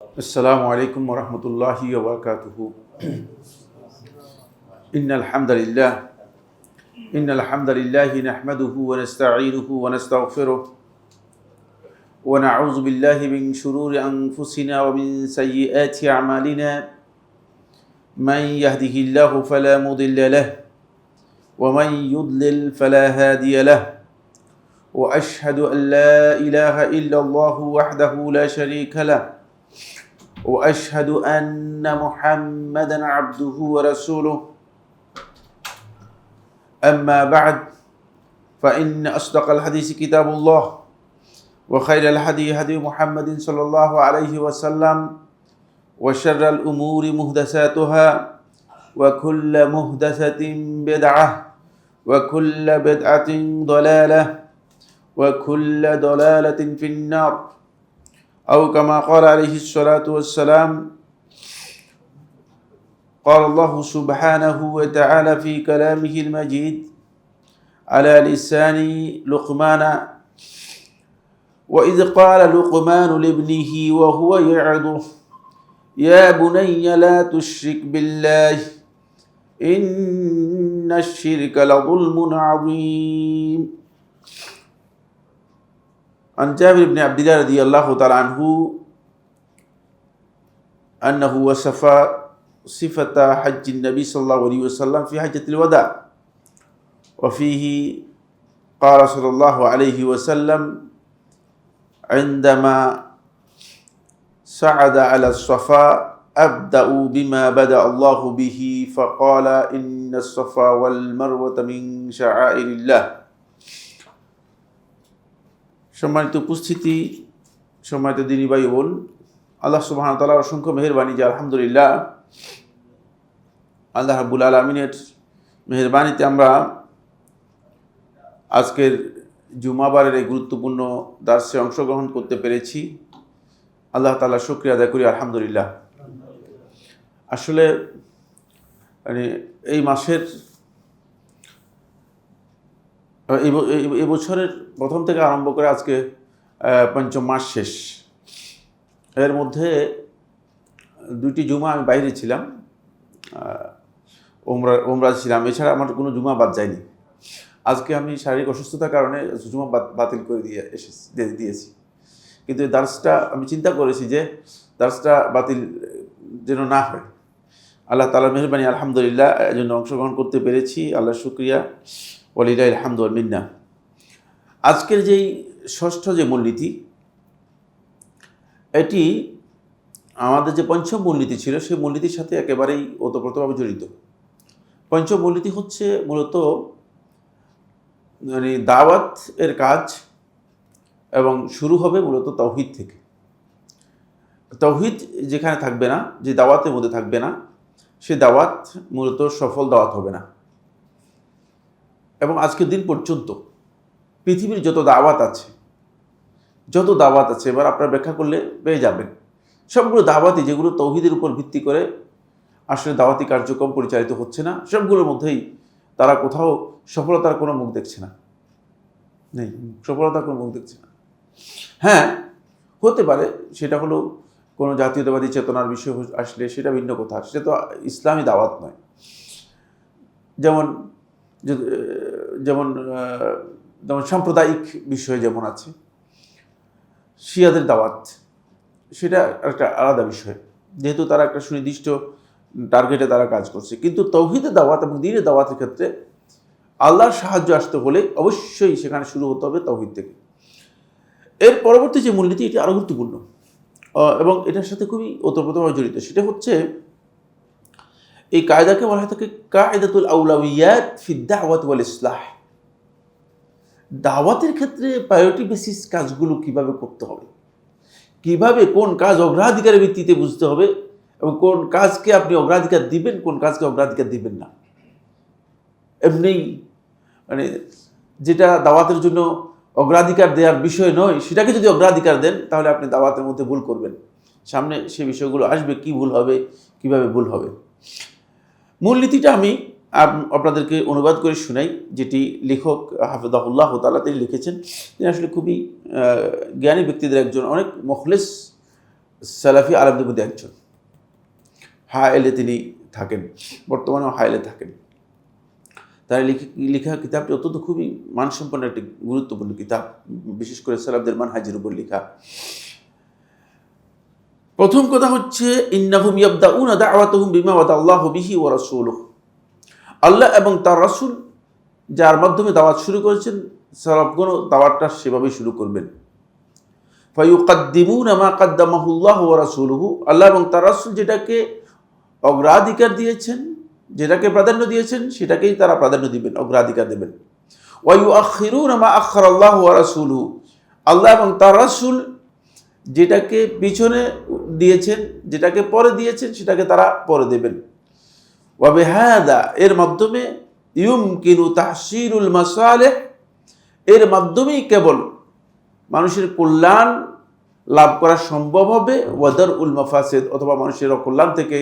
السلام عليكم ورحمة الله وبركاته. إن الحمد لله نحمده ونستعينه ونستغفره ونعوذ بالله من شرور أنفسنا ومن سيئات أعمالنا. من يهده الله فلا مضل له ومن يضلل فلا هادي له، وأشهد أن لا إله إلا الله وحده لا شريك له، وأشهد أن محمدًا عبده ورسوله. أما بعد، فإن أصدق الحديث كتاب الله، وخير الهدي هدي محمد صلى الله عليه وسلم، وشر الأمور محدثاتها، وكل محدثة بدعة، وكل بدعة ضلالة، وكل ضلالة في النار، أو كما قال عليه الصلاة والسلام. قال الله سبحانه وتعالى في كلامه المجيد على لسان لقمان: وإذ قال لقمان لابنه وهو يعظه يا بني لا تشرك بالله إن الشرك لظلم عظيم. عن جابر بن عبد الله رضي الله تعالى عنه أنه وصف صفة حج النبي صلى الله عليه وسلم في حجة الوداع، وفيه قال صلى الله عليه وسلم عندما صعد على الصفا: أبدأ بما بدأ الله به، فقال إن الصفا والمروة من شعائر الله. সম্মানিত উপস্থিতি, সম্মানিত দিনী ভাই বোন, আল্লাহ সুবহানাহু ওয়া তাআলার অসংখ্য মেহেরবানি যে আলহামদুলিল্লাহ আল্লাহ রাব্বুল আলামিনের মেহেরবানিতে আমরা আজকের জুমাবারের এই গুরুত্বপূর্ণ দার্সে অংশগ্রহণ করতে পেরেছি। আল্লাহ তাআলার শুকরিয়া আদায় করি আলহামদুলিল্লাহ। আসলে এই মাসের এই বছরের প্রথম থেকে আরম্ভ করে আজকে পঞ্চম মাস শেষ। এর মধ্যে দুইটি জুমা আমি বাইরে ছিলাম, ওমরা ছিলাম, এছাড়া আমার কোনো জুমা বাদ যায়নি। আজকে আমি শারীরিক অসুস্থতার কারণে জুমা বাতিল করে দিয়েছি, কিন্তু এই দার্সটা আমি চিন্তা করেছি যে দার্সটা বাতিল যেন না হয়। আল্লাহ তাআলার মেহেরবানি আলহামদুলিল্লাহ এর জন্য অংশগ্রহণ করতে পেরেছি। আল্লাহর শুকরিয়া, ওয়ালিল্লাহিল হামদু ওয়াল মিন্না। আজকের যেই ষষ্ঠ যে মূলনীতি, এটি আমাদের যে পঞ্চম মূলনীতি ছিল সেই মূলনীতির সাথে একেবারেই ওতপ্রোতভাবে জড়িত। পঞ্চম মূলনীতি হচ্ছে মূলত দাওয়াত এর কাজ, এবং শুরু হবে মূলত তাওহীদ থেকে। তাওহীদ যেখানে থাকবে না, যে দাওয়াতের মধ্যে থাকবে না, সে দাওয়াত মূলত সফল দাওয়াত হবে না। এবং আজকের দিন পর্যন্ত পৃথিবীর যত দাওয়াত আছে, এবার আপনারা ব্যাখ্যা করলে পেয়ে যাবেন, সবগুলো দাওয়াতই যেগুলো তাওহীদের উপর ভিত্তি করে আসলে দাওয়াতি কার্যক্রম পরিচালিত হচ্ছে না, সবগুলোর মধ্যেই তারা কোথাও সফলতার কোনো মুখ দেখছে না, সফলতার কোনো মুখ দেখছে না। হ্যাঁ, হতে পারে সেটা হলো কোনো জাতীয়তাবাদী চেতনার বিষয় আসলে সেটা ভিন্ন কথা, সেটা তো ইসলামী দাওয়াত নয়। যেমন যেমন যেমন সাম্প্রদায়িক বিষয় যেমন আছে, শিয়াদের দাওয়াত, সেটা একটা আলাদা বিষয়, যেহেতু তারা একটা সুনির্দিষ্ট টার্গেটে তারা কাজ করছে। কিন্তু তাওহীদের দাওয়াত এবং দ্বীনের দাওয়াতের ক্ষেত্রে আল্লাহর সাহায্য আসতে হলে অবশ্যই সেখানে শুরু হতে হবে তাওহীদ থেকে। এর পরবর্তী যে মূলনীতি, এটি আরও গুরুত্বপূর্ণ এবং এটার সাথে খুবই ওতপ্রোতভাবে জড়িত। সেটা হচ্ছে এই কায়দাকে বলা হয় থাকে কায়দাতুল আউলাউইয়াত ফি দাওয়াত ওয়াল ইসলাহ। দাওয়াতের ক্ষেত্রে প্রায়োরিটি বেসিস কাজগুলো কিভাবে করতে হবে, কিভাবে কোন কাজ অগ্রাধিকারের ভিত্তিতে বুঝতে হবে, এবং কোন কাজকে আপনি অগ্রাধিকার দিবেন, কোন কাজকে অগ্রাধিকার দিবেন না। এমনি যেটা দাওয়াতের জন্য অগ্রাধিকার দেওয়ার বিষয় নয়, সেটাকে যদি অগ্রাধিকার দেন তাহলে আপনি দাওয়াতের মধ্যে ভুল করবেন। সামনে সে বিষয়গুলো আসবে, কি ভুল হবে, কিভাবে ভুল হবে। মূলনীতিটা আমি আপনাদেরকে অনুবাদ করে শোনাই, যেটি লেখক হাফিজাহুল্লাহ তাআলা তিনি লিখেছেন। তিনি আসলে খুবই জ্ঞানী ব্যক্তিদের একজন, অনেক মুখলিস সালাফি আলেমদের মধ্যে একজন। হায়েলে তিনি থাকেন, বর্তমানেও হায়েলে থাকেন। তার লেখা কিতাবটি অত্যন্ত খুবই মানসম্পন্ন একটি গুরুত্বপূর্ণ কিতাব, বিশেষ করে সালাফদের মানহাজের উপর লেখা। প্রথম কথা হচ্ছে ইন্নাহুম ইয়াবদাউনা দাওয়াতাহুম বিমা ওয়াদাল্লাহু বিহি ওয়া রাসূলুহু, আল্লাহ এবং তার রাসূল যার মাধ্যমে দাওয়াত শুরু করেছেন, সালাফগণ দাওয়াতটা সেভাবেই শুরু করবেন। ফায়ুকাদ্দিমুনা মা কাদ্দামাহুল্লাহু ওয়া রাসূলুহু, আল্লাহ এবং তার রাসূল যেটাকে অগ্রাধিকার দিয়েছেন, যেটাকে প্রাধান্য দিয়েছেন, সেটাকেই তারা প্রাধান্য দিবেন, অগ্রাধিকার দেবেন। ওয়া ইউআখিরুনা মা আখারাল্লাহু ওয়া রাসূলুহু, আল্লাহ এবং তার রাসূল যেটাকে পিছনে দিয়েছেন, যেটাকে পরে দিয়েছেন, সেটাকে তারা পরে দেবেন। ওয়া বিহাদা, এর মাধ্যমে ইউমকিনু তাহসিলুল মাসালিহ, এর মাধ্যমেই কেবল মানুষের কল্যাণ লাভ করা সম্ভব হবে। ওয়াদার উল মাফাসিদ, অথবা মানুষের অকল্যাণ থেকে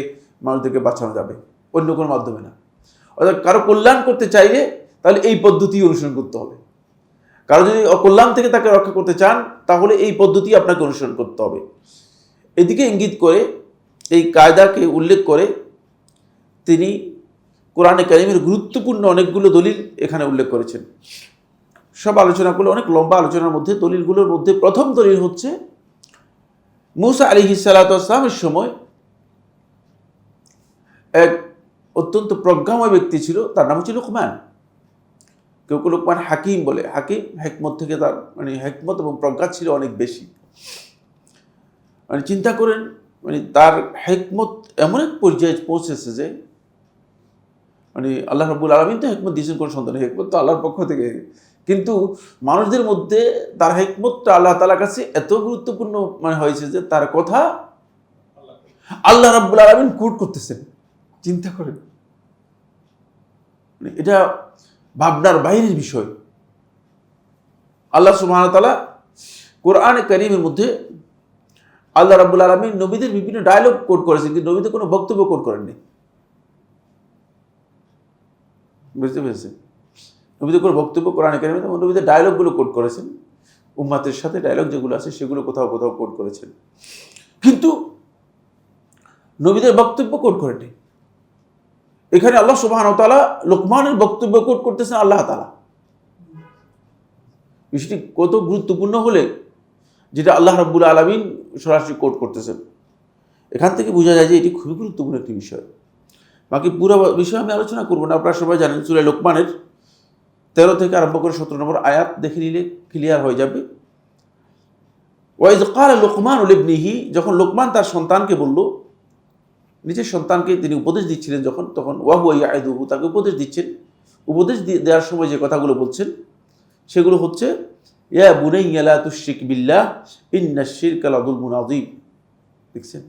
মানুষদেরকে বাঁচানো যাবে, অন্য কোনো মাধ্যমে না। অর্থাৎ কারো কল্যাণ করতে চাইলে তাহলে এই পদ্ধতি অনুসরণ করতে হবে। কারো যদি অকল্যাণ থেকে তাকে রক্ষা করতে চান, তাহলে এই পদ্ধতি আপনাকে অনুসরণ করতে হবে। এদিকে ইঙ্গিত করে, এই কায়দাকে উল্লেখ করে তিনি কোরআনে কারিমের গুরুত্বপূর্ণ অনেকগুলো দলিল এখানে উল্লেখ করেছেন। সব আলোচনা করলে অনেক লম্বা আলোচনার মধ্যে দলিলগুলোর মধ্যে প্রথম দলিল হচ্ছে মূসা আলাইহিস সালাতু ওয়াস সালামের সময় এক অত্যন্ত প্রজ্ঞাময় ব্যক্তি ছিল, তার নাম হচ্ছে লুকমান। কেউ কেউ লুকমান হাকিম বলে। হাকিম হেকমত থেকে, তার মানে হেকমত এবং প্রজ্ঞা ছিল অনেক বেশি। মানে চিন্তা করেন, মানে তার হেকমত এমন এক পর্যায়ে পৌঁছেছে যে মানে আল্লাহ রাব্বুল আলামিন তো হেকমত দিয়েছেন, কোনো সন্তান, হেকমত তো আল্লাহর পক্ষ থেকে, কিন্তু মানুষদের মধ্যে তার হেকমতটা আল্লাহ তাআলার কাছে এত গুরুত্বপূর্ণ মানে হয়েছে যে তার কথা আল্লাহ রাব্বুল আলামিন কোট করতেছেন। চিন্তা করেন, এটা ভাবনার বাইরের বিষয়। আল্লাহ সুবহানাহু ওয়া তাআলা কোরআনে কারীমের মধ্যে আল্লাহ রাব্বুল আলামিন নবীদের বিভিন্ন ডায়লগ কোট করেছেন, কিন্তু নবীদের কোনো বক্তব্য কোট করেননি। বুঝতে পেরেছেন? নবীদের কোনো বক্তব্য কোরআনে কারীমে, নবীদের ডায়লগগুলো কোট করেছেন, উম্মাতের সাথে ডায়লগ যেগুলো আছে সেগুলো কোথাও কোথাও কোট করেছেন, কিন্তু নবীদের বক্তব্য কোট করেননি। এখানে আল্লাহ সুবহানাহু ওয়া তাআলা লুকমানের বক্তব্য কোট করতেছেন আল্লাহ তাআলা। বিষয়টি কত গুরুত্বপূর্ণ হলে যেটা আল্লাহ রাব্বুল আলামিন সরাসরি কোট করতেছেন। এখান থেকে বোঝা যায় যে এটি খুবই গুরুত্বপূর্ণ একটি বিষয়। বাকি পুরো বিষয় আমি আলোচনা করবো না, আপনারা সবাই জানেন। সূরা লুকমানের 13 থেকে আরম্ভ করে 17 নম্বর আয়াত দেখে নিলে ক্লিয়ার হয়ে যাবে। ওয়াইজ ক্বালা লুকমানু লিবনিহি, যখন লুকমান তার সন্তানকে বলল, নিজের সন্তানকে তিনি উপদেশ দিচ্ছিলেন যখন, তখন ওয়া হুয়া ইয়াইদুহু, তাকে উপদেশ দিচ্ছেন। উপদেশ দেওয়ার সময় যে কথাগুলো বলছেন সেগুলো হচ্ছে ইয়া বুনাইয়া লা তুশরিক বিল্লাহ ইন্নাশ শিরকা লাযুলমুন আযীম। দেখছেন,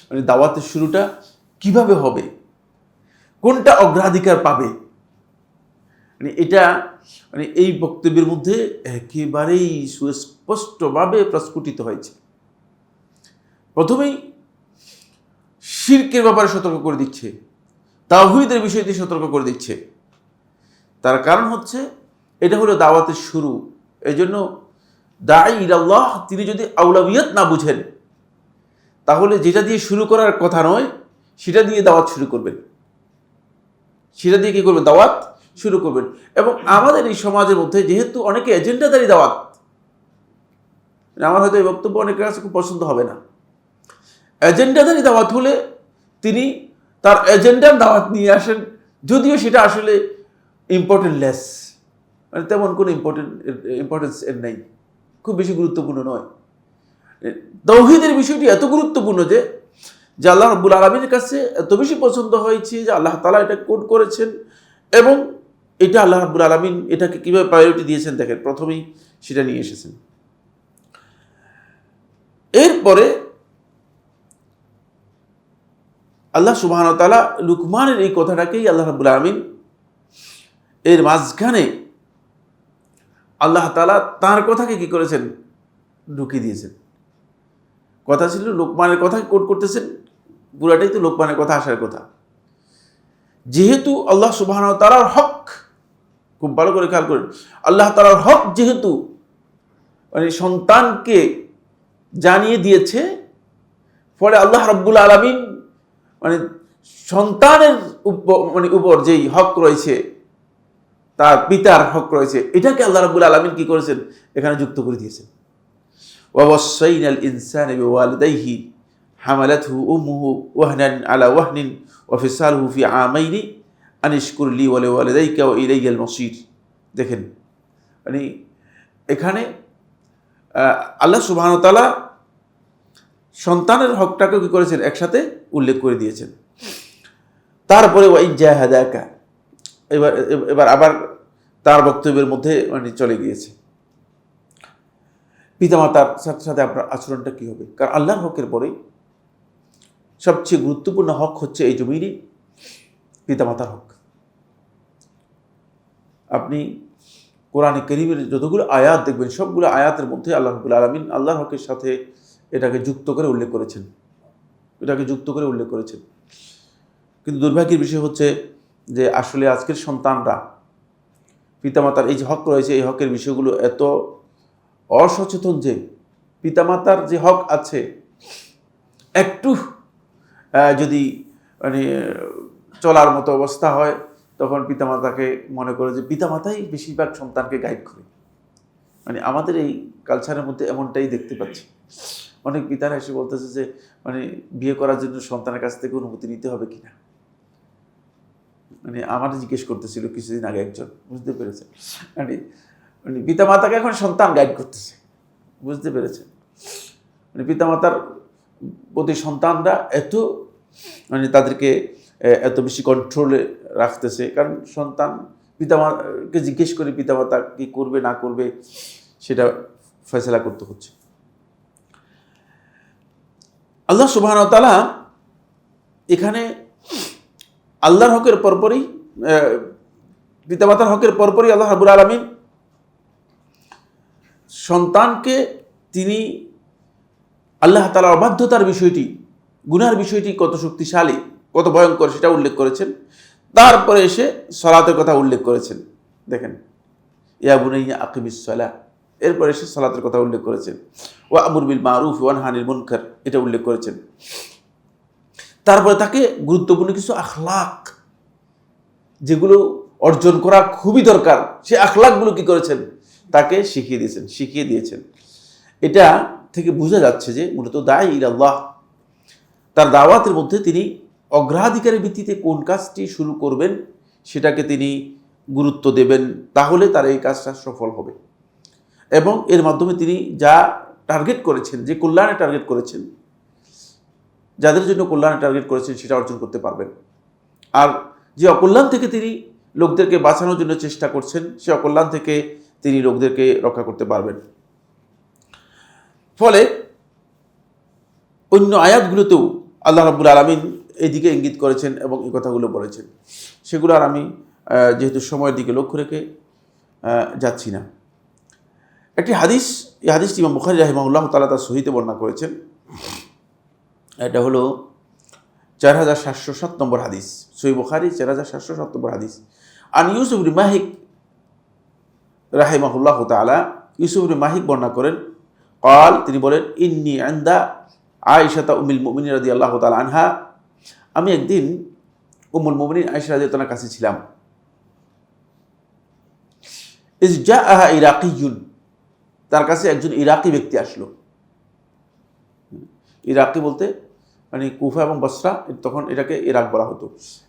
মানে দাওয়াতের শুরুটা কিভাবে হবে, কোনটা অগ্রাধিকার পাবে, মানে এটা মানে এই বক্তব্যের মধ্যে একেবারেই সুস্পষ্টভাবে প্রস্ফুটিত হয়েছে। প্রথমেই শিরকের ব্যাপারে সতর্ক করে দিচ্ছে, তাওহীদের বিষয়টি সতর্ক করে দিচ্ছে। তার কারণ হচ্ছে এটা হলো দাওয়াতের শুরু। এই জন্য দাঈ ইলাল্লাহ তিনি যদি আউলাবিয়াত না বুঝেন, তাহলে যেটা দিয়ে শুরু করার কথা নয় সেটা দিয়ে দাওয়াত শুরু করবেন, সেটা দিয়ে কি করবেন, দাওয়াত শুরু করবেন। এবং আমাদের এই সমাজের মধ্যে যেহেতু অনেকে এজেন্ডাদারি দাওয়াত, আমার হয়তো এই বক্তব্য অনেকের কাছে খুব পছন্দ হবে না। এজেন্ডাদারি দাওয়াত হলে তিনি তার এজেন্ডার দাওয়াত নিয়ে আসেন, যদিও সেটা আসলে ইম্পর্টেন্ট লেস, মানে তেমন কোনো ইম্পর্টেন্স এর নেই, খুব বেশি গুরুত্বপূর্ণ নয়। তাওহীদের বিষয়টি এত গুরুত্বপূর্ণ যে আল্লাহ রাব্বুল আলামিনের কাছে এত বেশি পছন্দ হয়েছে যে আল্লাহ তাআলা এটা কোট করেছেন, এবং এটা আল্লাহ রাব্বুল আলামিন এটাকে কীভাবে প্রায়োরিটি দিয়েছেন দেখেন, প্রথমেই সেটা নিয়ে এসেছেন। এরপরে আল্লাহ সুবহানাহু ওয়া তাআলা লুকমানের এই কথাটাকেই আল্লাহ রাব্বুল আলামিন এর মাঝখানে আল্লাহ তাআলা তার কথাকে কি করেছেন, ঢুকিয়ে দিয়েছেন। কথা ছিল লোকমানের কথা কোট করতেছেন, পুরাটাই তো লোকমানের কথা আসার কথা। যেহেতু আল্লাহ সুবহানাহু ওয়া তাআলার হক, খুব ভালো করে খেয়াল করেন, আল্লাহ তাআলার হক যেহেতু মানে সন্তানকে জানিয়ে দিয়েছে, ফলে আল্লাহ রাব্বুল আলামিন মানে সন্তানের উপর যেই হক রয়েছে, তার পিতার হক রয়েছে, এটাকে আল্লাহ রাব্বুল আলামিন কি করেছেন, এখানে যুক্ত করে দিয়েছেন। ওয়াসাইনাল ইনসানা বিওয়ালিদাইহি হামালাতহু উম্মুহু ওয়াহনান আলা ওয়াহনিন ওয়া ফিসালুহু ফি আমাইনি আনিশকুর লি ওয়া লিওয়ালিদাইকা ওয়া ইলাইয়াল মাসির। দেখেন, মানে এখানে আল্লাহ সুবহানাহু ওয়া তাআলা সন্তানের হকটাকে কি করেছেন, একসাথে উল্লেখ করে দিয়েছেন। তারপরে ওয়া ইজ্জাহাদাকা, এবার আবার তার বক্তব্যের মধ্যে মানে চলে গিয়েছে পিতামাতার সাথে সাথে আপনার আচরণটা কী হবে। কারণ আল্লাহর হকের পরে সবচেয়ে গুরুত্বপূর্ণ হক হচ্ছে এই জমিনে পিতামাতার হক। আপনি কোরআনে কারীমের যতগুলো আয়াত দেখবেন, সবগুলো আয়াতের মধ্যে আল্লাহ রাব্বুল আলামিন আল্লাহর হকের সাথে এটাকে যুক্ত করে উল্লেখ করেছেন। কিন্তু দুর্ভাগ্যের বিষয় হচ্ছে যে আসলে আজকের সন্তানরা পিতামাতার এই যে হক রয়েছে, এই হকের বিষয়গুলো এত অসচেতন যে পিতামাতার যে হক আছে একটু যদি মানে চলার মতো অবস্থা হয়, তখন পিতামাতাকে মনে করে যে পিতামাতাই বেশিরভাগ সন্তানকে গাইড করে। মানে আমাদের এই কালচারের মধ্যে এমনটাই দেখতে পাচ্ছি। অনেক পিতারা এসে বলতেছে যে মানে বিয়ে করার জন্য সন্তানের কাছ থেকে অনুমতি নিতে হবে কিনা। মানে আমার জিজ্ঞেস করতেছিল কিছুদিন আগে একজন, বুঝতে পেরেছে, মানে পিতামাতাকে এখন সন্তান গাইড করতেছে, বুঝতে পেরেছে। মানে পিতামাতার প্রতি সন্তানরা এত মানে তাদেরকে এত বেশি কন্ট্রোলে রাখতেছে, কারণ সন্তান পিতামাতাকে জিজ্ঞেস করে পিতামাতা কি করবে না করবে সেটা ফয়সালা করতে হচ্ছে। আল্লাহ সুবহানাহু ওয়া তাআলা এখানে আল্লাহর হকের পরপরই পিতামাতার হকের পরপরই আল্লাহ রাব্বুল আলামিন সন্তানকে তিনি আল্লাহ তাআলার অবাধ্যতার বিষয়টি, গুনাহের বিষয়টি কত শক্তিশালী, কত ভয়ঙ্কর সেটা উল্লেখ করেছেন। তারপরে এসে সালাতের কথা উল্লেখ করেছেন। দেখেন, ইয়া বুনাইয়া আকিমিস সালাহ, এরপরে এসে সালাতের কথা উল্লেখ করেছেন। ওয়া আমুর বিল মারুফ ওয়া নাহি আনিল মুনকার, এটা উল্লেখ করেছেন। তারপরে তাকে গুরুত্বপূর্ণ কিছু আখলাক যেগুলো অর্জন করা খুবই দরকার, সে আখলাকগুলো কি করেছেন, তাকে শিখিয়ে দিয়েছেন। এটা থেকে বোঝা যাচ্ছে যে মূলত দাঈ ইলাল্লাহ তার দাওয়াতের মধ্যে তিনি অগ্রাধিকারের ভিত্তিতে কোন কাজটি শুরু করবেন সেটাকে তিনি গুরুত্ব দেবেন, তাহলে তার এই কাজটা সফল হবে। এবং এর মাধ্যমে তিনি যা টার্গেট করেছেন, যে কল্যাণে টার্গেট করেছেন, যাদের জন্য কল্যাণে টার্গেট করেছেন সেটা অর্জন করতে পারবেন। আর যে অকল্যাণ থেকে তিনি লোকদেরকে বাঁচানোর জন্য চেষ্টা করছেন, সে অকল্যাণ থেকে তিনি লোকদেরকে রক্ষা করতে পারবেন। ফলে অন্য আয়াতগুলোতেও আল্লাহ রাব্বুল আলামিন এইদিকে ইঙ্গিত করেছেন এবং এই কথাগুলো বলেছেন। সেগুলো আর আমি যেহেতু সময়ের দিকে লক্ষ্য রেখে যাচ্ছি না। একটি হাদিস, এই হাদিসটি ইমাম বুখারী রাহিমাহুল্লাহ তাআলা তার সহিতে বর্ণনা করেছেন। এটা হলো 4707 নম্বর হাদিস, সহিহ বুখারী 4707 নম্বর হাদিস। আন ইউসুফ ইবনে মাহিক রাহিমাহুল্লাহ তাআলা, ইউসুফ ইবনে মাহিক বর্ণনা করেন, قال, তিনি বলেন, ইন্নী ইনদা আয়েশা উম্মুল মুমিনিন রাদিয়াল্লাহু তাআলা আনহা, আমি একদিন উম্মুল মুমিনিন আয়েশা রাদিয়াল্লাহু তাআলার কাছে ছিলাম। ইজ জাআহা ইরাকিয়ুন, তার কাছে একজন ইরাকি ব্যক্তি আসলো। ইরাকি বলতে মানে কুফা এবং বসরা, তখন এটাকে ইরাক বলা হতো।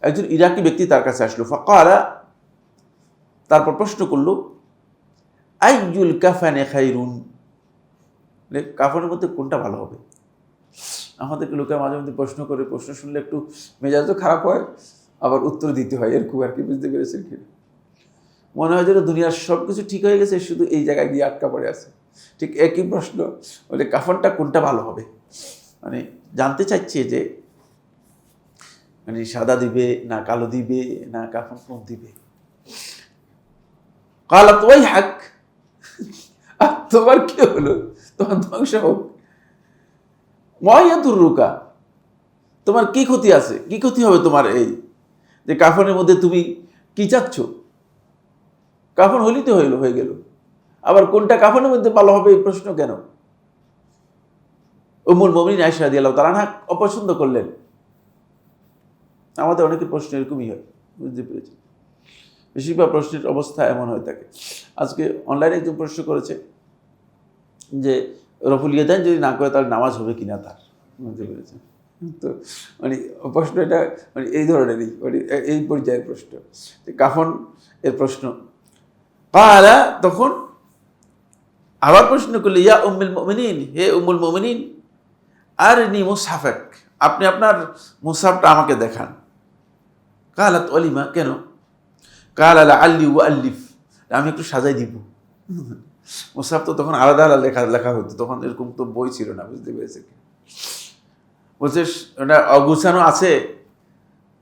একজন ইরাকি ব্যক্তি তার কাছে আসলো। ফাকালা, তারপর প্রশ্ন করলো, আইয়ুল কাফানে খায়রুন, কাফনের মধ্যে কোনটা ভালো হবে। আমাদেরকে লোকের মাঝে মধ্যে প্রশ্ন করে, প্রশ্ন শুনলে একটু মেজাজও খারাপ হয়, আবার উত্তর দিতে হয়, এরকম আর কি। বুঝতে পেরেছেন কি? মনে হয় যেন দুনিয়ার সব কিছু ঠিক হয়ে গেছে, শুধু এই জায়গায় গিয়ে আটকা পড়ে আছে। ঠিক একই প্রশ্ন, বলে কাফনটা কোনটা ভালো হবে, মানে জানতে চাইছে যে মানে সাদা দিবে না কালো দিবে না কাফন কোন দিবে। কালাত ওয়াইহাক, আর তোমার কি হলো, তোমার ধ্বংস হোক। মায়াতুররুকা, তোমার কি ক্ষতি আছে, কি ক্ষতি হবে তোমার এই যে কাফনের মধ্যে তুমি কি চাচ্ছ। কাফন হলেই তো হয়ে গেল, আবার কোনটা কাফনের মধ্যে ভালো হবে এই প্রশ্ন কেন। উম্মুল মুমিনিন আয়েশা রাদিয়াল্লাহু তাআলা আনহা অপছন্দ করলেন। আমাদের অনেকের প্রশ্ন এরকমই হয়, বুঝতে পেরেছি। বেশিরভাগ প্রশ্নের অবস্থা এমন হয়ে থাকে। আজকে অনলাইনে একজন প্রশ্ন করেছে যে রফুল ইয়াদাইন যদি না করে তাহলে নামাজ হবে কিনা তার, বুঝতে পেরেছেন। তো মানে প্রশ্ন এটা মানে এই ধরনেরই, মানে এই পর্যায়ের প্রশ্ন। কাফন এর প্রশ্ন পালা, তখন আবার প্রশ্ন করলে ইয়া উম্মুল মুমিনিন, হে উম্মুল মুমিনিন, আরনি মুসহাফাক, আপনি আপনার মুসহাফটা আমাকে দেখান। কালাত ওয়ালিমা, কেন? কাল আলা আল্লি ওয়া আল্লিফ, আমি একটু সাজাই দিব। মুসহাফ তো তখন আলাদা আলাদা লেখা হতো, তখন এরকম তো বই ছিল না, বুঝতে পেরেছে। বলছে ওটা অগুছানো আছে,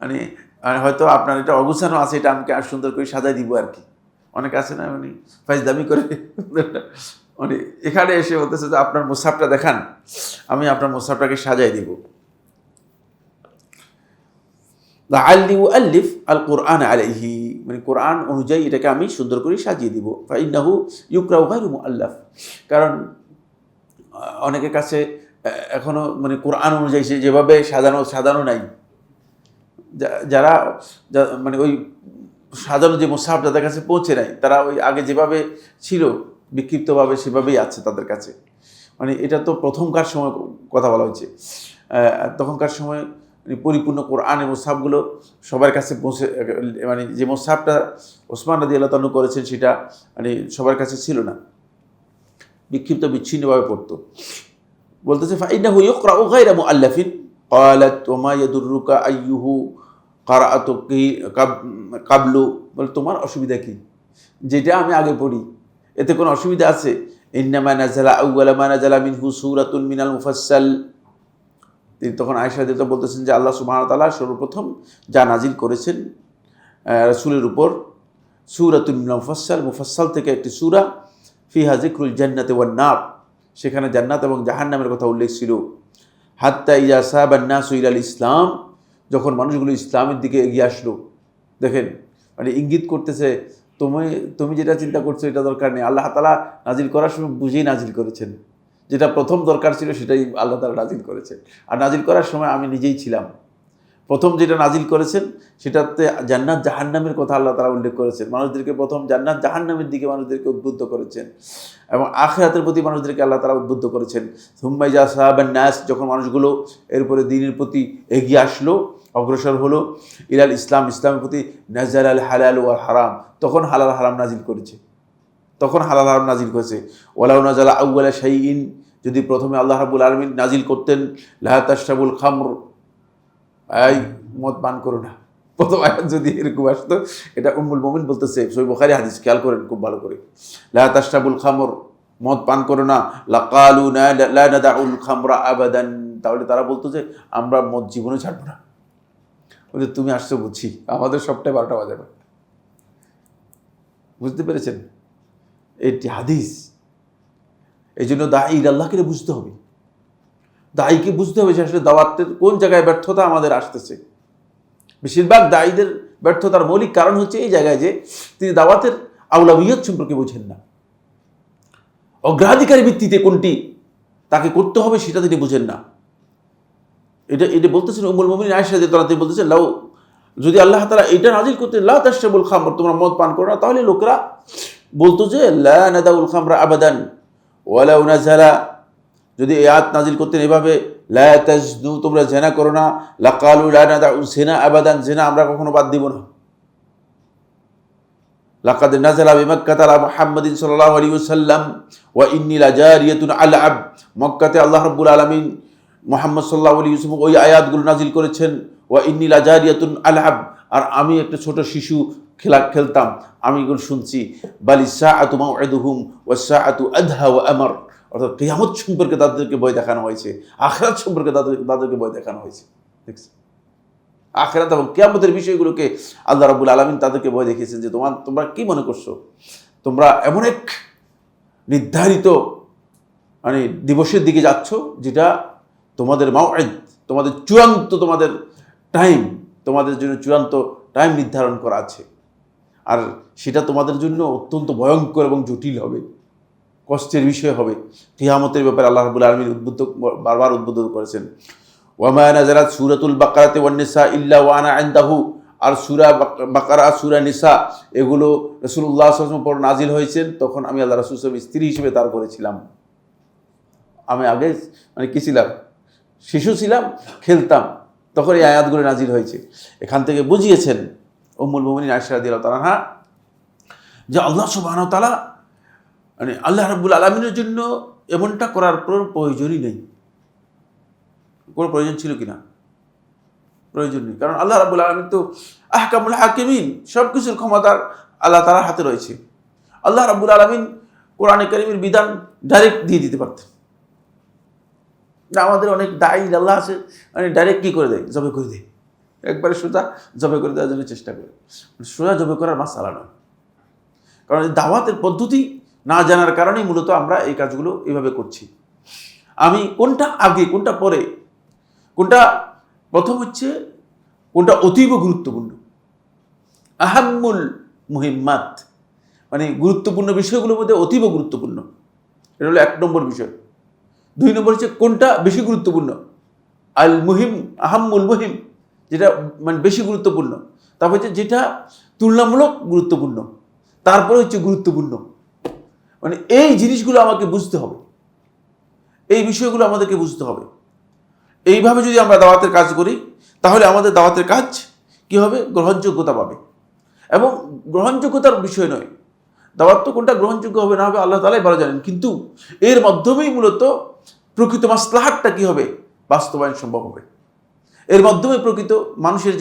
মানে হয়তো আপনার এটা অগুছানো আছে, এটা আমাকে আর সুন্দর করে সাজাই দিব আর কি। অনেকে আছে না মানে ফাইজদামি করে, মানে এখানে এসে বলতেছে যে আপনার মুসহাফটা দেখান, আমি আপনার মুসহাফটাকে সাজাই দিব। আল্লি আল্লিফ আল কোরআন আলাইহি, মানে কোরআন অনুযায়ী এটাকে আমি সুন্দর করে সাজিয়ে দিব। ফাইন্নাহু ইউকরাউ গায়রু মুআল্লাফ, কারণ অনেকের কাছে এখনো মানে কোরআন অনুযায়ী যেভাবে সাজানো নাই। যারা মানে ওই সাজানো যে মুসহাফ যাদের কাছে পৌঁছে নাই, তারা ওই আগে যেভাবে ছিল বিক্ষিপ্তভাবে সেভাবেই আছে তাদের কাছে। মানে এটা তো প্রথমকার সময় কথা বলা হচ্ছে। তখনকার সময় পরিপূর্ণ কোরআনের মুসহাফগুলো সবার কাছে পৌঁছে, মানে যে মুসহাফটা ওসমান রাদিয়াল্লাহু তাআলা করেছেন সেটা মানে সবার কাছে ছিল না, বিক্ষিপ্ত বিচ্ছিন্নভাবে পড়তো। বলতেছে ফাইন্নাহু ইউকরাউ গায়রা মুআল্লাফিন ক্বালাত ওয়া মা ইয়াদুররুকা আইয়ুহু কারাআতু কাবলু, বলে তোমার অসুবিধা কি যেটা আমি আগে পড়ি, এতে কোনো অসুবিধা আছে? ইন্নামা নাযালা আউওয়ালা মা নাযালা মিনহু সূরাতুন মিনাল মুফাসসাল, তিনি তখন আয়েশা রাদিয়াল্লাহু বলতেছেন যে আল্লাহ সুবহানাহু ওয়া তাআলা সর্বপ্রথম যা নাজিল করেছেন রাসূলের উপর সূরাতুন মিনাল মুফাসসাল, মুফাসসাল থেকে একটি সূরা, ফিহা যিকরুল জান্নাতি ওয়ান নার, সেখানে জান্নাত এবং জাহান্নামের কথা উল্লেখ ছিল। হাত্তা ইজা সাহাবান নাসু ইলাল ইসলাম, যখন মানুষগুলো ইসলামের দিকে এগিয়ে আসলো। দেখেন মানে ইঙ্গিত করতেছে তুমি যেটা চিন্তা করছো এটা দরকার নেই, আল্লাহ তাআলা নাজিল করার সময় বুঝেই নাজিল করেছেন, যেটা প্রথম দরকার ছিল সেটাই আল্লাহ তাআলা নাজিল করেছেন। আর নাজিল করার সময় আমি নিজেই ছিলাম। প্রথম যেটা নাজিল করেছেন সেটাতে জান্নাত জাহান্নামের কথা আল্লাহ তাআলা উল্লেখ করেছেন, মানুষদেরকে প্রথম জান্নাত জাহান্নামের দিকে মানুষদেরকে উদ্বুদ্ধ করেছেন, এবং আখিরাতের প্রতি মানুষদেরকে আল্লাহ তাআলা উদ্বুদ্ধ করেছেন। সুম্মা ইজা সাহাবান নাস, যখন মানুষগুলো এরপরে দ্বীনের প্রতি এগিয়ে আসলো, অগ্রসর হলো, ইলাল ইসলাম, ইসলামের প্রতি, নাযালা আল হালাল ওয়াল হারাম, তখন হালাল হারাম নাজিল করেছে, তখন হালাল হারাম নাজিল করেছে। ওয়ালাউ নাযালা আউওয়ালা শাইইন, যদি প্রথমে আল্লাহ রাব্বুল আলামিন নাজিল করতেন লা তাশরাবুল খামর, এই মদ পান করো না, প্রথম আয়াত যদি এরকম আসতো, এটা উম্মুল মুমিন বলতেছে, সহিহ বুখারী হাদিস, খেয়াল করেন খুব ভালো করে, লা তাশরাবুল খামর, মদ পান করো না, লাকালু লা নাদাউল খামরা আবাদান, তাহলে তারা বলতো যে আমরা মদ জীবনে ছাড়বো না। বলতে তুমি আসছো বুঝছি, আমাদের সবটাই 12টা বাজে, বুঝতে পেরেছেন? এটি হাদিস। এই জন্য দাঈ আল্লাহকে বুঝতে হবে, দায়ীকে বুঝতে হবে যে আসলে দাওয়াতের কোন জায়গায় ব্যর্থতা আমাদের আসতেছে। বেশিরভাগ দায়ীদের ব্যর্থতার মৌলিক কারণ হচ্ছে এই জায়গায় যে তিনি দাওয়াতের আওলাবিয়ত সম্পর্কে বোঝেন না, অগ্রাধিকার ভিত্তিতে কোনটি তাকে করতে হবে সেটা তিনি বুঝেন না। এটা বলতেছেন উম্মুল মুমিনিন আয়েশা রাদিয়াল্লাহু তাআলা, তিনি বলতেছেন লাউ, যদি আল্লাহ তাআলা এটা নাজিল করতেন লা তাশরাবুল খামর, তোমরা মদ পান করো না, তাহলে লোকেরা বলতো যে লা নাদাউল খামরা আবাদান, ওয়ালাউ নাযালা, যদি এই আয়াত নাজিল করতেন এভাবে লা তাজনু, তোমরা জিনা করো না, লাকালু লা নাদাউ জিনা আবাদান, জিনা আমরা কখনো বাদ দিব না। লাকাদ নাযালা বিমাক্কাতা আলা মুহাম্মাদিন সাল্লাল্লাহু আলাইহি ওয়াসাল্লাম ওয়া ইন্নী লাজারিয়াতুন আলআব, মক্কাতে আল্লাহ রাব্বুল আলামিন মুহাম্মদ সাল্লাল্লাহু আলাইহি ওয়াসাল্লাম ওই আয়াতগুলো নাজিল করেছেন, ওয়া ইন্নী লাজারিয়াতুন আলআব, আর আমি একটা ছোট শিশু খেলতাম, আমি এগুলো শুনছি। বালিস সাআতু মাউইদুহুম ওয়াস সাআতু আদহা ওয়া আমর, অর্থাৎ কিয়ামত সম্পর্কে তাদেরকে ভয় দেখানো হয়েছে, আখিরাত সম্পর্কে তাদেরকে ভয় দেখানো হয়েছে। দেখছেন, আখিরাত এবং কিয়ামতের বিষয়গুলোকে আল্লাহ রাব্বুল আলামিন তাদেরকে ভয় দেখিয়েছেন যে তোমরা কি মনে করছো, তোমরা এমন এক নির্ধারিত মানে দিবসের দিকে যাচ্ছ যেটা তোমাদের মাউইদ, তোমাদের চূড়ান্ত, তোমাদের টাইম, তোমাদের জন্য চূড়ান্ত টাইম নির্ধারণ করা আছে, আর সেটা তোমাদের জন্য অত্যন্ত ভয়ঙ্কর এবং জটিল হবে। কষ্টের বিষয় হবে। কিয়ামতের ব্যাপারে আল্লাহ রাব্বুল আলামিন বারবার উদ্বুদ্ধ করেছেন। ওয়া মা নাযালাত সূরাতুল বাকারাতি ওয়ান নিসা ইল্লা ওয়া আনা ইনদাহু, আর সূরা বাকারা, সূরা নিসা এগুলো রাসূলুল্লাহ সাল্লাল্লাহু আলাইহি ওয়াসাল্লামের উপর নাজিল হয়েছেন, তখন আমি আল্লাহ রাসূল সাল্লাল্লাহু আলাইহি ওয়াসাল্লামের স্ত্রী হিসেবে তার করেছিলাম। আমি আগে কি ছিলাম? শিশু ছিলাম, খেলতাম, তখন এই আয়াতগুলো নাজিল হয়েছে। এখান থেকে বুঝিয়েছেন উম্মুল মুমিনিন আয়েশা রাদিয়াল্লাহু তাআলা আনহা যে আল্লাহ সুবহানাহু ওয়া তাআলা আল্লাহ রাব্বুল আলামিনের জন্য এমনটা করার প্রয়োজনই নেই। কোনো প্রয়োজন ছিল কিনা? প্রয়োজন নেই, কারণ আল্লাহ রাব্বুল আলামিন তো আহকামুল হাকিমিন, সব কিছুর ক্ষমতার আল্লাহ তাআলার হাতে রয়েছে। আল্লাহ রাব্বুল আলামিন কোরআনে কারীমের বিধান ডাইরেক্ট দিয়ে দিতে পারতেন। আমাদের অনেক দায়ী আল্লাহ আছে, ডাইরেক্ট কী করে দেয়? জবে করে দেয়, একবারে সোজা জবে করে দেওয়ার জন্য চেষ্টা করে। সোজা জবে করার মাসালা নয়, কারণ এই দাওয়াতের পদ্ধতি না জানার কারণেই মূলত আমরা এই কাজগুলো এইভাবে করছি। আমি কোনটা আগে কোনটা পরে, কোনটা প্রথম হচ্ছে, কোনটা অতীব গুরুত্বপূর্ণ, আহাম্মুল মুহিম্মাত, গুরুত্বপূর্ণ বিষয়গুলোর মধ্যে অতীব গুরুত্বপূর্ণ, এটা হলো 1 নম্বর বিষয়। 2 নম্বর হচ্ছে কোনটা বেশি গুরুত্বপূর্ণ, আল মুহিম, আহাম্মুল মুহিম, যেটা বেশি গুরুত্বপূর্ণ। তারপর হচ্ছে যেটা তুলনামূলক গুরুত্বপূর্ণ, তারপরে হচ্ছে গুরুত্বপূর্ণ। এই জিনিসগুলো আমাকে বুঝতে হবে, এই বিষয়গুলো আমাদেরকে বুঝতে হবে। এইভাবে যদি আমরা দাওয়াতের কাজ করি, তাহলে আমাদের দাওয়াতের কাজ কি হবে? গ্রহণযোগ্যতা পাবে। এবং গ্রহণযোগ্যতার বিষয় নয়, দাওয়াত তো কোনটা গ্রহণযোগ্য হবে না হবে আল্লাহ তাআলাই ভালো জানেন, কিন্তু এর মাধ্যমেই মূলত প্রকৃত মাসলাহাতটা কি হবে? বাস্তবায়ন সম্ভব হবে। এর মাধ্যমে প্রকৃত মানুষের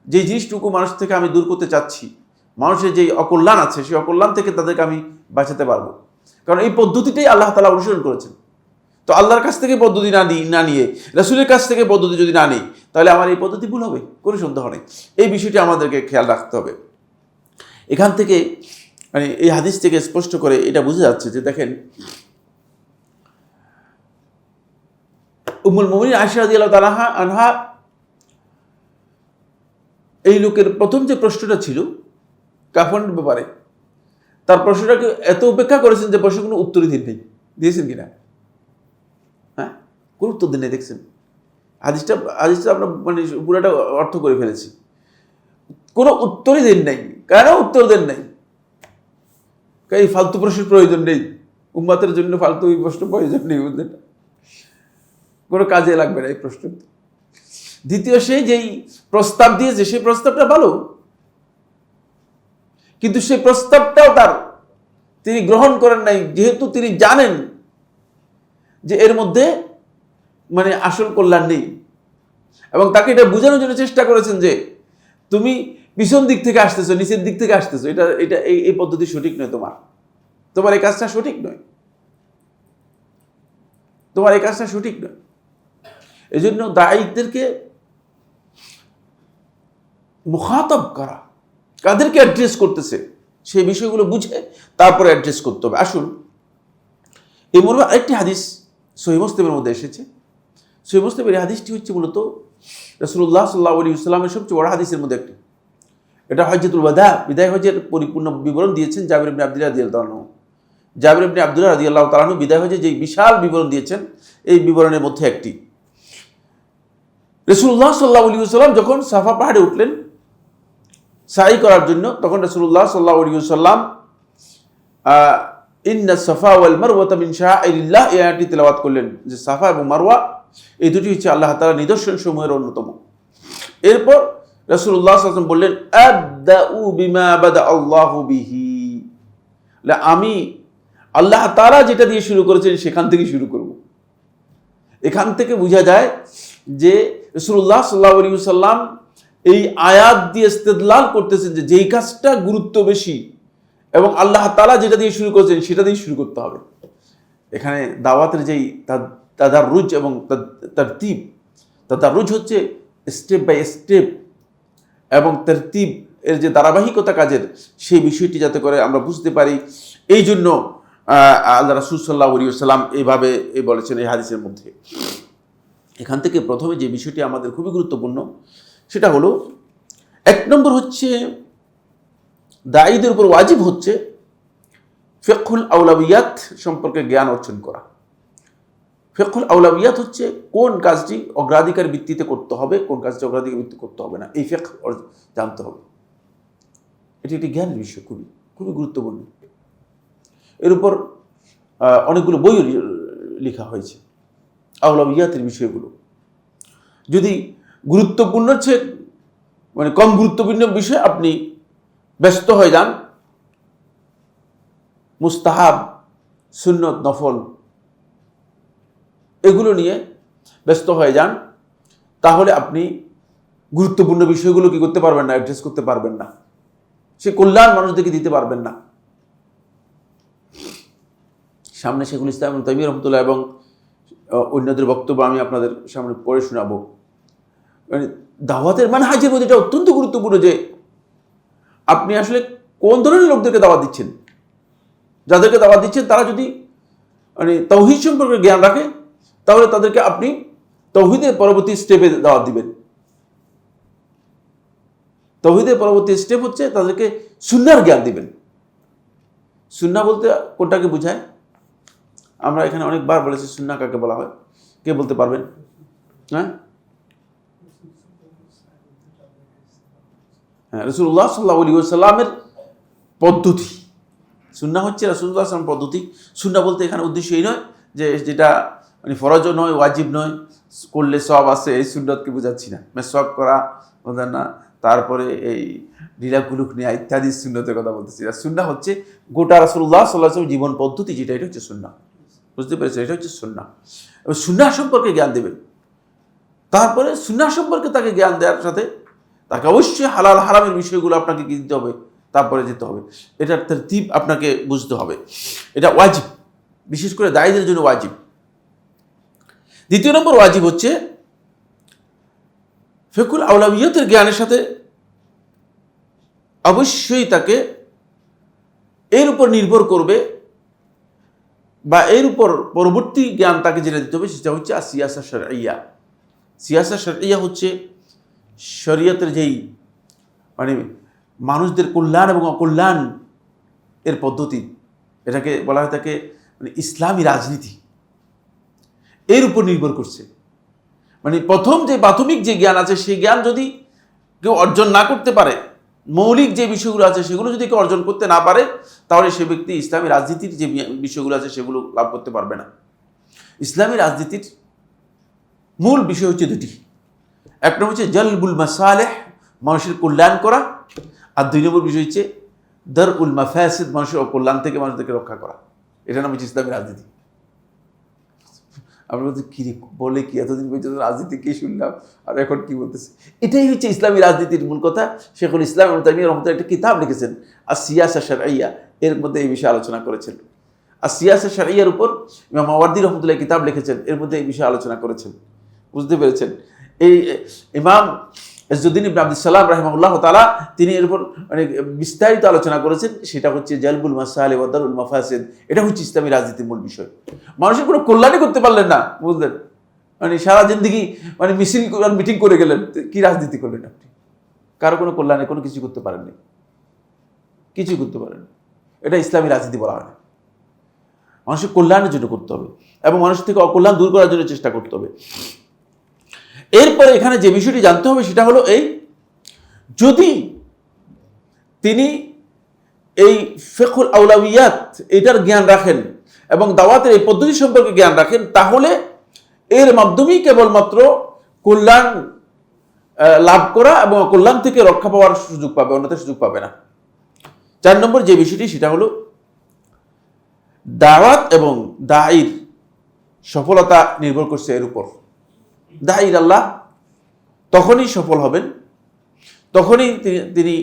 যে জিনিসটুকু মানুষ থেকে আমি দূর করতে চাচ্ছি, মানুষের যে অকল্যাণ আছে, সেই অকল্যাণ থেকে তাদেরকে আমি বাঁচাতে পারবো। কারণ এই পদ্ধতিটাই আল্লাহ তাআলা অনুসরণ করেছেন। তো আল্লাহর কাছ থেকে পদ্ধতি না নিয়ে রাসূলের কাছ থেকে পদ্ধতি যদি না নিই, তাহলে আমার এই পদ্ধতি ভুল হবে, কোনো সন্দেহ নেই। এই বিষয়টি আমাদেরকে খেয়াল রাখতে হবে। এখান থেকে এই হাদিস থেকে স্পষ্ট করে এটা বোঝা যাচ্ছে যে, দেখেন, উম্মুল মুমিনিন আয়েশা রাদিয়াল্লাহু তাআলা আনহা, এই লোকের প্রথম যে প্রশ্নটা ছিল কাফনের ব্যাপারে, তার প্রশ্নটাকে এত উপেক্ষা করেছেন যে প্রশ্ন কোনো উত্তরই দিয়েছেন কিনা? হ্যাঁ, কোনো উত্তর দিন নেই। দেখছেন হাদিসটা আমরা পুরোটা অর্থ করে ফেলেছি। কোনো উত্তরই দেন নাই। কেন উত্তর দেন নাই? এই ফালতু প্রশ্নের প্রয়োজন নেই, উম্মতের জন্য ফালতু এই প্রশ্ন প্রয়োজন নেই, বুঝলেন? কোনো কাজে লাগবে না এই প্রশ্ন। দ্বিতীয়, সে যেই প্রস্তাব দিয়েছে সেই প্রস্তাবটা ভালো, কিন্তু সেই প্রস্তাবটাও তিনি গ্রহণ করেন নাই, যেহেতু তিনি জানেন যে এর মধ্যে আসল কল্যাণ নেই। এবং তাকে এটা বোঝানোর জন্য চেষ্টা করেছেন যে তুমি পিছন দিক থেকে আসতেছো, নিচের দিক থেকে আসতেছো, এটা এই পদ্ধতি সঠিক নয়, তোমার এই কাজটা সঠিক নয়, তোমার এই কাজটা সঠিক নয়। এই জন্য দায়ীদেরকে মুখাতাব করা, কাদেরকে অ্যাড্রেস করতেছে সেই বিষয়গুলো বুঝে তারপরে অ্যাড্রেস করতে হবে। আসুন, এই মর্মে আরেকটি হাদিস সহিহ মুসলিমের মধ্যে এসেছে। সহিহ মুসলিমের এই হাদিসটি হচ্ছে মূলত রাসূলুল্লাহ সাল্লাল্লাহু আলাইহি ওয়াসাল্লামের সবচেয়ে বড় হাদিসের মধ্যে একটি। এটা হজ্জাতুল ওয়াদা, বিদায় হজ্জের পরিপূর্ণ বিবরণ দিয়েছেন জাবির ইবনে আব্দুল্লাহ রাদিয়াল্লাহু আনহু। জাবির ইবনে আব্দুল্লাহ রাদিয়াল্লাহু তাআলা আনহু বিদায় হজ্জে যে বিশাল বিবরণ দিয়েছেন, এই বিবরণের মধ্যে একটি, রাসূলুল্লাহ সাল্লাল্লাহু আলাইহি ওয়াসাল্লাম যখন সাফা পাহাড়ে উঠলেন সাই করার জন্য, তখন রাসূলুল্লাহ সাল্লাল্লাহু আলাইহি ওয়াসাল্লাম ইন্না সাফা ওয়াল মারওয়াতা মিন শাআইরিল্লাহ এই আয়াতটি তেলাওয়াত করলেন, যে সাফা এবং মারওয়া এই দুটি হচ্ছে আল্লাহ তাআলার নিদর্শন সমূহের অন্যতম। এরপর রাসূলুল্লাহ সাল্লাল্লাহু আলাইহি ওয়াসাল্লাম বললেন, আবদাউ বিমা বাদা আল্লাহু বিহি, আমি আল্লাহ তাআলা যেটা দিয়ে শুরু করেছেন সেখান থেকে শুরু করব। এখান থেকে বোঝা যায় যে রাসূলুল্লাহ সাল্লাল্লাহু আলাইহি ওয়াসাল্লাম এই আয়াত দিয়ে ইস্তেদলাল করতেছেন যে যেই কাজটা গুরুত্ব বেশি এবং আল্লাহ তাআলা যেটা দিয়ে শুরু করেছেন সেটা দিয়ে শুরু করতে হবে। এখানে দাওয়াতের যেই তাদাররুজ এবং তারতিব, তাদাররুজ হচ্ছে স্টেপ বাই স্টেপ, এবং তারতিব এর যে ধারাবাহিকতা কাজের, সেই বিষয়টি যাতে করে আমরা বুঝতে পারি, এই জন্য আল্লাহ রাসূল সাল্লাল্লাহু আলাইহি ওয়াসাল্লাম এইভাবে বলেছেন এই হাদিসের মধ্যে। এখান থেকে প্রথমে যে বিষয়টি আমাদের খুবই গুরুত্বপূর্ণ সেটা হলো, 1 নম্বর হচ্ছে দায়ীদের উপর ওয়াজিব হচ্ছে ফিকহুল আউলাবিয়াত সম্পর্কে জ্ঞান অর্জন করা। ফিকহুল আউলাবিয়াত হচ্ছে কোন কাজটি অগ্রাধিকার ভিত্তিতে করতে হবে, কোন কাজটি অগ্রাধিকার ভিত্তিতে করতে হবে না, এই ফিকহ জানতে হবে। এটি একটি জ্ঞানের বিষয়, খুবই খুবই গুরুত্বপূর্ণ। এর উপর অনেকগুলো বই লেখা হয়েছে আউলাবিয়াতের বিষয়গুলো। যদি গুরুত্বপূর্ণ চেয়ে মানে কম গুরুত্বপূর্ণ বিষয় আপনি ব্যস্ত হয়ে যান, মুস্তাহাব, সুন্নত, নফল এগুলো নিয়ে ব্যস্ত হয়ে যান, তাহলে আপনি গুরুত্বপূর্ণ বিষয়গুলো কি করতে পারবেন না, অ্যাড্রেস করতে পারবেন না, সে কল্যাণ মানুষদেরকে দিতে পারবেন না। সামনে শেখুল ইসলাম ইবনে তাইমিয়া রাহমাতুল্লাহ এবং অন্যদের বক্তব্য আমি আপনাদের সামনে পড়ে শোনাবো। মানে দাওয়াতের মানহাজের মধ্যে এটা অত্যন্ত গুরুত্বপূর্ণ যে আপনি আসলে কোন ধরনের লোকদেরকে দাওয়াত দিচ্ছেন। যাদেরকে দাওয়াত দিচ্ছেন তারা যদি মানে তাওহীদ সম্পর্কে জ্ঞান রাখে, তাহলে তাদেরকে আপনি তাওহীদের পরবর্তী স্টেপে দাওয়াত দিবেন। তাওহীদের পরবর্তী স্টেপ হচ্ছে তাদেরকে সুন্নাহর জ্ঞান দিবেন। সুন্নাহ বলতে কোনটাকে বোঝায়? আমরা এখানে অনেকবার বলেছি সুন্নাহ কাকে বলা হয়, কে বলতে পারবেন? হ্যাঁ, রাসূলুল্লাহ সাল্লাল্লাহু আলাইহি ওয়াসাল্লামের পদ্ধতি। সুন্নাহ হচ্ছে রাসূলুল্লাহ সাল্লাল্লাহু আলাইহি ওয়াসাল্লাম পদ্ধতি। সুন্নাহ বলতে এখানে উদ্দেশ্য এই নয় যে যেটা মানে ফরজও নয়, ওয়াজিব নয়, করলে সওয়াব আছে, এই সুন্নতকে বোঝাচ্ছি না। মেসওয়াক করা বোঝান না, তারপরে এই ঢিলাকুলুক নেওয়া ইত্যাদি সুন্নতের কথা বলতেছি। সুন্নাহ হচ্ছে গোটা রাসূলুল্লাহ সাল্লাল্লাহু আলাইহি ওয়াসাল্লাম জীবন পদ্ধতি, যেটা এটা হচ্ছে সুন্নাহ। বুঝতে পেরেছেন? এটা হচ্ছে সুন্নাহ। এবং সুন্নাহ সম্পর্কে জ্ঞান দেবেন। তারপরে সুন্নাহ সম্পর্কে তাকে জ্ঞান দেওয়ার সাথে তাকে অবশ্যই হালাল হারামের বিষয়গুলো আপনাকে কি দিতে হবে, তারপরে যেতে হবে। এটার তারতিব আপনাকে বুঝতে হবে। এটা ওয়াজিব, বিশেষ করে দায়ীদের জন্য ওয়াজিব। দ্বিতীয় নম্বর ওয়াজিব হচ্ছে ফিকহুল আউলাবিয়াতের জ্ঞানের সাথে অবশ্যই তাকে এর উপর নির্ভর করবে বা এর উপর পরবর্তী জ্ঞান তাকে যেটা দিতে হবে সেটা হচ্ছে সিয়াসা শারঈয়া। সিয়াসা শারঈয়া হচ্ছে শরীয়তের যেই মানে মানুষদের কল্যাণ এবং অকল্যাণ এর পদ্ধতি, এটাকে বলা হয় থাকে মানে ইসলামী রাজনীতি, এর উপর নির্ভর করছে। মানে প্রথম যে প্রাথমিক যে জ্ঞান আছে সেই জ্ঞান যদি কেউ অর্জন না করতে পারে, মৌলিক যে বিষয়গুলো আছে সেগুলো যদি কেউ অর্জন করতে না পারে, তাহলে সে ব্যক্তি ইসলামী রাজনীতির যে বিষয়গুলো আছে সেগুলো লাভ করতে পারবে না। ইসলামী রাজনীতির মূল বিষয় হচ্ছে দুটি। এক নম্বর হচ্ছে জালবুল মাসালেহ, মানুষের কল্যাণ করা, আর দুই নম্বর বিষয় হচ্ছে দারউল মাফাসিদ, মানুষের অকল্যাণ থেকে মানুষদেরকে রক্ষা করা। এটা নাম হচ্ছে ইসলামী রাজনীতি। আমরা বলছি কি বলে কি, এতদিন পর্যন্ত রাজনীতি কি শুনলাম আর এখন কি বলতেছে। এটাই হচ্ছে ইসলামী রাজনীতির মূল কথা। শেখুল ইসলাম ইবনে তাইমিয়া রাহমাতুল্লাহ একটা কিতাব লিখেছেন আসিয়াসা শারঈয়া, এর মধ্যে এই বিষয়ে আলোচনা করেছেন। আসিয়াসা শারঈয়ার উপর ইমাম মাওয়ার্দী রাহমাতুল্লাহ কিতাব লিখেছেন, এর মধ্যে এই বিষয়ে আলোচনা করেছেন। বুঝতে পেরেছেন? এই ইমাম ইজ্জুদ্দিন ইবনে আব্দুস সালাম রাহিমাহুল্লাহ তাআলা তিনি এর উপর মানে বিস্তারিত আলোচনা করেছেন। সেটা হচ্ছে জালবুল মাসালিহ ওয়া দারুল মাফাসিদ। এটা হচ্ছে ইসলামী রাজনীতির মূল বিষয়। মানুষের কোনো কল্যাণই করতে পারলেন না, বুঝলেন? মানে সারা জিন্দেগি মানে মিটিং করে গেলেন, কি রাজনীতি করলেন আপনি? কারো কোনো কল্যাণে কোনো কিছু করতে পারেননি, কিছুই করতে পারেন। এটা ইসলামী রাজনীতি বলা হয় না। মানুষের কল্যাণের জন্য করতে হবে এবং মানুষের থেকে অকল্যাণ দূর করার জন্য চেষ্টা করতে হবে। এরপরে এখানে যে বিষয়টি জানতে হবে সেটা হলো এই, যদি তিনি এই ফিকহুল আউলাবিয়াত এটার জ্ঞান রাখেন এবং দাওয়াতের এই পদ্ধতি সম্পর্কে জ্ঞান রাখেন, তাহলে এর মাধ্যমেই কেবলমাত্র কল্যাণ লাভ করা এবং কল্যাণ থেকে রক্ষা পাওয়ার সুযোগ পাবে, অন্যথায় সুযোগ পাবে না। 4 নম্বর যে বিষয়টি সেটা হলো দাওয়াত এবং দায়ীর সফলতা নির্ভর করছে এর উপর। দায়ীর আল্লাহ তখনই সফল হবেন, তখনই তিনি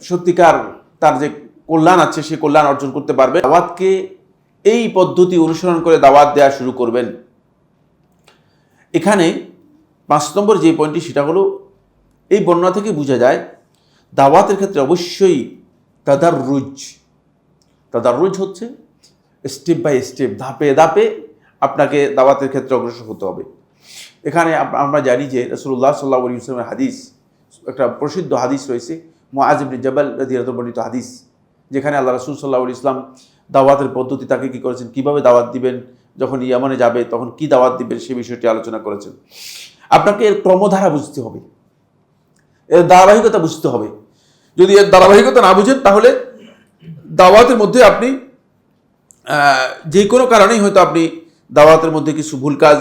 সত্যিকার তার যে কল্যাণ আছে সে কল্যাণ অর্জন করতে পারবে। দাওয়াতকে এই পদ্ধতি অনুসরণ করে দাওয়াত দেওয়া শুরু করবেন। এখানে 5 নম্বর যে পয়েন্টটি সেটা হলো এই বর্ণনা থেকে বোঝা যায় দাওয়াতের ক্ষেত্রে অবশ্যই তাদাররুজ হচ্ছে স্টেপ বাই স্টেপ, ধাপে ধাপে আপনাকে দাওয়াতের ক্ষেত্রে অগ্রসর হতে হবে। এখানে আমরা জানি যে রাসূলুল্লাহ সাল্লাল্লাহু আলাইহি ওয়াসাল্লামের হাদিস, একটা প্রসিদ্ধ হাদিস রয়েছে, মুআয ইবনে জাবাল রাদিয়াল্লাহু আনহু বর্ণিত হাদিস, যেখানে আল্লাহ রাসূল সাল্লাল্লাহু আলাইহি ইসলাম দাওয়াতের পদ্ধতি তাকে কি করেছেন, কিভাবে দাওয়াত দিবেন, যখন ইয়ামানে যাবে তখন কি দাওয়াত দিবেন সে বিষয়টি আলোচনা করেছেন। আপনাকে এর ক্রমধারা বুঝতে হবে, এর ধারাবাহিকতা বুঝতে হবে। যদি এর ধারাবাহিকতা না বুঝেন তাহলে দাওয়াতের মধ্যে আপনি যে কোনো কারণেই হয়তো আপনি দাওয়াতের মধ্যে কিছু ভুল কাজ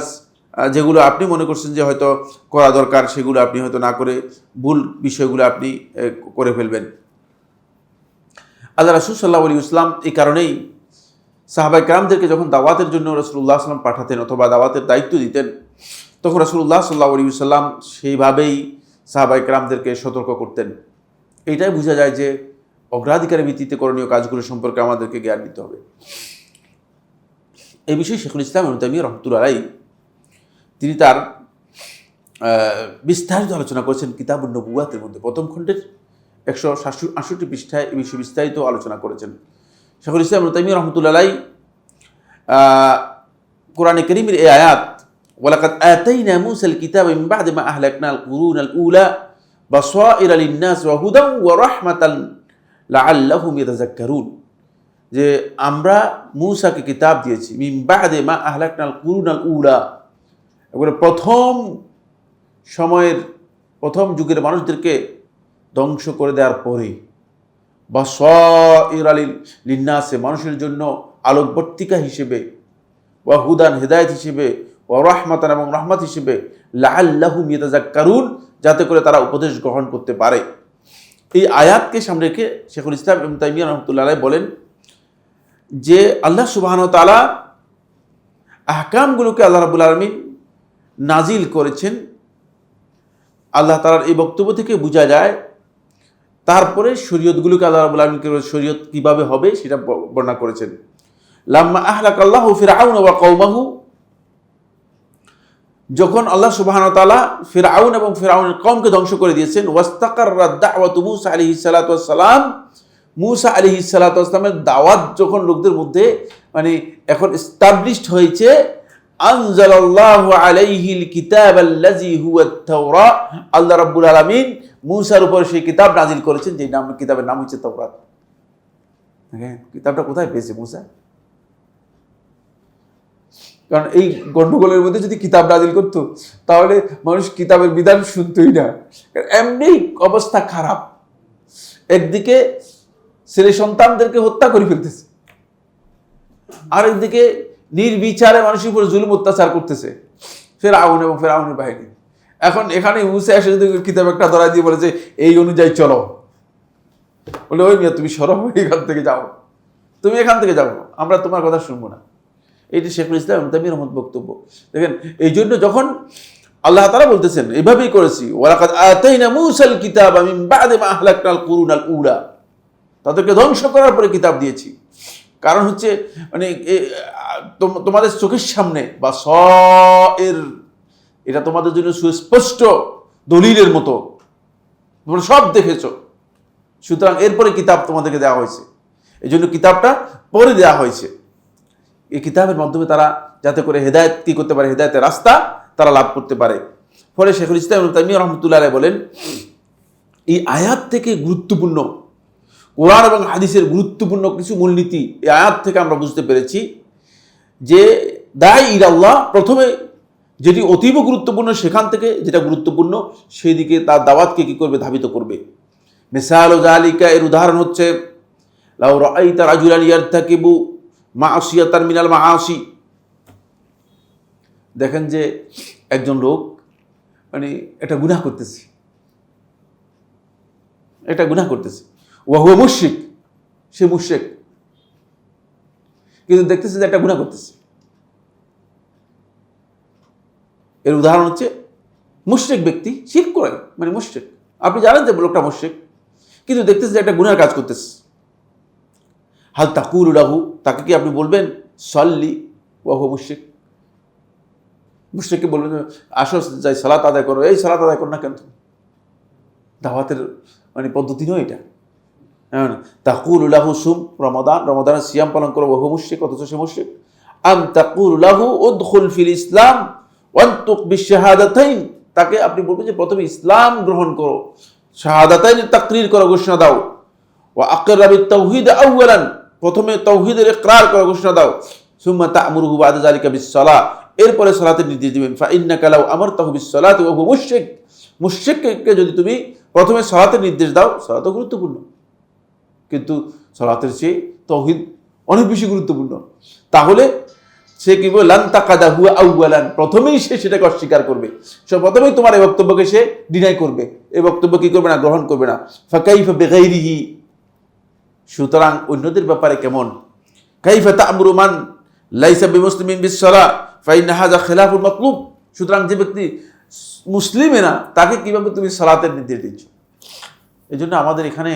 যেগুলো আপনি মনে করছেন যে হয়তো করা দরকার সেগুলো আপনি হয়তো না করে ভুল বিষয়গুলো আপনি করে ফেলবেন। আল্লাহ রাসূল সাল্লাল্লাহু আলাইহি ওয়াসাল্লাম এই কারণেই সাহাবায়ে কেরামদেরকে যখন দাওয়াতের জন্য রাসূলুল্লাহ সাল্লাল্লাহু আলাইহি ওয়াসাল্লাম পাঠাতেন অথবা দাওয়াতের দায়িত্ব দিতেন, তখন রাসূলুল্লাহ সাল্লাল্লাহু আলাইহি ওয়াসাল্লাম সেইভাবেই সাহাবায়ে কেরামদেরকে সতর্ক করতেন। এইটাই বোঝা যায় যে অগ্রাধিকারের ভিত্তিতে করণীয় কাজগুলো সম্পর্কে আমাদেরকে জ্ঞান দিতে হবে। এই বিষয়ে শেখুল ইসলাম ইবনে তাইমিয়া রাহমাতুল্লাহি আলাইহি তিনি তার বিস্তারিত আলোচনা করেছেন কিতাবুন নবুওয়াতের মধ্যে। প্রথম খণ্ডের 168 পৃষ্ঠায় এই বিষয়ে বিস্তারিত আলোচনা করেছেন। শেখুল ইসলাম ইবনে তাইমিয়া রাহমাতুল্লাহি আলাইহি কোরআনে কারীমের এই আয়াত ওয়ালাকাদ আতাইনা মূসাল কিতাবা মিন বা'দি মা আহলাকনাল কুরুনাল উলা বাসাইরা লিন-নাস ওয়া হুদান ওয়া রাহমাতান লাআল্লাহুম ইয়াতাযাক্কারুন, যে আমরা মূসাকে কিতাব দিয়েছি মিন বা'দি মা আহলাকনাল কুরুনাল উলা, এবারে প্রথম সময়ের প্রথম যুগের মানুষদেরকে ধ্বংস করে দেওয়ার পরে, বাসাইরা লিন-নাস মানুষের জন্য আলোকবর্তিকা হিসেবে, ওয়া হুদান হেদায়েত হিসেবে, ওয়া রাহমাতান এবং রহমত হিসেবে, লাআল্লাহুম ইয়াতাযাক্কারুন যাতে করে তারা উপদেশ গ্রহণ করতে পারে। এই আয়াতকে সামনে রেখে শেখুল ইসলাম ইবনে তাইমিয়া রাহমাতুল্লাহি আলাইহি বলেন যে আল্লাহ সুবহানাহু ওয়া তাআলা আহকামগুলোকে আল্লাহ রাব্বুল আলামিন নাজিল করেছেন। আল্লাহ তাআলার এই বক্তব্য থেকে বোঝা যায় তারপরে শরীয়তগুলোকে আল্লাহ রাব্বুল আলামিন শরীয়ত কিভাবে হবে সেটা বর্ণনা করেছেন। লাম্মা আহলাকাল্লাহু ফিরআউন ওয়া কওমাহু, যখন আল্লাহ সুবহানাহু ওয়া তাআলা ফিরআউন এবং ফিরআউনের কওমকে ধ্বংস করে দিয়েছেন, ওয়াস্তাকাররাত দাওয়াতু মূসা আলাইহিস সালাতু ওয়াস সালাম, মূসা আলাইহিস সালাতু ওয়াস সালামের দাওয়াত যখন লোকদের মধ্যে মানে এখন এস্টাবলিশড হয়েছে, আনজালাল্লাহু আলাইহিল কিতাবাল্লাযী হুয়াত তাওরাত, আল্লাহ রাব্বুল আলামিন মূসার উপর সেই কিতাব নাজিল করেছেন যে কিতাবের নাম হচ্ছে তাওরাত। দেখেন কিতাবটা কোথায় পেয়েছে মূসা? কারণ এই গন্ডগোলের মধ্যে যদি কিতাব নাজিল করতো তাহলে মানুষ কিতাবের বিধান শুনতোই না। এমনি অবস্থা খারাপ, একদিকে ছেলে সন্তানদেরকে হত্যা করে ফেলতেছে, আরেকদিকে নির্বিচারে মানুষের উপর জুলুম অত্যাচার করতেছে ফিরআউন এবং ফিরআউনের বাহিনী। এখন এখানে মুসা এসে যদি কিতাব একটা ধরাই দিয়ে বলে যে এই অনুযায়ী চলো, বলে ওই মিয়া তুমি সরো, এখান থেকে যাও, তুমি এখান থেকে যাও, আমরা তোমার কথা শুনবো না। এটি শেখুল ইসলাম ইবনে তাইমিয়ার রহমত বক্তব্য। দেখেন এই জন্য যখন আল্লাহ তাআলা বলতেছেন এভাবেই করেছি, ওয়ালাকাদ আতাইনা মূসাল কিতাবা মিন বা'দি মা আহলাকনাল কুরুনাল উলা, তাদেরকে ধ্বংস করার পরে কিতাব দিয়েছি। কারণ হচ্ছে মানে তোমাদের চোখের সামনে বা এটা তোমাদের জন্য সুস্পষ্ট দলিলের মতো, তোমরা সব দেখেছো, সুতরাং এরপরে কিতাব তোমাদেরকে দেওয়া হয়েছে। এই জন্য কিতাবটা পরে দেওয়া হয়েছে, এই কিতাবের মাধ্যমে তারা যাতে করে হেদায়েত কি করতে পারে, হেদায়েতের রাস্তা তারা লাভ করতে পারে। ফলে শেখুল ইসলাম ইবনে তাইমিয়া রাহমাতুল্লাহি আলাইহি বলেন এই আয়াত থেকে গুরুত্বপূর্ণ কোরআন এবং হাদিসের গুরুত্বপূর্ণ কিছু মূলনীতি এই আয়াত থেকে আমরা বুঝতে পেরেছি যে দাঈ ইলাল্লাহ প্রথমে যেটি অতীব গুরুত্বপূর্ণ, সেখান থেকে যেটা গুরুত্বপূর্ণ সেই দিকে তার দাওয়াতকে কি করবে, ধাবিত করবে। মিসালু যালিকা, এর উদাহরণ হচ্ছে লাউ রাআইতা রাজুলান ইয়ারতাকিবু মাসিয়াতান মিনাল মাআসি, দেখেন যে একজন লোক মানে একটা গুনাহ করতেছে, ওয়া হুয়া মুশরিক, সে মুশরিক, কিন্তু দেখতেছে যে একটা গুনাহ করতেছে। এর উদাহরণ হচ্ছে মুশরিক ব্যক্তি শিরক করে, মানে মুশরিক, আপনি জানেন যে লোকটা মুশরিক, কিন্তু দেখতেছে যে একটা গুনাহের কাজ করতেছে। হাল তাকুলু লাহু, তাকে কি আপনি বলবেন সল্লি ওয়া হুয়া মুশরিক? মুশরিককে বলবেন আসো যাই সালাত আদায় করো, এই সালাত আদায় করো না কেন? দাওয়াতের মানে পদ্ধতি নয় এটা। তাকুলু লাহু সুম, রমাদানের সিয়াম পালন করো, ওয়া হুয়া মুশরিক, অথচ সে মুশরিক। আম তাকুলু লাহু উদখুল ফিল ইসলাম ওয়ানতুক বিশহাদাতাইন, তাকে আপনি বলবেন যে প্রথমে ইসলাম গ্রহণ করো, শাহাদাতাইন তাকরীর করো, ঘোষণা দাও। ওয়া আকরা বিত-তাওহীদ আউয়ালান, প্রথমে তাওহীদের ইকরার করে ঘোষণা দাও, সুম্মা তা'মুরুহু বা'দা যালিকা বিস-সালাহ, এরপরে সালাতের নির্দেশ দিবেন। ফা ইন্নাকা লাউ আমারতাহু বিস-সালাতি ওয়া হুয়া মুশরিক, মুশরিককে যদি তুমি প্রথমে সালাতের নির্দেশ দাও, সালাতও গুরুত্বপূর্ণ, কিন্তু সালাতের চেয়ে তাওহীদ অনেক বেশি গুরুত্বপূর্ণ, তাহলে সে কি বলে লান তাকাদাহু আউয়ালান, প্রথমেই সে সেটাকে অস্বীকার করবে, সে প্রথমেই তোমার এই বক্তব্যকে সে ডিনাই করবে, এই বক্তব্য কি করবে না, গ্রহণ করবে না। ফাকাইফা বিগাইরিহি, সুতরাং অন্যদের ব্যাপারে কেমন, কাইফা তা'মুরু মান লাইসা বিমুসলিমিন বিস-সালাহ ফা ইন্না হাযা খিলাফুল মাতলুব, সুতরাং যে ব্যক্তি মুসলিমই না তাকে কিভাবে তুমি সালাতের নির্দেশ দিচ্ছ। এই জন্য আমাদের এখানে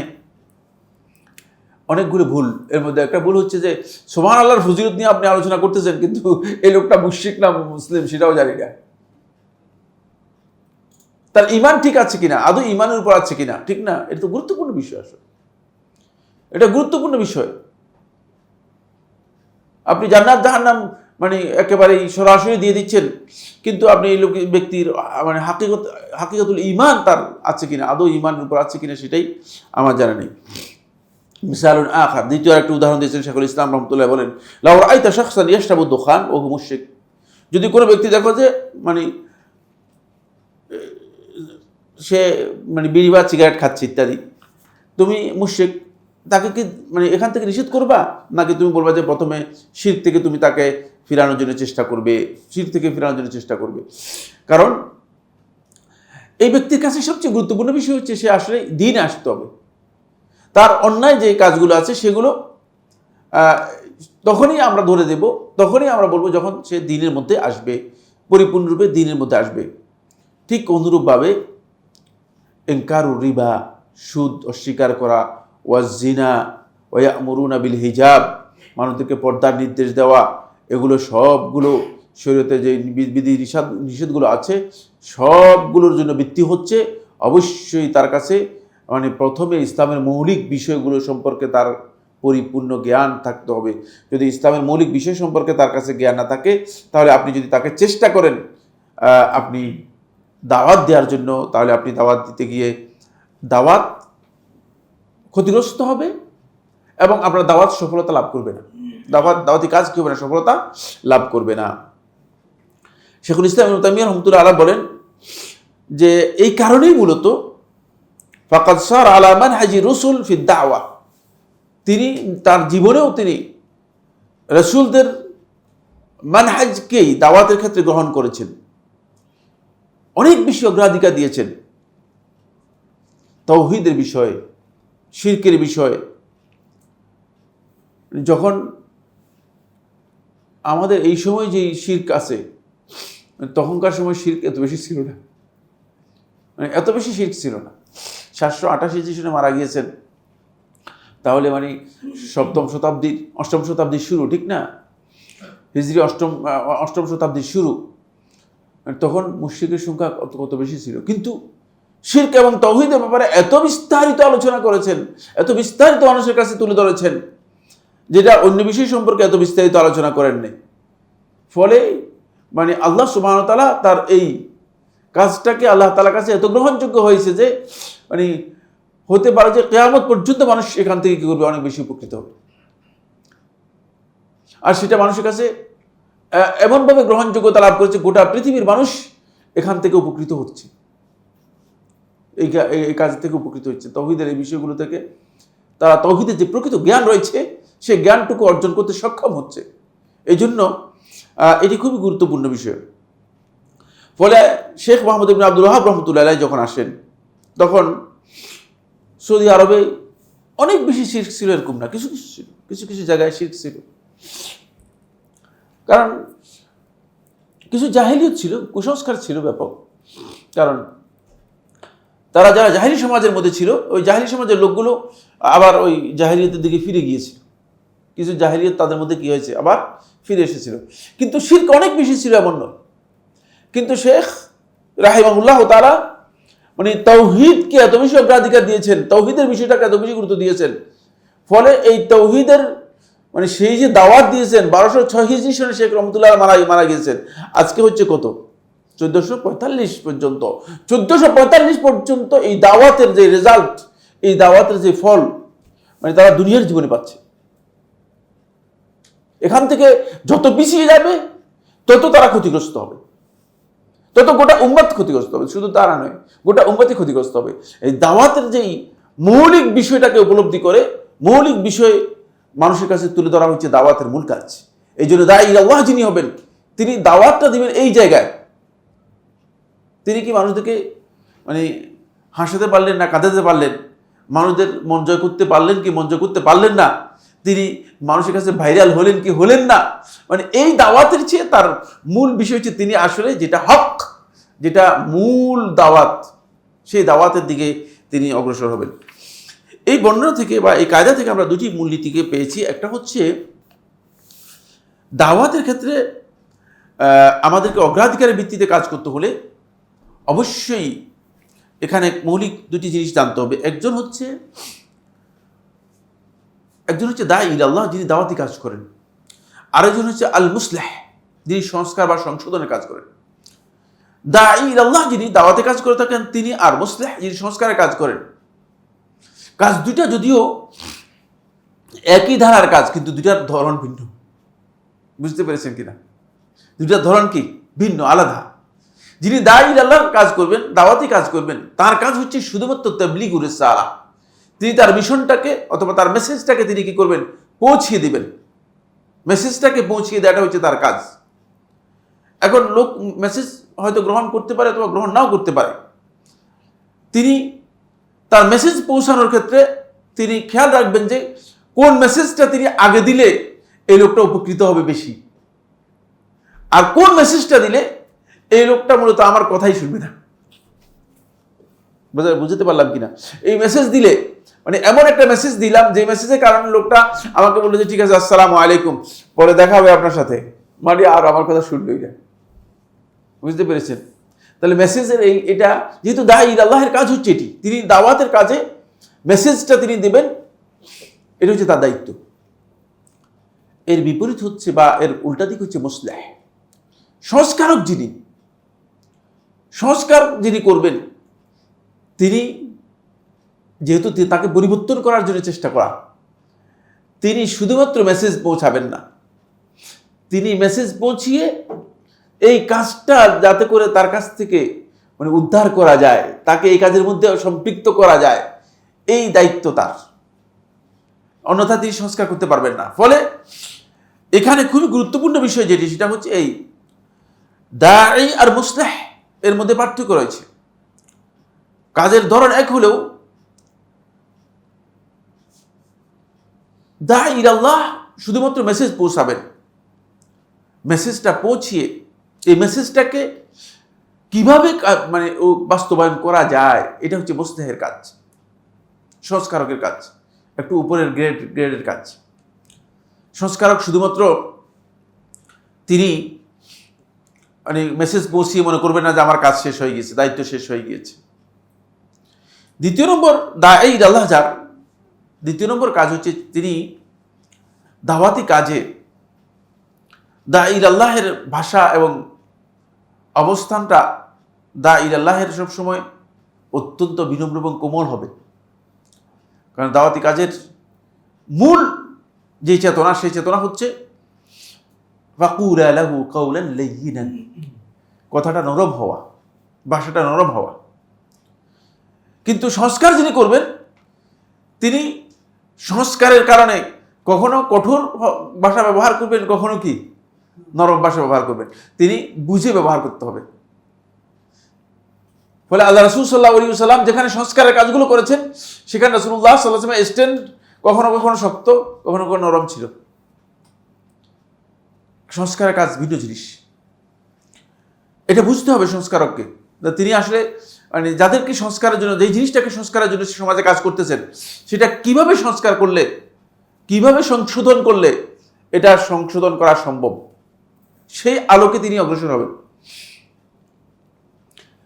অনেকগুলো ভুল, এর মধ্যে একটা ভুল হচ্ছে যে সুবহানাল্লাহর ফজিলত নিয়ে আপনি আলোচনা করতেছেন, কিন্তু এই লোকটা মুশরিক না মুসলিম সেটাও জানি না, তার ঈমান ঠিক আছে কিনা, আদৌ ঈমানের উপর আছে কিনা, ঠিক না, এটা তো গুরুত্বপূর্ণ বিষয়, আসলে এটা গুরুত্বপূর্ণ বিষয়। আপনি জান্নাত জাহান্নাম মানে একেবারেই সরাসরি দিয়ে দিচ্ছেন, কিন্তু আপনি এই লোক ব্যক্তির মানে হাকিকতুল ঈমান তার আছে কিনা, আদৌ ঈমানের উপর আছে কিনা সেটাই আমার জানা নেই। মিসালুন আখার, দ্বিতীয় একটা উদাহরণ দিয়েছেন শেখুল ইসলাম রহমতুল্লাহ, বলেন লাউ রাআইতা শাখসান ইয়াশরাবু দুখান ওয়া হুয়া মুশরিক, যদি কোনো ব্যক্তি দেখো যে মানে সে মানে বিড়ি বা সিগারেট খাচ্ছে ইত্যাদি, তুমি মুশরিক, তাকে কি মানে এখান থেকে নিষেধ করবা, নাকি তুমি বলবা যে প্রথমে শিরক থেকে তুমি তাকে ফিরানোর জন্য চেষ্টা করবে, শিরক থেকে ফিরানোর জন্য চেষ্টা করবে। কারণ এই ব্যক্তির কাছে সবচেয়ে গুরুত্বপূর্ণ বিষয় হচ্ছে সে আসলে দ্বীনে আসতে হবে, তার অন্যায় যে কাজগুলো আছে সেগুলো তখনই আমরা ধরে দেব, তখনই আমরা বলবো যখন সে দ্বীনের মধ্যে আসবে, পরিপূর্ণরূপে দ্বীনের মধ্যে আসবে। ঠিক অনুরূপভাবে ইনকারুর রিবা, সুদ অস্বীকার করা, ওয়াজ জিনা, ওয়া ইয়া'মুরুনা বিল হিজাব, মানুষদেরকে পর্দার নির্দেশ দেওয়া, এগুলো সবগুলো শরীয়তে যে বিধি নিষেধগুলো আছে সবগুলোর জন্য ভিত্তি হচ্ছে অবশ্যই তার কাছে মানে প্রথমে ইসলামের মৌলিক বিষয়গুলো সম্পর্কে তার পরিপূর্ণ জ্ঞান থাকতে হবে। যদি ইসলামের মৌলিক বিষয় সম্পর্কে তার কাছে জ্ঞান না থাকে, তাহলে আপনি যদি তাকে চেষ্টা করেন আপনি দাওয়াত দেওয়ার জন্য, তাহলে আপনি দাওয়াত দিতে গিয়ে দাওয়াত ক্ষতিগ্রস্ত হবে এবং আপনার দাওয়াত সফলতা লাভ করবে না, দাওয়াতি কাজ কি হবে না, সফলতা লাভ করবে না। শেখুল ইসলাম ইবনে তাইমিয়া রাহমাতুল্লাহ আলাইহি বলেন যে এই কারণেই মূলত ফাকাদ সার আলা মানহাজি রসুল ফি দাওয়া, তিনি তার জীবনেও তিনি রাসূলদের মানহাজকেই দাওয়াতের ক্ষেত্রে গ্রহণ করেছেন, অনেক বেশি অগ্রাধিকার দিয়েছেন তাওহীদের বিষয়ে, শিরকের বিষয়ে। যখন আমাদের এই সময় যে শিরক আছে, তখনকার সময় শিরক এত বেশি ছিল না, মানে এত বেশি শিরক ছিল না। 788 সনে মারা গিয়েছেন, তাহলে মানে অষ্টম শতাব্দীর শুরু, ঠিক না, হিজরি অষ্টম শতাব্দীর শুরু, তখন মুশরিকের সংখ্যা কত বেশি ছিল, কিন্তু শিরক এবং তাওহীদের ব্যাপারে এত বিস্তারিত আলোচনা করেছেন, এত বিস্তারিত মানুষের কাছে তুলে ধরেছেন, যেটা অন্য বিষয় সম্পর্কে এত বিস্তারিত আলোচনা করেননি। ফলে মানে আল্লাহ সুবহানাহু ওয়া তাআলা তার এই কাজটাকে আল্লাহ তাআলার কাছে এত গ্রহণযোগ্য হয়েছে যে মানে হতে পারে যে কিয়ামত পর্যন্ত মানুষ এখান থেকে কি করবে, অনেক বেশি উপকৃত হবে। আর সেটা মানুষের কাছে এমনভাবে গ্রহণযোগ্যতা লাভ করেছে, গোটা পৃথিবীর মানুষ এখান থেকে উপকৃত হচ্ছে, এই কাজ থেকে উপকৃত হচ্ছে, তাওহীদের এই বিষয়গুলো থেকে তারা তাওহীদের যে প্রকৃত জ্ঞান রয়েছে সেই জ্ঞানটুকু অর্জন করতে সক্ষম হচ্ছে। এই জন্য এটি খুবই গুরুত্বপূর্ণ বিষয়। ফলে শেখ মোহাম্মদ ইবনে আব্দুল ওয়াহাব রাহমাতুল্লাহি আলাইহি যখন আসেন, তখন সৌদি আরবে অনেক বেশি শিরক ছিল, এরকম না, কিছু কিছু ছিল, কিছু কিছু জায়গায় শিরক ছিল, কারণ কিছু জাহিলিয়ত ছিল, কুসংস্কার ছিল ব্যাপক। কারণ তারা যারা জাহিলি সমাজের মধ্যে ছিল, ওই জাহিলি সমাজের লোকগুলো আবার ওই জাহিলিয়তের দিকে ফিরে গিয়েছিল, কিছু জাহিলিয়ত তাদের মধ্যে কি হয়েছে, আবার ফিরে এসেছিল, কিন্তু শিরক অনেক বেশি ছিল এমন নয়। কিন্তু শেখ রাহিমাহুল্লাহ তাআলা মানে তাওহীদকে এত বেশি অগ্রাধিকার দিয়েছেন, তাওহীদের বিষয়টাকে এত বেশি গুরুত্ব দিয়েছেন, ফলে এই তাওহীদের মানে সেই যে দাওয়াত দিয়েছেন 1206 হিজরি সনে শেখ রহমতুল্লাহ মারা গিয়েছেন, আজকে হচ্ছে কত 1445 পর্যন্ত, 1445 পর্যন্ত এই দাওয়াতের যে রেজাল্ট, এই দাওয়াতের যে ফল মানে তারা দুনিয়ার জীবনে পাচ্ছে। এখান থেকে যত পিছিয়ে যাবে তত তারা ক্ষতিগ্রস্ত হবে, তত গোটা উম্মত ক্ষতিগ্রস্ত হবে। শুধু তারা নয়, গোটা উম্মতই ক্ষতিগ্রস্ত হবে। এই দাওয়াতের যেই মৌলিক বিষয়টাকে উপলব্ধি করে মৌলিক বিষয় মানুষের কাছে তুলে ধরা হচ্ছে দাওয়াতের মূল কাজ। এই জন্য দাঈ ইলাল্লাহ যিনি হবেন, তিনি দাওয়াতটা দিবেন এই জায়গায়। তিনি কি মানুষদেরকে মানে হাসাতে পারলেন না কাঁদাতে পারলেন, মানুষদের মন জয় করতে পারলেন কি মন জয় করতে পারলেন না, তিনি মানুষের কাছে ভাইরাল হলেন কি হলেন না, মানে এই দাওয়াতের চেয়ে তার মূল বিষয় হচ্ছে তিনি আসলে যেটা হক, যেটা মূল দাওয়াত, সেই দাওয়াতের দিকে তিনি অগ্রসর হবেন। এই বর্ণনা থেকে বা এই কায়দা থেকে আমরা দুটি মূলনীতিকে পেয়েছি। একটা হচ্ছে দাওয়াতের ক্ষেত্রে আমাদেরকে অগ্রাধিকারের ভিত্তিতে কাজ করতে হলে অবশ্যই এখানে মৌলিক দুটি জিনিস জানতে হবে। একজন হচ্ছে দাঈ ইলাল্লাহ, যিনি দাওয়াতি কাজ করেন। আরেকজন হচ্ছে আল মুসলিহ, যিনি সংস্কার বা সংশোধনের কাজ করেন। দাঈ ইলাল্লাহ যিনি দাওয়াতে কাজ করে থাকেন তিনি, আর মুসলিহ যিনি সংস্কারের কাজ করেন। কাজ দুইটা যদিও একই ধারার কাজ, কিন্তু দুইটার ধরন ভিন্ন। বুঝতে পেরেছেন কিনা? দুইটার ধরন কি ভিন্ন, আলাদা। যিনি দাঈ ইলাল্লাহর কাজ করবেন, দাওয়াতি কাজ করবেন, তার কাজ হচ্ছে শুধুমাত্র তাবলীগুর রিসালাহ। তিনি তার মিশনটাকে অথবা তার মেসেজটাকে তিনি কি করবেন, পৌঁছিয়ে দিবেন। মেসেজটাকে পৌঁছিয়ে দেওয়াটা হচ্ছে তার কাজ। এখন লোক মেসেজ হয়তো গ্রহণ করতে পারে অথবা গ্রহণ নাও করতে পারে। তিনি তার মেসেজ পৌঁছানোর ক্ষেত্রে তিনি খেয়াল রাখবেন যে কোন মেসেজটা তিনি আগে দিলে এই লোকটা উপকৃত হবে বেশি, আর কোন মেসেজটা দিলে এই লোকটা মূলত আমার কথাই শুনবে না। বুঝতে পারলাম কিনা? এই মেসেজ দিলে মানে এমন একটা মেসেজ দিলাম যে মেসেজের কারণে লোকটা আমাকে বললো যে ঠিক আছে আসসালামু আলাইকুম, পরে দেখা হবে আপনার সাথে, মানে আর আমার কথা শুনলই না। বুঝতে পেরেছেন? তাহলে মেসেজের এটা যেহেতু দাঈ ইলাল্লাহের কাজ হচ্ছে এটি, তিনি দাওয়াতের কাজে মেসেজটা তিনি দেবেন, এটা হচ্ছে তার দায়িত্ব। এর বিপরীত হচ্ছে বা এর উল্টা দিক হচ্ছে মুসলিহ, সংস্কারক যিনি করবেন, তিনি যেহেতু তাকে পরিবর্তন করার জন্য চেষ্টা করা, তিনি শুধুমাত্র মেসেজ পৌঁছাবেন না, তিনি মেসেজ পৌঁছিয়ে এই কাজটা যাতে করে তার কাছ থেকে মানে উদ্ধার করা যায়, তাকে এই কাজের মধ্যে সম্পৃক্ত করা যায়, এই দায়িত্ব তার। অন্যথা তিনি সংস্কার করতে পারবেন না। ফলে এখানে খুবই গুরুত্বপূর্ণ বিষয় যেটি, সেটা হচ্ছে এই দাঈ আর মুসলিহ এর মধ্যে পার্থক্য রয়েছে। কাজের ধরন এক হলেও দাঈ ইলাল্লাহ শুধুমাত্র মেসেজ পৌঁছাবেন, মেসেজটা পৌঁছিয়ে এই মেসেজটাকে কিভাবে মানে বাস্তবায়ন করা যায়, এটা হচ্ছে মুসলিহের কাজ, সংস্কারকের কাজ, একটু উপরের গ্রেডের কাজ। সংস্কারক শুধুমাত্র তিনি মানে মেসেজ পৌঁছিয়ে মনে করবেন না যে আমার কাজ শেষ হয়ে গিয়েছে, দায়িত্ব শেষ হয়ে গিয়েছে। দ্বিতীয় নম্বর দাঈ ইলাল্লাহ যার দ্বিতীয় নম্বর কাজ হচ্ছে তিনি দাওয়াতি কাজে দাঈ ইলাল্লাহের ভাষা এবং অবস্থানটা দাঈ ইলাল্লাহের সবসময় অত্যন্ত বিনম্র এবং কোমল হবে। কারণ দাওয়াতি কাজের মূল যে চেতনা, সেই চেতনা হচ্ছে ফাকুলা লাহু কাওলান লাইয়িনান, কথাটা নরম হওয়া, ভাষাটা নরম হওয়া। কিন্তু সংস্কার যিনি করবেন, তিনি সংস্কারের কারণে কখনো কঠোর ভাষা ব্যবহার করবেন, কখনো কি নরম ভাষা ব্যবহার করবেন, তিনি বুঝে ব্যবহার করতে হবে। ফলে আল্লাহ রাসূল সাল্লাল্লাহু আলাইহি ওয়াসাল্লাম যেখানে সংস্কারের কাজগুলো করেছেন, সেখানে রাসূলুল্লাহ সাল্লাল্লাহু আলাইহি ওয়াসাল্লামের স্ট্যান্ড কখনো কখনো শক্ত, কখনো কখনো নরম ছিল। সংস্কারের কাজ ভিন্ন জিনিস, এটা বুঝতে হবে সংস্কারককে। তিনি আসলে মানে যাদেরকে সংস্কারের জন্য, যে জিনিসটাকে সংস্কারের জন্য সমাজে কাজ করতেছেন, সেটা কিভাবে সংস্কার করলে, কিভাবে সংশোধন করলে এটা সংশোধন করা সম্ভব, সেই আলোকে তিনি অগ্রসর হবেন।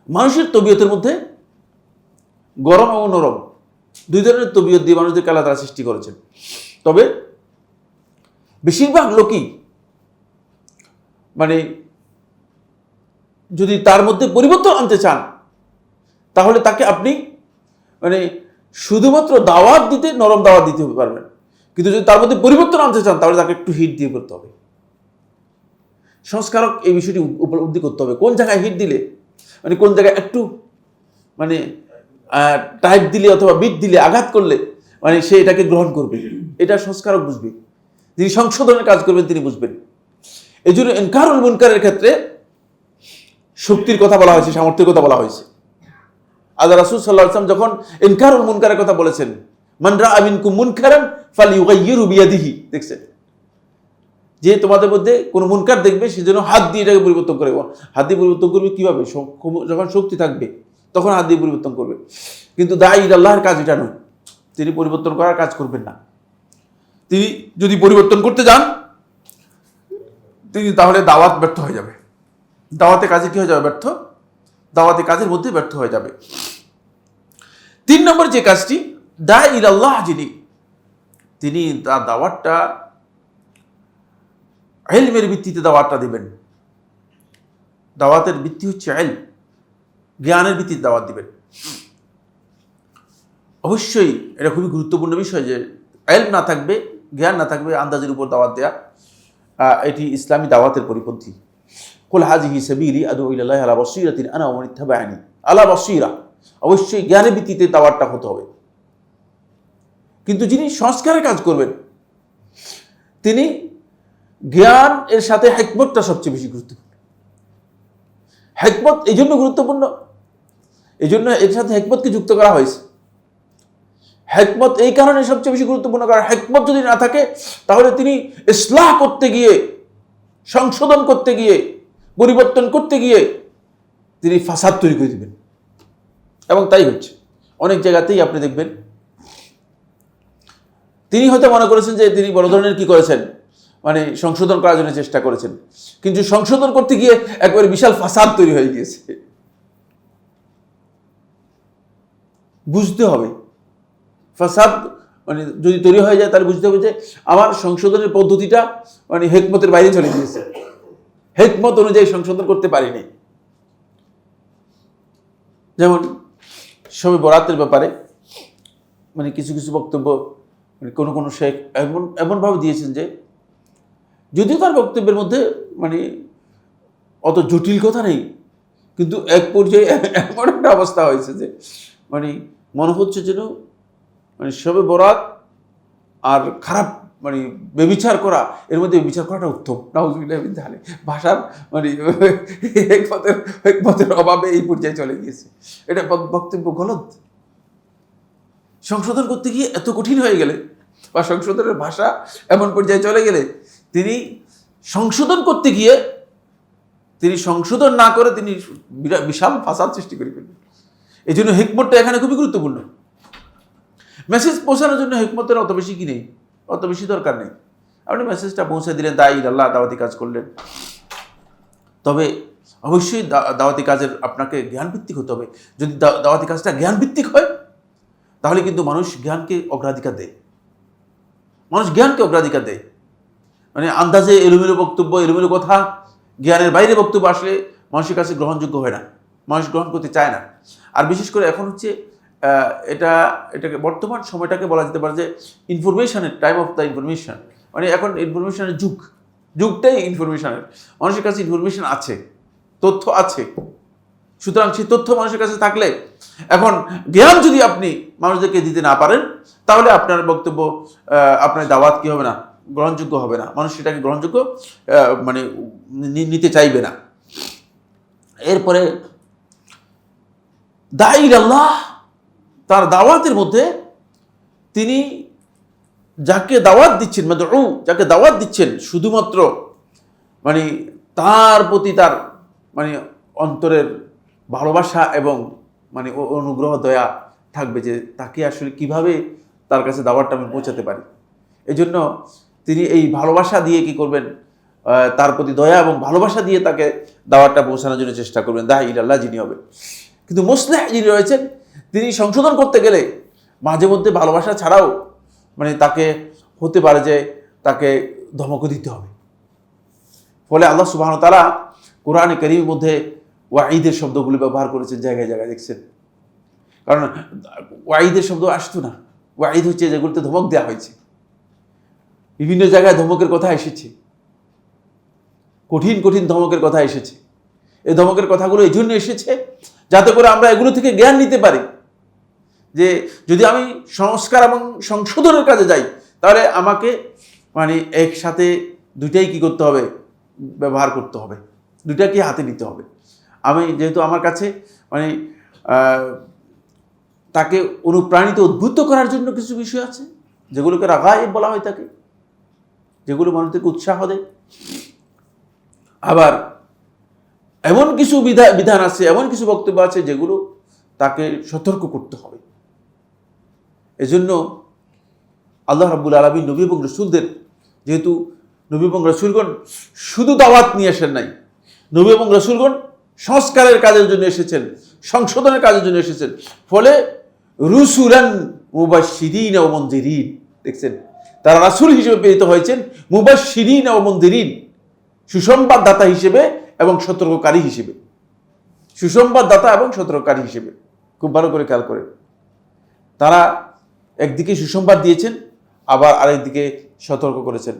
মানুষের তবিয়তের মধ্যে গরম এবং নরম দুই ধরনের তবিয়ত দিয়ে মানুষদেরকে আল্লাহ তাআলা সৃষ্টি করেছেন। তবে বেশিরভাগ লোকই মানে যদি তার মধ্যে পরিবর্তন আনতে চান, তাহলে তাকে আপনি মানে শুধুমাত্র দাওয়াত দিতে, নরম দাওয়াত দিতে পারবেন, কিন্তু যদি তার মধ্যে পরিবর্তন আনতে চান তাহলে তাকে একটু হিট দিয়ে করতে হবে। সংস্কারক এই বিষয়টি উপলব্ধি করতে হবে, কোন জায়গায় হিট দিলে, মানে কোন জায়গায় একটু মানে টাইট দিলে অথবা বিট দিলে, আঘাত করলে মানে সে এটাকে গ্রহণ করবে, এটা সংস্কারক বুঝবে। যিনি সংশোধনের কাজ করবেন তিনি বুঝবেন। এই জন্য ইনকারুল মুনকারের ক্ষেত্রে শক্তির কথা বলা হয়েছে, সামর্থ্যের কথা বলা হয়েছে। আল্লাহ রাসূল সাল্লাল্লাহু আলাইহি ওয়াসাল্লাম যখন ইনকারুল মুনকারের কথা বলেছেন, মান রাআ মিনকুম মুনকারান ফালিয়ুগাইয়িরু বিয়াদিহি, দেখছেন যে তোমাদের মধ্যে কোন মুনকার দেখবে সেজন্য হাত দিয়ে এটাকে পরিবর্তন করে। হাত দিয়ে পরিবর্তন করবে কিভাবে? যখন শক্তি থাকবে তখন হাত দিয়ে পরিবর্তন করবে। কিন্তু দাঈ আল্লাহর কাজ এটা নয়, তিনি পরিবর্তন করার কাজ করবেন না। তিনি যদি পরিবর্তন করতে যান তিনি তাহলে দাওয়াত ব্যর্থ হয়ে যাবে, দাওয়াতে কাজে কি হয়ে যাবে? ব্যর্থ, দাওয়াতে কাজের মধ্যে ব্যর্থ হয়ে যাবে। 3 নম্বর যে কাজটি, দাঈ ইলাল্লাহ, তিনি তার দাওয়াতটা ইলমের ভিত্তিতে দাওয়াতটা দিবেন। দাওয়াতের ভিত্তি হচ্ছে ইলম, জ্ঞানের ভিত্তিতে দাওয়াত দিবেন। অবশ্যই এটা খুবই গুরুত্বপূর্ণ বিষয় যে ইলম না থাকবে, জ্ঞান না থাকবে, আন্দাজের উপর দাওয়াত দেয়া, এটি ইসলামী দাওয়াতের পরিপন্থী। কুল হাযিহি সাবিলি আদউ ইলাল্লাহি আলা বাসীরাতিন আনা ওয়া মান ইত্তাবা'আনি, আলা বাসীরা, অবশ্যই জ্ঞানের ভিত্তিতে দাওয়াতটা হতে হবে। কিন্তু যিনি সংস্কারের কাজ করবেন তিনি জ্ঞান এর সাথে হিকমতটা সবচেয়ে বেশি গুরুত্বপূর্ণ। হিকমত এই জন্য গুরুত্বপূর্ণ, এই জন্য এর সাথে হিকমতকে যুক্ত করা হয়েছে। হিকমত এই কারণে সবচেয়ে বেশি গুরুত্বপূর্ণ, কারণ হিকমত যদি না থাকে তাহলে তিনি ইসলাহ করতে গিয়ে, সংশোধন করতে গিয়ে, পরিবর্তন করতে গিয়ে তিনি ফাসাদ তৈরি করে দিবেন। এবং তাই হচ্ছে অনেক জায়গাতেই আপনি দেখবেন, তিনি হয়তো মনে করেছেন যে তিনি বড় ধরনের কি করেছেন, মানে সংশোধন করার জন্য চেষ্টা করেছেন, কিন্তু সংশোধন করতে গিয়ে একবারে বিশাল ফাসাদ তৈরি হয়ে গিয়েছে। বুঝতে হবে ফাসাদ মানে যদি তৈরি হয়ে যায় তাহলে বুঝতে হবে যে আমার সংশোধনের পদ্ধতিটা মানে হিকমতের বাইরে চলে গিয়েছে, হিকমত অনুযায়ী সংশোধন করতে পারিনি। যেমন শবে বরাতের ব্যাপারে মানে কিছু কিছু বক্তব্য মানে কোনো শেখ এমনভাবে দিয়েছেন যে যদিও তার বক্তব্যের মধ্যে মানে অত জটিল কথা নেই, কিন্তু এক পর্যায়ে এমন একটা অবস্থা হয়েছে যে মানে মনে হচ্ছে যেন মানে শবে বরাত আর খারাপ মানে ব্যভিচার করা, এর মধ্যে ব্যভিচার করাটা উত্তম। নাউযুবিল্লাহি মিন যালিক, ভাষার মানে হিকমতের অভাবে এই পর্যায়ে চলে গিয়েছে। এটা বক্তব্য গলত। সংশোধন করতে গিয়ে এত কঠিন হয়ে গেলে বা সংশোধনের ভাষা এমন পর্যায়ে চলে গেলে তিনি সংশোধন করতে গিয়ে তিনি সংশোধন না করে তিনি বিশাল ফাসাদ সৃষ্টি করে ফেলবেন। এই জন্য হিকমতটা এখানে খুবই গুরুত্বপূর্ণ। মেসেজ পৌঁছানোর জন্য হিকমতের অত বেশি কি নেই, অত বেশি দরকার নেই। আপনি মেসেজটা পৌঁছে দিলেন, দাঈ ইলাল্লাহ, দাওয়াতি কাজ করলেন। তবে অবশ্যই দাওয়াতি কাজের আপনাকে জ্ঞানভিত্তিক হতে হবে। যদি দাওয়াতি কাজটা জ্ঞানভিত্তিক হয় তাহলে কিন্তু মানুষ জ্ঞানকে অগ্রাধিকার দেয়, মানুষ জ্ঞানকে অগ্রাধিকার দেয়। মানে আন্দাজে এলোমেলো বক্তব্য, এলোমেলো কথা, জ্ঞানের বাইরে বক্তব্য আসলে মানুষের কাছে গ্রহণযোগ্য হয় না, মানুষ গ্রহণ করতে চায় না। আর বিশেষ করে এখন হচ্ছে এটাকে বর্তমান সময়টাকে বলা যেতে পারে যে ইনফরমেশনের টাইম অফ দ্য ইনফরমেশন, মানে এখন ইনফরমেশনের যুগটাই ইনফরমেশনের। মানুষের কাছে ইনফরমেশন আছে, তথ্য আছে, সুতরাং সেই তথ্য মানুষের কাছে থাকলে এখন জ্ঞান যদি আপনি মানুষদেরকে দিতে না পারেন তাহলে আপনার বক্তব্য, আপনার দাওয়াত কি হবে না, গ্রহণযোগ্য হবে না। মানুষ সেটাকে গ্রহণযোগ্য মানে নিতে চাইবে না। এরপরে দাঈ ইলাল্লাহ, তার দাওয়াতের মধ্যে তিনি যাকে দাওয়াত দিচ্ছেন, মাদউ, যাকে দাওয়াত দিচ্ছেন শুধুমাত্র মানে তার প্রতি তার মানে অন্তরের ভালোবাসা এবং মানে অনুগ্রহ দয়া থাকবে যে তাকে আসলে কিভাবে তার কাছে দাওয়াতটা আমি পৌঁছাতে পারি। এই জন্য তিনি এই ভালোবাসা দিয়ে কি করবেন, তার প্রতি দয়া এবং ভালোবাসা দিয়ে তাকে দাওয়াতটা পৌঁছানোর জন্য চেষ্টা করবেন, দাঈ ইলাল্লাহ যিনি হবেন। কিন্তু মুসলিহ যিনি রয়েছেন তিনি সংশোধন করতে গেলে মাঝে মধ্যে ভালোবাসা ছাড়াও মানে তাকে হতে পারে যে তাকে ধমকও দিতে হবে। ফলে আল্লাহ সুবহানাহু ওয়া তাআলা কোরআনে কারীমের মধ্যে ওয়াঈদের শব্দগুলি ব্যবহার করেছেন জায়গায় জায়গায়, দেখছেন কারণ ওয়াইদের শব্দ আসতো না। ওয়াইদ হচ্ছে যেগুলোতে ধমক দেওয়া হয়েছে, বিভিন্ন জায়গায় ধমকের কথা এসেছে, কঠিন কঠিন ধমকের কথা এসেছে। এই ধমকের কথাগুলো এই জন্য এসেছে যাতে করে আমরা এগুলো থেকে জ্ঞান নিতে পারি যে যদি আমি সংস্কার এবং সংশোধনের কাজে যাই তাহলে আমাকে মানে একসাথে দুইটাই কি করতে হবে, ব্যবহার করতে হবে, দুইটাকে হাতে নিতে হবে। আমি যেহেতু আমার কাছে মানে তাকে অনুপ্রাণিত উদ্বুদ্ধ করার জন্য কিছু বিষয় আছে যেগুলোকে রাগায়েব বলা হয় থাকে, যেগুলো মানুষকে উৎসাহ দেয়। আবার এমন কিছু বিধান আছে, এমন কিছু বক্তব্য আছে যেগুলো তাকে সতর্ক করতে হবে। এজন্য আল্লাহ রাব্বুল আলামিন নবী এবং রাসূলদের, যেহেতু নবী এবং রাসূলগণ শুধু দাওয়াত নিয়ে আসেন নাই, নবী এবং রাসূলগণ সংস্কারের কাজের জন্য এসেছেন, সংশোধনের কাজের জন্য এসেছেন। ফলে রুসুলান মুবাশশিরিন ওয়া মুনযিরিন, দেখছেন তারা রাসূল হিসেবে প্রেরিত হয়েছেন, মুবাশশিরিন ওয়া মুনযিরিন, সুসংবাদদাতা হিসেবে এবং সতর্ককারী হিসেবে। সুসংবাদদাতা এবং সতর্ককারী হিসেবে খুব ভালো করে খেয়াল করেন। তারা একদিকে সুসংবাদ দিয়েছেন, আবার আরেকদিকে সতর্ক করেছেন।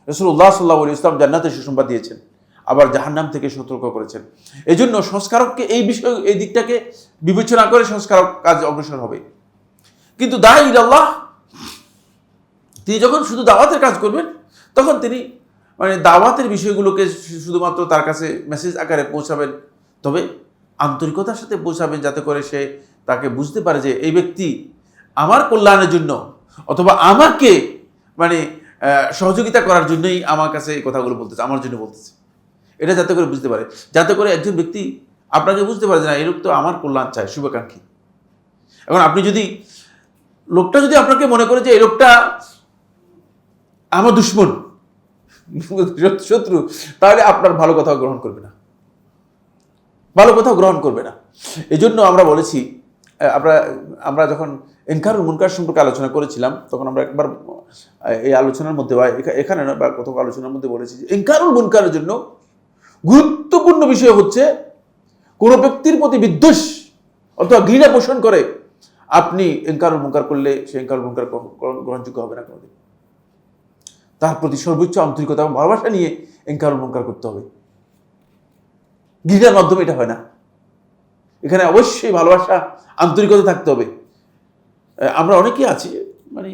রাসূলুল্লাহ সাল্লাল্লাহু আলাইহি ওয়াসাল্লাম জান্নাতের সুসংবাদ দিয়েছেন, আবার জাহান্নাম থেকে সতর্ক করেছেন। এই জন্য সংস্কারককে এই বিষয়, এই দিকটাকে বিবেচনা করে সংস্কারক কাজ অগ্রসর হবে। কিন্তু দাঈ ইলাল্লাহ তিনি যখন শুধু দাওয়াতের কাজ করবেন তখন তিনি মানে দাওয়াতের বিষয়গুলোকে শুধুমাত্র তার কাছে মেসেজ আকারে পৌঁছাবেন, তবে আন্তরিকতার সাথে পৌঁছাবেন যাতে করে সে তাকে বুঝতে পারে যে এই ব্যক্তি আমার কল্যাণের জন্য অথবা আমাকে মানে সহযোগিতা করার জন্যই আমার কাছে এই কথাগুলো বলতেছে, আমার জন্য বলতেছে। এটা যাতে করে বুঝতে পারে, যাতে করে একজন ব্যক্তি আপনাকে বুঝতে পারে যে না, এই লোক তো আমার কল্যাণ চায়, শুভাকাঙ্ক্ষী। এখন আপনি যদি লোকটা যদি আপনাকে মনে করে যে এই লোকটা আমার দুশ্মন, শত্রু, তাহলে আপনার ভালো কথাও গ্রহণ করবে না, ভালো কথাও গ্রহণ করবে না। এই জন্য আমরা বলেছি, আমরা যখন ইনকারুল মুনকার সম্পর্কে আলোচনা করেছিলাম তখন আমরা একবার এই আলোচনার মধ্যে বা এখানে না বা কোথাও আলোচনার মধ্যে বলেছি যে ইনকারুল মুনকারের জন্য গুরুত্বপূর্ণ বিষয় হচ্ছে কোনো ব্যক্তির প্রতি বিদ্বেষ অথবা ঘৃণা পোষণ করে আপনি ইনকারুল মুনকার করলে সে ইনকারুল মুনকার গ্রহণযোগ্য হবে না কোনোদিন। তার প্রতি সর্বোচ্চ আন্তরিকতা এবং ভালোবাসা নিয়ে ইনকারুল মুনকার করতে হবে। ঘৃণার মাধ্যমে এটা হয় না, এখানে অবশ্যই ভালোবাসা, আন্তরিকতা থাকতে হবে। আমরা অনেকেই আছি মানে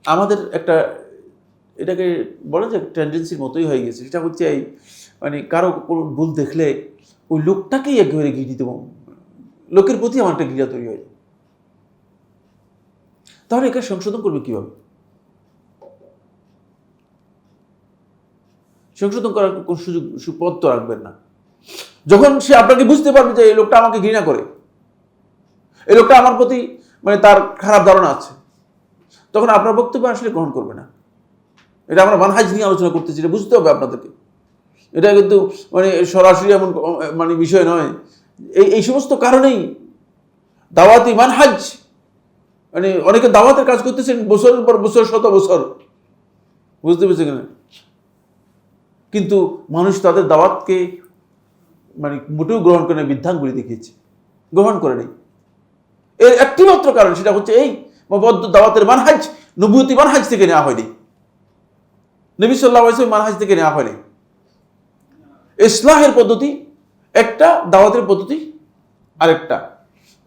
আমাদের একটা এটাকে বলে যে টেন্ডেন্সির মতোই হয়ে গেছে, সেটা হচ্ছে এই মানে কারো কোনো ভুল দেখলে ওই লোকটাকেই একেবারে ঘৃণিত, লোকের প্রতি আমার একটা ঘৃণা তৈরি হয়ে যায়। তাহলে একে সংশোধন করবে কিভাবে? সংশোধন করার কোন সুপথ তো রাখবেন না। যখন সে আপনাকে বুঝতে পারবে যে এই লোকটা আমাকে ঘৃণা করে, এই লোকটা আমার প্রতি মানে তার খারাপ ধারণা আছে, তখন আপনার বক্তব্য আসলে গ্রহণ করবে না। এটা আমরা মানহাজ নিয়ে আলোচনা করতেছি, এটা বুঝতে হবে আপনাদেরকে। এটা কিন্তু মানে সরাসরি এমন মানে বিষয় নয়। এই সমস্ত কারণেই দাওয়াতি মানহাজ, মানে অনেকে দাওয়াতের কাজ করতেছেন বছরের পর বছর, শত বছর, বুঝতে পেরেছে কিনা, কিন্তু মানুষ তাদের দাওয়াতকে মানে মোটেও গ্রহণ করে বৃদ্ধাঙ্গুলি দেখিয়েছে, গ্রহণ করে নেই। এর একটি মাত্র কারণ, সেটা হচ্ছে এই দাওয়াতের মানহাজ নবুয়তি মানহাজ থেকে নেওয়া হয়নি, নবী সাল্লাল্লাহু আলাইহি ওয়াসাল্লাম মানহাজ থেকে নেওয়া হয়নি। ইসলাহের পদ্ধতি একটা, দাওয়াতের পদ্ধতি আরেকটা।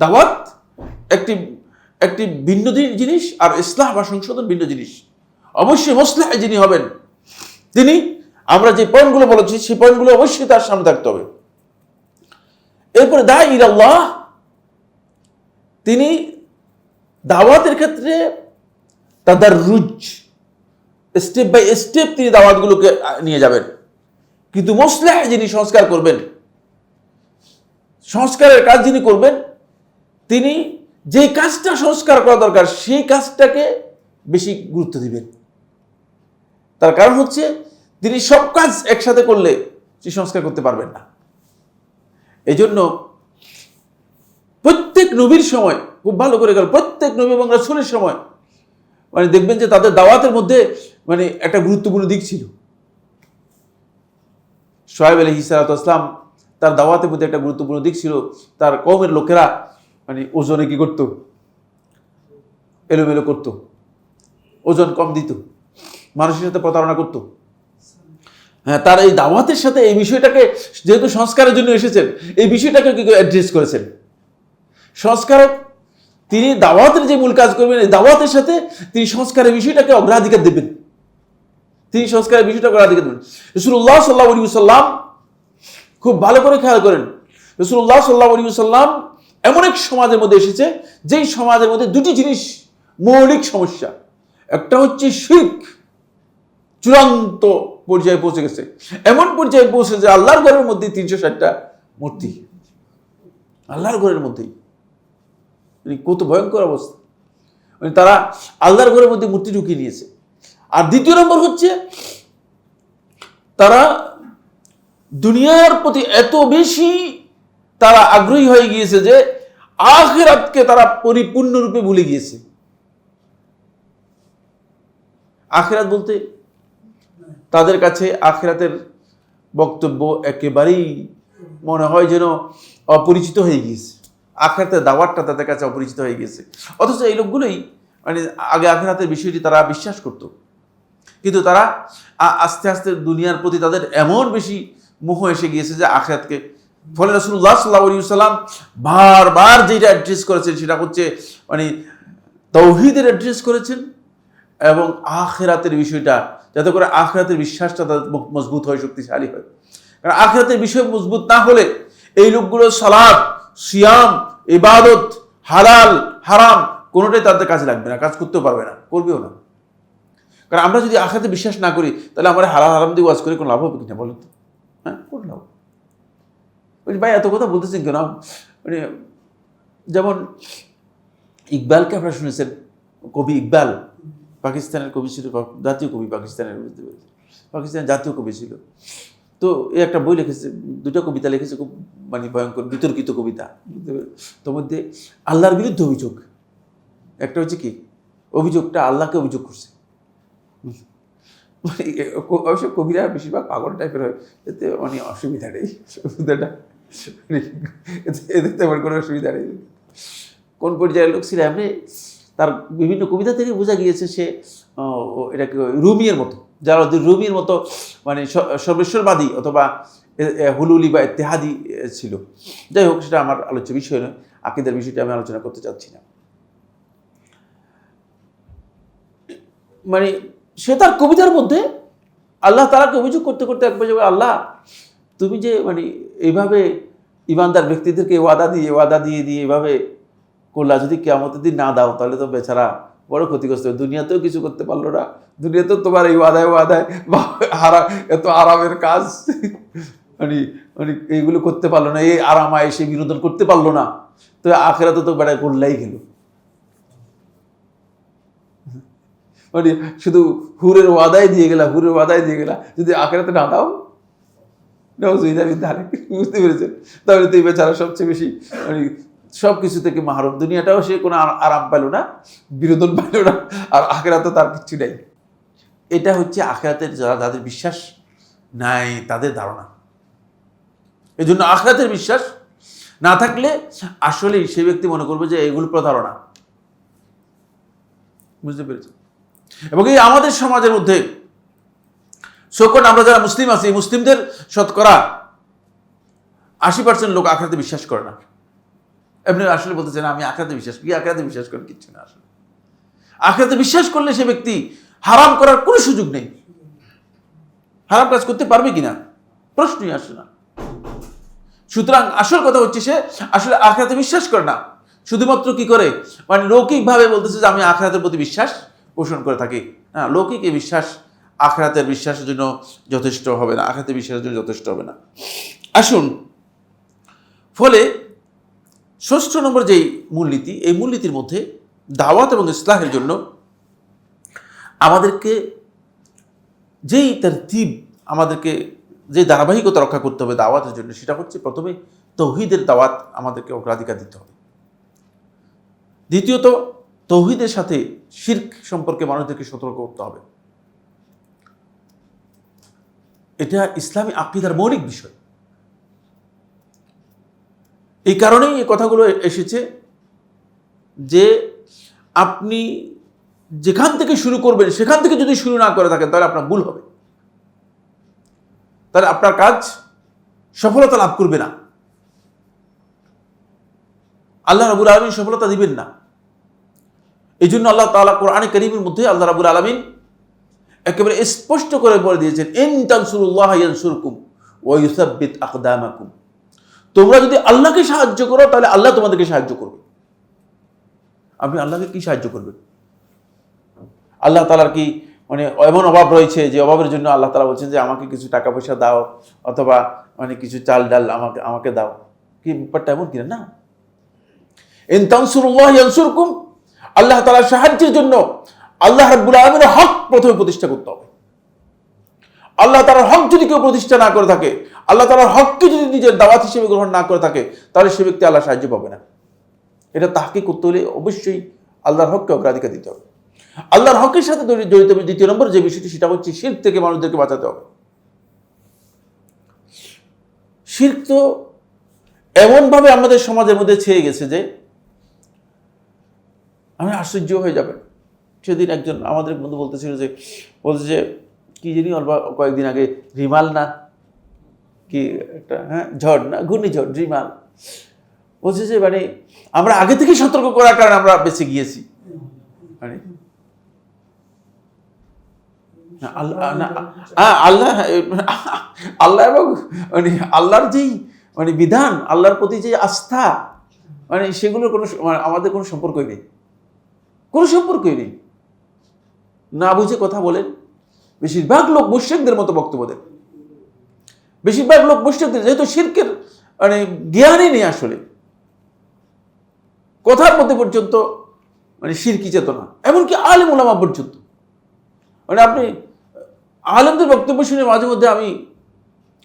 দাওয়াত একটি ভিন্ন জিনিস, আর ইসলাহ বা সংশোধন ভিন্ন জিনিস। অবশ্যই মুসলিহ যিনি হবেন তিনি, আমরা যে পয়েন্টগুলো বলেছি সেই পয়েন্টগুলো অবশ্যই তার সামনে থাকতে হবে। এরপরে দাঈ ইলাল্লাহ, তিনি দাওয়াতের ক্ষেত্রে তাদাররুজ, স্টেপ বাই স্টেপ তিনি দাওয়াতগুলোকে নিয়ে যাবেন। কিন্তু মুসলিহ যিনি সংস্কার করবেন, সংস্কারের কাজ যিনি করবেন, তিনি যে কাজটা সংস্কার করা দরকার সেই কাজটাকে বেশি গুরুত্ব দিবেন। তার কারণ হচ্ছে তিনি সব কাজ একসাথে করলে সে সংস্কার করতে পারবেন না। এই জন্য প্রত্যেক নবীর সময় খুব ভালো করে গেল, প্রত্যেক নবী এবং রাসূলের সময় মানে দেখবেন যে তাদের দাওয়াতের মধ্যে মানে একটা গুরুত্বপূর্ণ দিক ছিল। শুআয়ব আলাইহিস সালাতু ওয়াস সালাম তার দাওয়াতের মধ্যে একটা গুরুত্বপূর্ণ দিক ছিল, তার কওমের লোকেরা মানে ওজনে কি করতো, এলোমেলো করতো, ওজন কম দিত, মানুষের সাথে প্রতারণা করতো। হ্যাঁ, তার এই দাওয়াতের সাথে এই বিষয়টাকে, যেহেতু সংস্কারের জন্য এসেছেন, এই বিষয়টাকে কি অ্যাড্রেস করেছেন। সংস্কারক তিনি দাওয়াতের যে মূল কাজ করবেন, এই দাওয়াতের সাথে তিনি সংস্কারের বিষয়টাকে অগ্রাধিকার দেবেন, তিনি সংস্কারের বিষয়টা অগ্রাধিকার দেবেন। রাসূলুল্লাহ সাল্লাল্লাহু আলাইহি ওয়াসাল্লাম, খুব ভালো করে খেয়াল করেন, রাসূলুল্লাহ সাল্লাল্লাহু আলাইহি ওয়াসাল্লাম এমন এক সমাজের মধ্যে এসেছে, যেই সমাজের মধ্যে দুটি জিনিস মৌলিক সমস্যা। একটা হচ্ছে শিরক, চূড়ান্ত পর্যায়ে পৌঁছে গেছে, এমন পর্যায়ে পৌঁছে যে আল্লাহর ঘরের মধ্যে 360টা মূর্তি, আল্লাহর ঘরের মধ্যেই। কত ভয়ঙ্কর অবস্থা, মানে তারা আল্লাহর ঘরের মধ্যে মূর্তি ঢুকিয়ে নিয়েছে। আর দ্বিতীয় নম্বর হচ্ছে, তারা দুনিয়ার প্রতি এত বেশি তারা আগ্রহী হয়ে গিয়েছে যে আখিরাতকে তারা পরিপূর্ণরূপে ভুলে গিয়েছে। আখিরাত বলতে তাদের কাছে আখিরাতের বক্তব্য একেবারেই মনে হয় যেন অপরিচিত হয়ে গিয়েছে, আখিরাতের দাওয়াতটা তাদের কাছে অপরিচিত হয়ে গিয়েছে। অথচ এই লোকগুলোই মানে আগে আখিরাতের বিষয়টি তারা বিশ্বাস করত, কিন্তু তারা আস্তে আস্তে দুনিয়ার প্রতি তাদের এমন বেশি মোহ এসে গিয়েছে যে আখিরাতকে, ফলে রাসূলুল্লাহ সাল্লাল্লাহু আলাইহি ওয়াসাল্লাম বারবার যেটা অ্যাড্রেস করেছেন সেটা হচ্ছে মানে তাওহীদের অ্যাড্রেস করেছেন এবং আখিরাতের বিষয়টা, যাতে করে আখিরাতের বিশ্বাসটা তাদের মজবুত হয়, শক্তিশালী হয়। কারণ আখিরাতের বিষয় মজবুত না হলে এই লোকগুলো সালাত, সিয়াম, ইবাদত, হালাল হারাম কোনোটাই তাদের কাজে লাগবে না, কাজ করতেও পারবে না, করবেও না। কারণ আমরা যদি আখিরাতে বিশ্বাস না করি, তাহলে আমরা হালাল হারাম দিয়ে ওয়াজ করে কোনো লাভ হবে কিনা বলুন তো? হ্যাঁ, কোন লাভ? ভাই এত কথা বলতেছেন কেন? মানে যেমন ইকবালকে আপনারা শুনেছেন, কবি ইকবাল পাকিস্তানের কবি ছিল, জাতীয় কবি পাকিস্তানের, বুঝতে পেরেছি, পাকিস্তানের জাতীয় কবি ছিল। তো এই একটা বই লিখেছে, দুটো কবিতা লিখেছে, খুব মানে ভয়ঙ্কর বিতর্কিত কবিতা। তোর মধ্যে আল্লাহর বিরুদ্ধে অভিযোগ, একটা হচ্ছে কি অভিযোগটা আল্লাহকে অভিযোগ করছে। অবশ্য কবিরা বেশিরভাগ পাগল টাইপের হয়, এতে মানে অসুবিধা নেই, সুবিধাটা এদের তেমন কোনো অসুবিধা নেই। কোন পর্যায়ের লোক ছিল এমনি, তার বিভিন্ন কবিতা থেকে বোঝা গিয়েছে সে এটাকে রুমিয়ের মতো, জালালউদ্দিন রুমির মতো মানে সর্বেশ্বরবাদী অথবা হুলুলি বা ইত্তেহাদি ছিল। যাই হোক, সেটা আমার আলোচ্য বিষয় নয়, আকীদার বিষয়টা আমি আলোচনা করতে চাচ্ছি না। মানে সে তার কবিতার মধ্যে আল্লাহ তাআলাকে অভিযোগ করতে করতে এক পর্যায়ে, আল্লাহ তুমি যে মানে এইভাবে ইমানদার ব্যক্তিদেরকে ওয়াদা দিয়ে এভাবে করলা, যদি কিয়ামতের দিন না দাও তাহলে তো বেচারা বড় ক্ষতিগ্রস্ত, দুনিয়াতেও কিছু করতে পারলো না, দুনিয়াতেও তোমার এই ওয়াদায় এত আরামের কাজ মানে মানে এইগুলো করতে পারলো না, এই আরামায় সে বিনোদন করতে পারলো না, তো আখিরাতে তো বেড়ায় করলাই গেল। মানে শুধু হুরের ওয়াদায় দিয়ে গেলা, যদি আখিরাতে না দাও, বুঝতে পেরেছেন? তাহলে তো এই বেচারা সবচেয়ে বেশি মানে সব কিছু থেকে মাহরুম, দুনিয়াটাও সে কোনো আরাম পেল না, বিনোদন পেল না, আর আখিরাতে তার কিচ্ছু নেই। এটা হচ্ছে আখিরাতের যাদের বিশ্বাস নাই তাদের ধারণা। এই জন্য আখিরাতের বিশ্বাস না থাকলে আসলেই সেই ব্যক্তি মনে করবে যে এগুলো প্রতারণা। বুঝতে পেরেছি? এবং এই আমাদের সমাজের মধ্যে সকল আমরা যারা মুসলিম আছি, মুসলিমদের শতকরা 80% লোক আখিরাতে বিশ্বাস করে না। আপনি আসলে বলতেছেন আমি আখিরাতে বিশ্বাস করি, আখিরাতে বিশ্বাস করেন কিচ্ছু না। আসলে আখিরাতে বিশ্বাস করলে সে ব্যক্তি হারাম করার কোনো সুযোগ নেই, হারাম কাজ করতে পারবে কিনা প্রশ্নই আসে না। সুতরাং আসল কথা হচ্ছে সে আসলে আখিরাতে বিশ্বাস করে না, শুধুমাত্র কি করে মানে লৌকিকভাবে বলতেছে যে আমি আখিরাতের প্রতি বিশ্বাস পোষণ করে থাকি। না, লৌকিক এই বিশ্বাস আখিরাতের বিশ্বাসের জন্য যথেষ্ট হবে না, আখিরাতের বিশ্বাসের জন্য যথেষ্ট হবে না। আসুন, ফলে ৬ষ্ঠ নম্বর যেই মূলনীতি, এই মূলনীতির মধ্যে দাওয়াত এবং ইসলাহের জন্য আমাদেরকে যেই তারতিব, আমাদেরকে যে ধারাবাহিকতা রক্ষা করতে হবে দাওয়াতের জন্য, সেটা হচ্ছে প্রথমে তাওহীদের দাওয়াত আমাদেরকে অগ্রাধিকার দিতে হবে। দ্বিতীয়ত তাওহীদের সাথে শিরক সম্পর্কে মানুষদেরকে সতর্ক করতে হবে। এটা ইসলামী আকীদার মৌলিক বিষয়। এই কারণেই এই কথাগুলো এসেছে যে আপনি যেখান থেকে শুরু করবেন সেখান থেকে যদি শুরু না করে থাকেন তাহলে আপনার ভুল হবে, তাহলে আপনার কাজ সফলতা লাভ করবে না, আল্লাহ রাব্বুল আলামিন সফলতা দিবেন না। এই জন্য আল্লাহ তাআলা কোরআনে কারীমের মধ্যে আল্লাহ রাব্বুল আলামিন একেবারে স্পষ্ট করে বলে দিয়েছেন, ইন তানসুরুল্লাহ ইয়ানসুরকুম ওয়া ইউসাব্বিত আকদামাকুম। তোমরা যদি আল্লাহকে সাহায্য করো তাহলে আল্লাহ তোমাদেরকে সাহায্য করবে। আপনি আল্লাহকে কি সাহায্য করবেন? আল্লাহ তাআলার কি মানে এমন অভাব রয়েছে যে অভাবের জন্য আল্লাহ তাআলা বলছেন যে আমাকে কিছু টাকা পয়সা দাও অথবা মানে কিছু চাল ডাল আমাকে দাও? কি ব্যাপারটা এমন কিনা? না। ইন তানসুরুল্লাহ ইয়ানসুরকুম, আল্লাহ তাআলার সাহায্যের জন্য আল্লাহ রাব্বুল আলামিনের হক প্রথমে প্রতিষ্ঠা করতে হবে। আল্লাহ তাআলার হক যদি কেউ প্রতিষ্ঠা না করে থাকে, আল্লাহ তাআলার হককে যদি নিজের দাওয়াত হিসেবে গ্রহণ না করে থাকে, তাহলে সে ব্যক্তি আল্লাহর সাহায্য পাবে না। এটা তাহকিক করতে হলে অবশ্যই আল্লাহর হককে অগ্রাধিকার দিতে হবে। আল্লাহর হকের সাথে জড়িত দ্বিতীয় নম্বর যে বিষয়টি, সেটা হচ্ছে শিরক থেকে মানুষদেরকে বাঁচাতে হবে। শিরক তো এমনভাবে আমাদের সমাজের মধ্যে ছেয়ে গেছে যে আমি আশ্চর্য হয়ে যাবেন। সেদিন একজন আমাদের বন্ধু বলছে যে কি জানি অল্প কয়েকদিন আগে রিমাল না কি একটা ঝড় না ঘূর্ণিঝড় রিমাল, বলছে যে মানে আমরা আগে থেকে সতর্ক করার কারণে আমরা বেঁচে গিয়েছি। মানে আল্লাহ এবং মানে আল্লাহর যেই মানে বিধান, আল্লাহর প্রতি যে আস্থা, মানে সেগুলোর কোনো আমাদের কোনো সম্পর্কই নেই, কোনো সম্পর্কই নেই। না বুঝে কথা বলেন। বেশিরভাগ লোক মুশরিকদের মতো বক্তব্য দেন। বেশিরভাগ লোক মুশরিকদের, যেহেতু শিরকের মানে জ্ঞানই নেই আসলে, কথার মধ্যে পর্যন্ত মানে শিরকি চেতনা, এমনকি আলেম উলামা পর্যন্ত। মানে আপনি আলেমদের বক্তব্য শুনে মাঝে মধ্যে আমি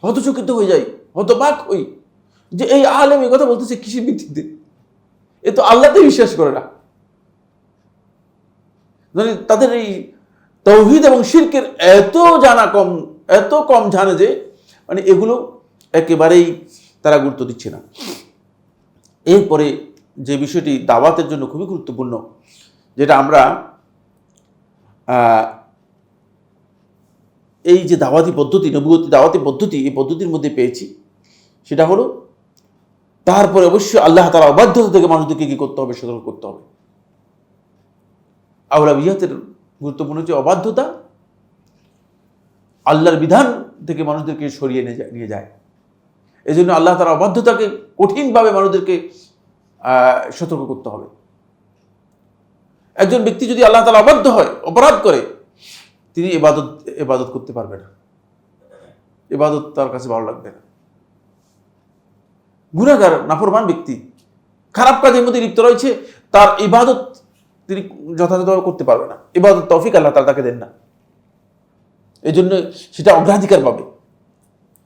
হতচকিত হয়ে যাই, হতবাক হই যে এই আলেম এই কথা বলতেছে কিসের ভিত্তিতে? এ তো আল্লাহতে বিশ্বাস করে না। মানে তাদের এই তাওহীদ এবং শিরকের এত কম জানে যে মানে এগুলো একেবারেই তারা গুরুত্ব দিচ্ছে না। এরপরে যে বিষয়টি দাওয়াতের জন্য খুবই গুরুত্বপূর্ণ, যেটা আমরা এই যে দাওয়াতি পদ্ধতি, নবুয়তি দাওয়াতি পদ্ধতি, এই পদ্ধতির মধ্যে পেয়েছি, সেটা হলো তারপরে অবশ্যই আল্লাহ তাআলার অবাধ্যতা থেকে মানুষদেরকে কি করতে হবে? সতর্ক করতে হবে। আউলাবিয়াতের গুরুত্বপূর্ণ হচ্ছে অবাধ্যতা, আল্লাহর বিধান থেকে মানুষদেরকে সরিয়ে নিয়ে যায়। এই জন্য আল্লাহ তাআলার অবাধ্যতাকে কঠিনভাবে মানুষদেরকে সতর্ক করতে হবে। একজন ব্যক্তি যদি আল্লাহ তাআলা অবাধ্য হয়, অপরাধ করে, তিনি ইবাদত করতে পারবে না, ইবাদত তার কাছে ভালো লাগবে না। গুনাহগার নাফরমান ব্যক্তি খারাপ কাজের মধ্যে লিপ্ত রয়েছে, তার ইবাদত তিনি যথাযথভাবে করতে পারবে না। ইবাদত তৌফিক আল্লাহ তাআলা তাকে দেন না, এই জন্য সেটা অগ্রাধিকার পাবে।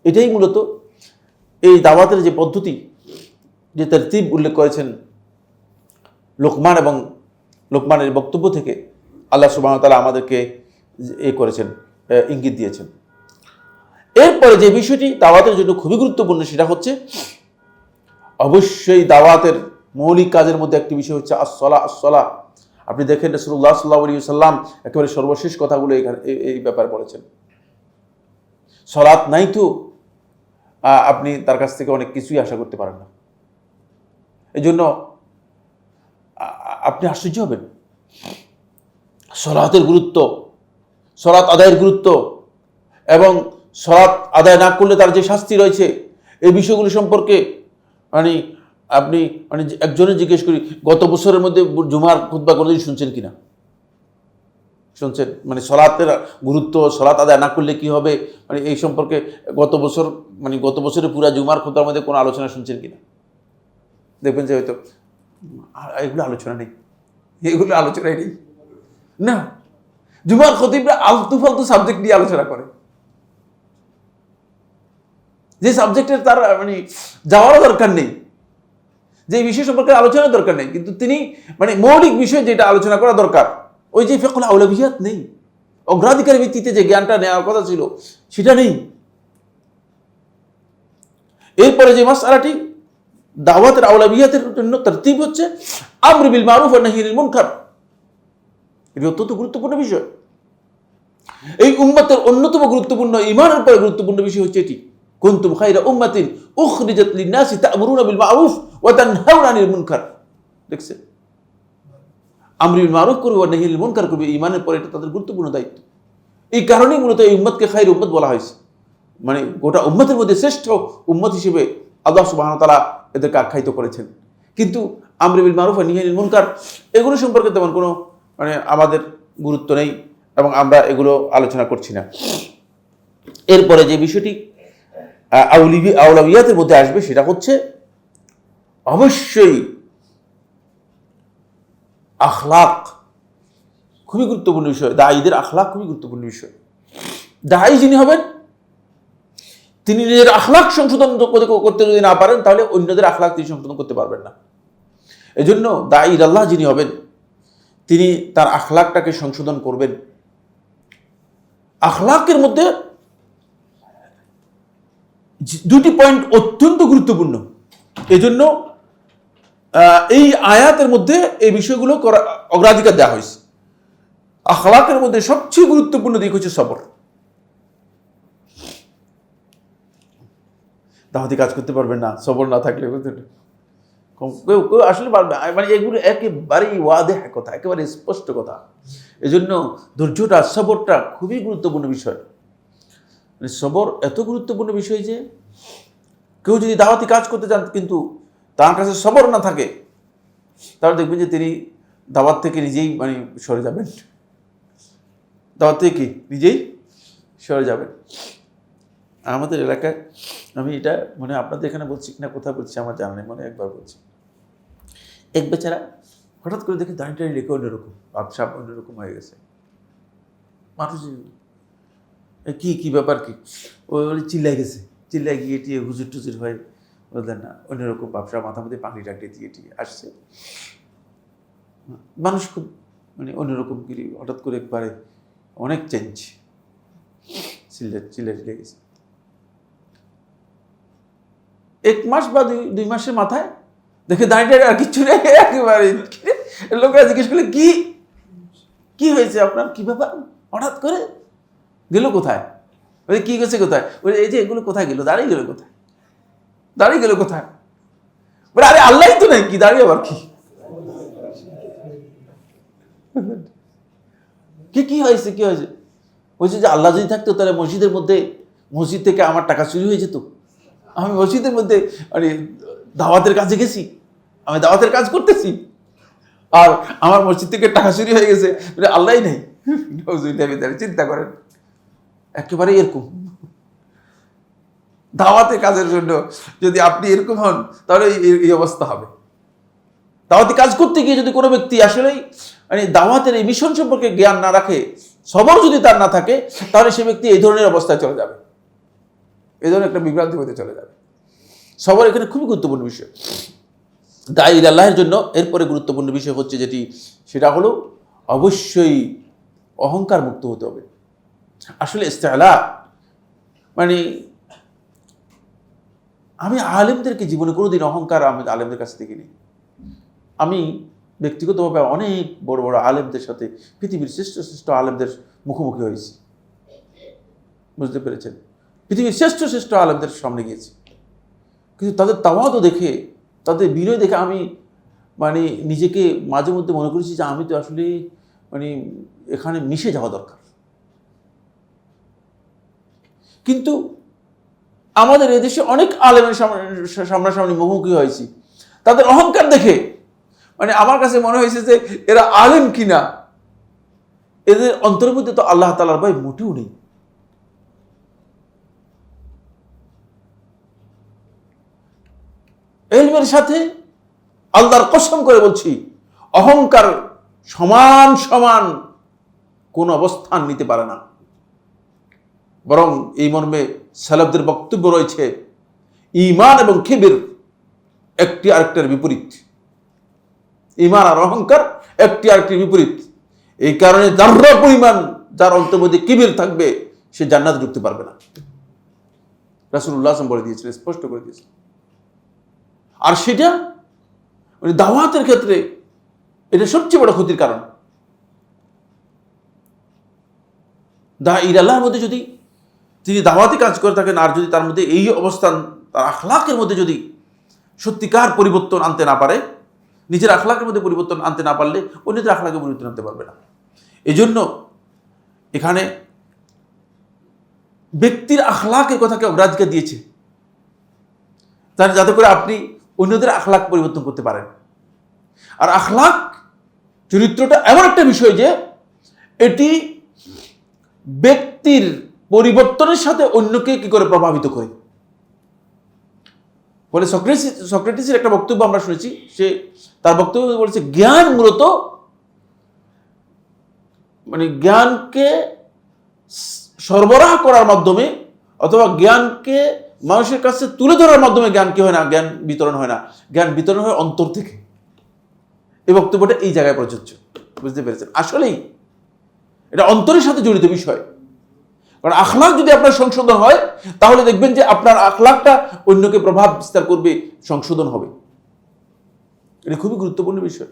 এটাই মূলত এই দাওয়াতের যে পদ্ধতি, যে তারতিব উল্লেখ করেছেন লোকমান এবং লোকমানের বক্তব্য থেকে আল্লাহ সুবহানাহু ওয়া তাআলা আমাদেরকে করেছেন, ইঙ্গিত দিয়েছেন। এরপরে যে বিষয়টি দাওয়াতের জন্য খুবই গুরুত্বপূর্ণ, সেটা হচ্ছে অবশ্যই দাওয়াতের মৌলিক কাজের মধ্যে একটি বিষয় হচ্ছে আসসালাহ। আপনি দেখেন রাসূলুল্লাহ সাল্লাল্লাহু আলাইহি ওয়াসাল্লাম একেবারে সর্বশেষ কথাগুলো এই ব্যাপারে বলেছেন। সালাত নাই তো আপনি তার কাছ থেকে অনেক কিছুই আশা করতে পারেন না। এই জন্য আপনি আশ্চর্য হবেন সালাতের গুরুত্ব, সালাত আদায়ের গুরুত্ব, এবং সালাত আদায় না করলে তার যে শাস্তি রয়েছে, এই বিষয়গুলো সম্পর্কে আপনি একজনের জিজ্ঞেস করি, গত বছরের মধ্যে জুমার খুতবা কোনোদিন শুনছেন কিনা? শুনছেন? মানে সালাতের গুরুত্ব, সালাত আদায় না করলে কি হবে, মানে এই সম্পর্কে গত বছরের পুরা জুমার খুতবার মধ্যে কোনো আলোচনা শুনছেন কিনা? দেখবেন যে হয়তো এগুলো আলোচনাই নেই না। জুমার খতিবরা আলতু ফালতু সাবজেক্ট নিয়ে আলোচনা করে, যে সাবজেক্টের তার যাওয়ারও দরকার নেই, যে বিষয় সম্পর্কে আলোচনার দরকার নেই, কিন্তু তিনি মৌলিক বিষয় যেটা আলোচনা করা দরকার, ওই যে ফিকহুল আউলাবিয়াত নেই, অগ্রাধিকার ভিত্তিতে যে জ্ঞানটা নেওয়ার কথা ছিল সেটা নেই। এরপরে যে মাসআলাটি দাওয়াতের আওলাবিয়াতের জন্য তরতিব হচ্ছে আমর বিল মারুফ ওয়া নাহি আনিল মুনকার। এটি অত্যন্ত গুরুত্বপূর্ণ বিষয়। এই উম্মতের অন্যতম গুরুত্বপূর্ণ, ঈমানের পরে গুরুত্বপূর্ণ বিষয় হচ্ছে এটি, কুনতুম খায়রা উম্মাতিন উখরিজাত লিন-নাসি তা'মুরুনা বিল মারুফ ওয়া তানহাউনা আনিল মুনকার। দেখছেন, আমর বিল মারুফ করবে ওয়া নাহি আনিল মুনকার করবে, ঈমানের পরে এটা তাদের গুরুত্বপূর্ণ দায়িত্ব। এই কারণেই মূলত এই উম্মতকে খায়র উম্মত বলা হয়েছে, মানে গোটা উম্মতের মধ্যে শ্রেষ্ঠ উম্মত হিসেবে আল্লাহ সুবহানাহু ওয়া তাআলা এদেরকে আখ্যায়িত করেছেন। কিন্তু আমর বিল মারুফ ওয়া নাহি আনিল মুনকার এগুলো সম্পর্কে তেমন কোনো আমাদের গুরুত্ব নেই এবং আমরা এগুলো আলোচনা করছি না। এরপরে যে বিষয়টি আওলাবিয়াতের মধ্যে আসবে সেটা হচ্ছে অবশ্যই আখলাক, খুবই গুরুত্বপূর্ণ বিষয়। দায়ীদের আখলাক খুবই গুরুত্বপূর্ণ বিষয়। দায়ী যিনি হবেন তিনি নিজের আখলাক সংশোধন করতে যদি না পারেন তাহলে অন্যদের আখলাক তিনি সংশোধন করতে পারবেন না। এজন্য দায়ী আল্লাহ যিনি হবেন তিনি তার আখলাকটাকে সংশোধন করবেন। আখলাকের মধ্যে দুটি পয়েন্ট অত্যন্ত গুরুত্বপূর্ণ। এজন্য এই আয়াতের মধ্যে এই বিষয়গুলো অগ্রাধিকার দেওয়া হয়েছে। আখলাকের মধ্যে সবচেয়ে গুরুত্বপূর্ণ দিক হচ্ছে সবর। দাওয়াতি কাজ করতে পারবেন না সবর না থাকলে, কেউ আসলে পারবে, মানে এগুলো একেবারেই ওয়াদেহ কথা, একেবারে স্পষ্ট কথা। এজন্য ধৈর্যটা, সবরটা খুবই গুরুত্বপূর্ণ বিষয়। সবর এত গুরুত্বপূর্ণ বিষয় যে কেউ যদি দাওয়াতি কাজ করতে চান কিন্তু তার কাছে সবর না থাকে তাহলে দেখবেন যে তিনি দাওয়াত থেকে নিজেই সরে যাবেন, দাওয়াত থেকে নিজেই সরে যাবেন। আমাদের এলাকায়, আমি এটা আপনাদের এখানে বলছি কিনা কোথায় বলছি আমার জানা নেই, একবার বলছি, এক বেচারা হঠাৎ করে দেখে দাঁড়িয়ে লেখে অন্যরকম, ভাবসাব অন্যরকম হয়ে গেছে। মানুষ কি ব্যাপার কি, ওই চিল্লাই গেছে, চিল্লাই গিয়ে টিয়ে হুজুর টুজুর হয়ে বললেন না, অন্যরকম ব্যবসা, মাথা মধ্যে পাখি টাকড়ে দিয়ে আসছে। মানুষ খুব অন্যরকম গিরি, হঠাৎ করে একবারে অনেক চেঞ্জ, চিল্লাই গেছে। 1 মাস বা 2 মাসের মাথায় দেখে দাঁড়িয়ে আর কিচ্ছু নেই, একেবারে লোকেরা জিজ্ঞেস করলে কি হয়েছে আপনার, কি ব্যাপার, হঠাৎ করে গেল কোথায়, কি গেছে কোথায়, এই যে এগুলো কোথায় গেল, দাঁড়িয়ে গেল কোথায়, বলে আরে আল্লাহ তো নেই, কি দাঁড়িয়ে আবার কি হয়েছে বলছে যে আল্লাহ যদি থাকতো তাহলে মসজিদ থেকে আমার টাকা চুরি হয়ে যেত, আমি মসজিদের মধ্যে দাওয়াতের কাজে গেছি, আমি দাওয়াতের কাজ করতেছি আর আমার মসজিদ থেকে টাকা চুরি হয়ে গেছে, আল্লাহই নেই। চিন্তা করেন, একেবারে এরকম দাওয়াতের কাজের জন্য যদি আপনি এরকম হন তাহলে এই অবস্থা হবে। দাওয়াতি কাজ করতে গিয়ে যদি কোনো ব্যক্তি আসলেই দাওয়াতের এই মিশন সম্পর্কে জ্ঞান না রাখে, সবর যদি তার না থাকে, তাহলে সে ব্যক্তি এই ধরনের অবস্থায় চলে যাবে, এই ধরনের একটা বিভ্রান্তি হতে চলে যাবে। সবর এখানে খুবই গুরুত্বপূর্ণ বিষয় দায়ী আল্লাহের জন্য। এরপরে গুরুত্বপূর্ণ বিষয় হচ্ছে যেটি, সেটা হলো অবশ্যই অহংকার মুক্ত হতে হবে। আসলে ইস্তেলা আমি আলেমদেরকে জীবনে কোনোদিন অহংকার আমি আলেমদের কাছে দেখিনি। আমি ব্যক্তিগতভাবে অনেক বড় বড় আলেমদের সাথে, পৃথিবীর শ্রেষ্ঠ আলেমদের মুখোমুখি হয়েছি, বুঝতে পেরেছেন, পৃথিবীর শ্রেষ্ঠ আলেমদের সামনে গিয়েছি, কিন্তু তাদের তাওয়াদু দেখে, তাদের বিনয় দেখে আমি নিজেকে মাঝে মধ্যে মনে করেছি যে আমি তো আসলে এখানে মিশে যাওয়া দরকার। কিন্তু আমাদের এদেশে অনেক আলেমের সামনাসামনি মুখোমুখি হয়েছি, তাদের অহংকার দেখে আমার কাছে মনে হয়েছে যে এরা আলেম কিনা, এদের অন্তরের মধ্যে তো আল্লাহ তাআলার ভয় মোটেও নেই। ইলমের সাথে আল্লাহর কসম করে বলছি, অহংকার সমান কোন অবস্থান নিতে পারে না। বরং এই মর্মে সালাফদের বক্তব্য রয়েছে, ঈমান এবং কিবর একটি আরেকটার বিপরীত, ঈমান আর অহংকার একটি আরেকটির বিপরীত। এই কারণে যারা পরিমাণ যার অন্তর মধ্যে কিবর থাকবে সে জান্নাতে ঢুকতে পারবে না। রাসূলুল্লাহ সাল্লাল্লাহু আলাইহি ওয়াসাল্লাম বলে দিয়েছিলেন, স্পষ্ট করে দিয়েছিলেন। আর সেটা মানে দাওয়াতের ক্ষেত্রে এটা সবচেয়ে বড় ক্ষতির কারণ। আল্লাহর মধ্যে যদি তিনি দাওয়াতি কাজ করে থাকেন, আর যদি তার মধ্যে এই অবস্থান, তার আখলাকের মধ্যে যদি সত্যিকার পরিবর্তন আনতে না পারে, নিজের আখলাকের মধ্যে পরিবর্তন আনতে না পারলে অন্যদের আখলাকে পরিবর্তন আনতে পারবে না। এই জন্য এখানে ব্যক্তির আখলাকের কথাকে অগ্রাধিকার দিয়েছে, যাতে করে আপনি অন্যদের আখলাক পরিবর্তন করতে পারেন। আর আখলাক চরিত্রটা এমন একটা বিষয় যে এটি ব্যক্তির পরিবর্তনের সাথে অন্যকে কি করে প্রভাবিত করে। বলে সক্রেটিসের একটা বক্তব্য আমরা শুনেছি, সে তার বক্তব্য বলেছে জ্ঞান মূলত মানে জ্ঞানকে সরবরাহ করার মাধ্যমে অথবা জ্ঞানকে মানুষের কাছে তুলে ধরার মাধ্যমে জ্ঞান কি হয় না, জ্ঞান বিতরণ হয় না, জ্ঞান বিতরণ হয় অন্তর থেকে। এই বক্তব্যটা এই জায়গায় প্রযোজ্য, বুঝতে পেরেছেন? আসলেই এটা অন্তরের সাথে জড়িত বিষয়। কারণ আখলাক যদি আপনার সংশোধন হয়, তাহলে দেখবেন যে আপনার আখলাকটা অন্যকে প্রভাব বিস্তার করবে, সংশোধন হবে। এটা খুবই গুরুত্বপূর্ণ বিষয়।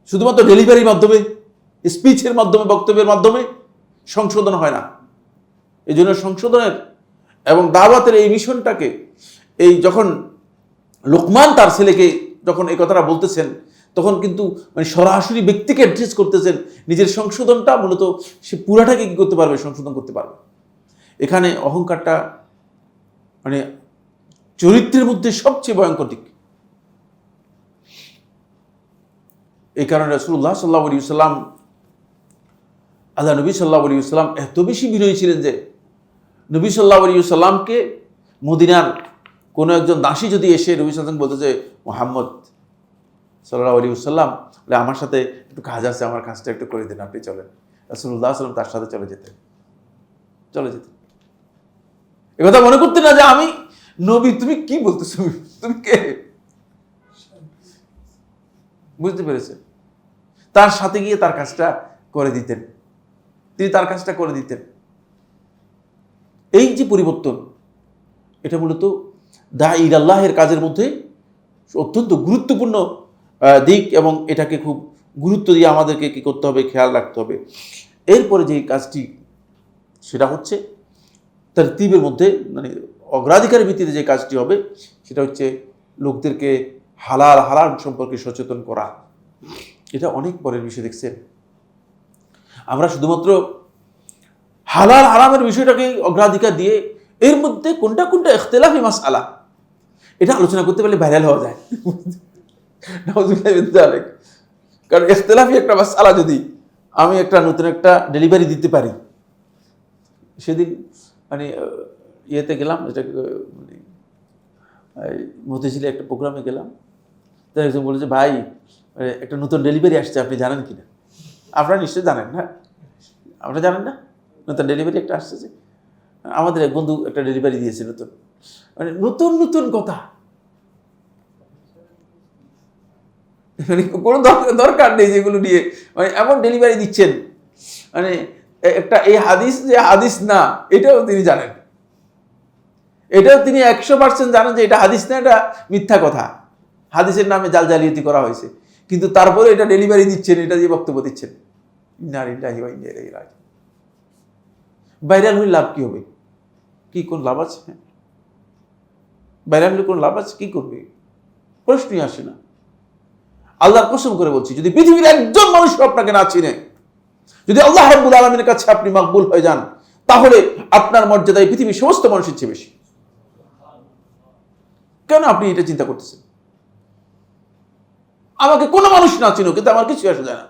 শুধুমাত্র ডেলিভারির মাধ্যমে, স্পিচের মাধ্যমে, বক্তব্যের মাধ্যমে সংশোধন হয় না। এই জন্য সংশোধনের এবং দাওয়াতের এই মিশনটাকে, এই যখন লোকমান তার ছেলেকে যখন এই কথাটা বলতেছেন, তখন কিন্তু মানে সরাসরি ব্যক্তিকে অ্যাড্রেস করতেছেন। নিজের সংশোধনটা মূলত সে পুরাটাকে কি করতে পারবে, সংশোধন করতে পারবে। এখানে অহংকারটা মানে চরিত্রের মধ্যে সবচেয়ে ভয়ঙ্কর দিক। এই কারণে রাসূলুল্লাহ সাল্লাল্লাহু আলাইহি ওয়াসাল্লাম, আল্লাহ নবী সাল্লাল্লাহু আলাইহি ওয়াসাল্লাম এত বেশি বিনয়ী ছিলেন যে নবী সাল্লাল্লাহু আলাইহি ওয়াসাল্লামকে মদিনার কোনো একজন দাসী যদি এসে নবী সাল্লাল্লাহু আলাইহি ওয়াসাল্লাম বলতে যে মুহাম্মদ সাল্লাল্লাহু আলাইহি ওয়াসাল্লাম আমার সাথে একটু কাজ আছে, আমার কাজটা একটু করে দিন, আপনি চলেন, রাসূলুল্লাহ সাল্লাল্লাহু আলাইহি ওয়াসাল্লাম তার সাথে চলে যেতেন। একথা মনে করতেন না যে আমি নবী, তুমি কি বলতেছো, তুমি কে, বুঝতে পেরেছেন? তার সাথে গিয়ে তার কাজটা করে দিতেন, তিনি তার কাজটা করে দিতেন। এই যে পরিবর্তন, এটা মূলত দাঈ আল্লাহের কাজের মধ্যে অত্যন্ত গুরুত্বপূর্ণ দিক, এবং এটাকে খুব গুরুত্ব দিয়ে আমাদেরকে কি করতে হবে, খেয়াল রাখতে হবে। এরপরে যে কাজটি, সেটা হচ্ছে তারতিবের মধ্যে মানে অগ্রাধিকারের ভিত্তিতে যে কাজটি হবে, সেটা হচ্ছে লোকদেরকে হালাল হারাম সম্পর্কে সচেতন করা। এটা অনেক পরের বিষয়। দেখছেন, আমরা শুধুমাত্র হালাল হারামের বিষয়টাকে অগ্রাধিকার দিয়ে এর মধ্যে কোনটা কোনটা ইখতিলাফি মাসআলা, এটা আলোচনা করতে পারলে ভাইরাল হওয়া যায়। কারণ ইখতিলাফি একটা মাসআলা যদি আমি একটা নতুন একটা ডেলিভারি দিতে পারি, সেদিন মানে ইয়েতে গেলাম, এটা মানে মতিঝিলে একটা প্রোগ্রামে গেলাম, তাই একজন বলে যে ভাই একটা নতুন ডেলিভারি আসছে, আপনি জানেন কিনা? আপনারা নিশ্চয়ই জানেন না, আপনারা জানেন না নতুন ডেলিভারি একটা আসছে? যে আমাদের এক বন্ধু একটা ডেলিভারি দিয়েছে নতুন, মানে নতুন নতুন কথা, মানে কোনো দরকার নেই যেগুলো নিয়ে মানে এমন ডেলিভারি দিচ্ছেন, মানে একটা এই হাদিস যে হাদিস না, এটাও তিনি জানেন, এটাও তিনি 100% জানেন যে এটা হাদিস না, এটা মিথ্যা কথা, হাদিসের নামে জালজালিয়াতি করা হয়েছে, কিন্তু তারপরে এটা ডেলিভারি দিচ্ছেন, এটা দিয়ে বক্তব্য দিচ্ছেন। ভাইরাল হলে লাভ কি হবে? কি কোন লাভ আছে? ভাইরাল হলে কোন লাভ আছে? কি করবে? প্রশ্নই আসে না। আল্লাহর কসম করে বলছি, যদি পৃথিবীর একজন মানুষ আপনাকে না চিনে, যদি আল্লাহ রাব্বুল আলামিনের কাছে আপনি মাকবুল হয়ে যান, তাহলে আপনার মর্যাদায় পৃথিবীর সমস্ত মানুষের চেয়ে বেশি। কেন আপনি এটা চিন্তা করতেছেন? আমাকে কোনো মানুষ না চিনো, কিন্তু আমার কিছু আসে যায় না।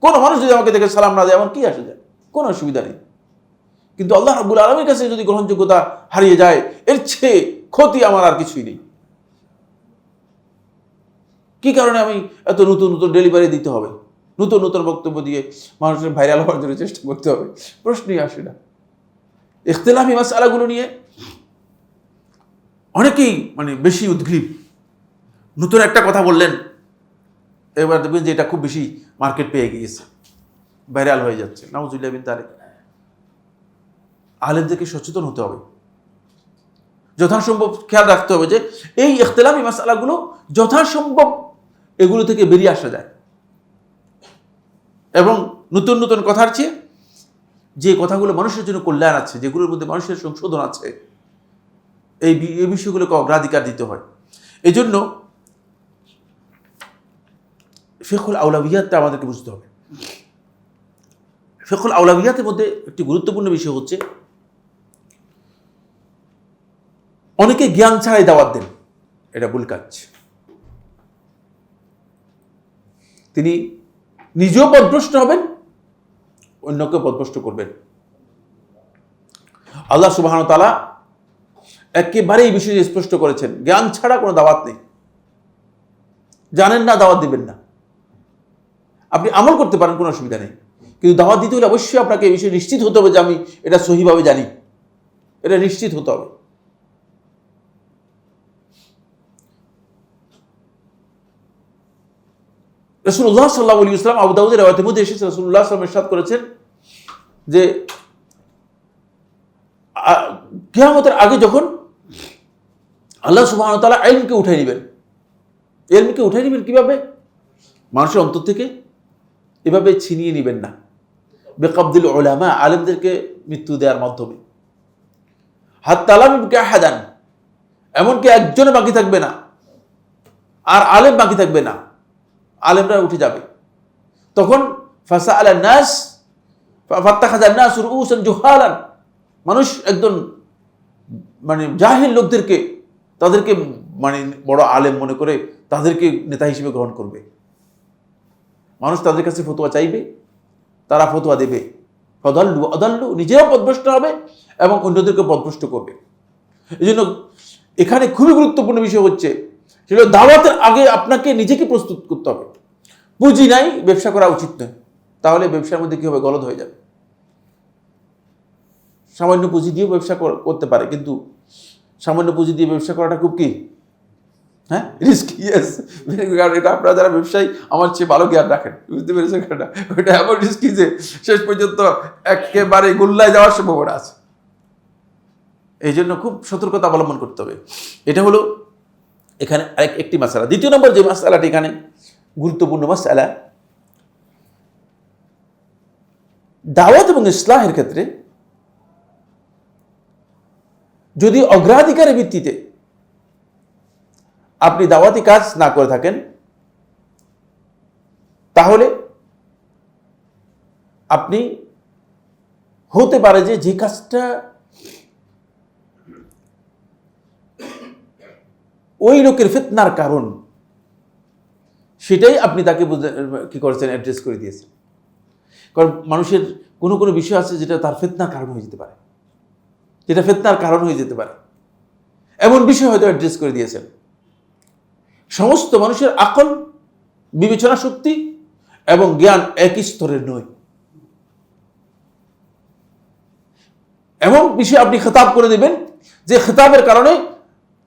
কোনো মানুষ যদি আমাকে দেখে সালাম না দেয়, আমার কি আসে যায়? কোনো অসুবিধা নেই। কিন্তু আল্লাহ রাব্বুল আলামিনের কাছে যদি গ্রহণযোগ্যতা হারিয়ে যায়, এর চেয়ে ক্ষতি আমার আর কিছুই নেই। কি কারণে আমি এত নতুন নতুন ডেলিভারি দিতে হবে, নতুন নতুন বক্তব্য দিয়ে মানুষের ভাইরাল হওয়ার জন্য চেষ্টা করতে হবে? প্রশ্নই আসে না। ইখতিলাফি মাসআলাগুলো নিয়ে অনেকেই মানে বেশি উদ্গ্রীব। নতুন একটা কথা বললেন, এবার দেখবেন যে এটা খুব বেশি মার্কেট পেয়ে গিয়েছে, ভাইরাল হয়ে যাচ্ছে। নাউজুবিল্লাহ মিন যালিক। আলেমদেরকে সচেতন হতে হবে। যথাসম্ভব খেয়াল রাখতে হবে যে এই ইখতিলাফি মাসআলাগুলো যথাসম্ভব এগুলো থেকে বেরিয়ে আসা যায়, এবং নতুন নতুন কথার চেয়ে যে কথাগুলো মানুষের জন্য কল্যাণ আছে, যেগুলোর মধ্যে মানুষের সংশোধন আছে, এই বিষয়গুলোকে অগ্রাধিকার দিতে হয়। এই জন্য ফিকহুল আউলাবিয়াতটা আমাদেরকে বুঝতে হবে। ফিকহুল আউলাবিয়াতের মধ্যে একটি গুরুত্বপূর্ণ বিষয় হচ্ছে, অনেকে জ্ঞান ছাড়াই দাওয়াত দেন, এটা ভুল কাজ। তিনি নিজেও পথভ্রষ্ট হবেন, অন্যকে পথভ্রষ্ট করবেন। আল্লাহ সুবহানাহু ওয়া তাআলা একেবারে এই বিষয়ে স্পষ্ট করেছেন, জ্ঞান ছাড়া কোনো দাওয়াত নেই। জানেন না, দাওয়াত দিবেন না। আপনি আমল করতে পারেন, কোনো অসুবিধা নেই, কিন্তু দাওয়াত দিতে হলে অবশ্যই আপনাকে এই বিষয়ে নিশ্চিত হতে হবে যে আমি এটা সহিভাবে জানি, এটা নিশ্চিত হতে হবে। রাসূলুল্লাহ সাল্লাল্লাহু আলাইহি ওয়াসাল্লাম আবু দাউদের riwayat মধ্যে এসেছে, রাসূলুল্লাহ সাল্লাল্লাহু আলাইহি ওয়াসাল্লাম ইরশাদ করেছেন যে কিয়ামতের আগে যখন আল্লাহ সুবহানাহু ওয়া তাআলা ইলমকে উঠাই নেবেন, ইলমকে উঠাই নেবেন কিভাবে? মানুষের অন্তর থেকে এভাবে ছিনিয়ে নেবেন না, বিকবদিল উলামা, আলেমদেরকে মৃত্যু দেওয়ার মাধ্যমে। হাত্তা লা ইয়াবকা আহাদান, এমনকি একজনও বাকি থাকবে না, আর আলেম বাকি থাকবে না, আলেমরা উঠে যাবে। তখন ফাসাআলা নাস ফাত্তাখাযান নাস রুউসান জুহালান, মানুষ একদম জাহিল লোকদেরকে, তাদেরকে বড় আলেম মনে করে তাদেরকে নেতা হিসেবে গ্রহণ করবে। মানুষ তাদের কাছে ফতোয়া চাইবে, তারা ফতোয়া দেবে। ফাদাল্লু আদাল্লু, নিজেও পথভ্রষ্ট হবে এবং অন্যদেরকে পথভ্রষ্ট করবে। এই জন্য এখানে খুবই গুরুত্বপূর্ণ বিষয় হচ্ছে, সেটা দাওয়াতের আগে আপনাকে নিজেকে প্রস্তুত করতে হবে। পুঁজি নাই, ব্যবসা করা উচিত নয়, তাহলে ব্যবসার মধ্যে কি হবে? গলদ হয়ে যাবে। সামান্য পুঁজি দিয়েও ব্যবসা করতে পারে, কিন্তু সামান্য পুঁজি দিয়ে ব্যবসা করাটা খুব কি রিস্কি। ইয়েস, এটা আপনারা যারা ব্যবসায়ী আমার চেয়ে ভালো জ্ঞান রাখেন, বুঝতে পেরেছেন? ওইটা এমন রিস্কি যে শেষ পর্যন্ত একেবারে গুল্লায় যাওয়ার সম্ভাবনা আছে। এই জন্য খুব সতর্কতা অবলম্বন করতে হবে। এটা হলো এখানে একটি মাসআলা। দ্বিতীয় নম্বর যে মাসআলাটি এখানে গুরুত্বপূর্ণ মাসআলা, দাওয়াত এবং ইসলাহের ক্ষেত্রে যদি অগ্রাধিকারের ভিত্তিতে আপনি দাওয়াতি কাজ না করে থাকেন, তাহলে আপনি হতে পারে যে কাজটা ওই লোকের ফিতনার কারণ, সেটাই আপনি তাকে কি করেছেন? অ্যাড্রেস করে দিয়েছেন। কারণ মানুষের কোনো কোনো বিষয় আছে যেটা তার ফিতনার কারণ হয়ে যেতে পারে, যেটা ফিতনার কারণ হয়ে যেতে পারে, এমন বিষয় হয়তো অ্যাড্রেস করে দিয়েছেন। সমস্ত মানুষের আকল, বিবেচনা শক্তি এবং জ্ঞান একই স্তরের নয়। এমন বিষয় আপনি খেতাব করে দেবেন যে খেতাবের কারণে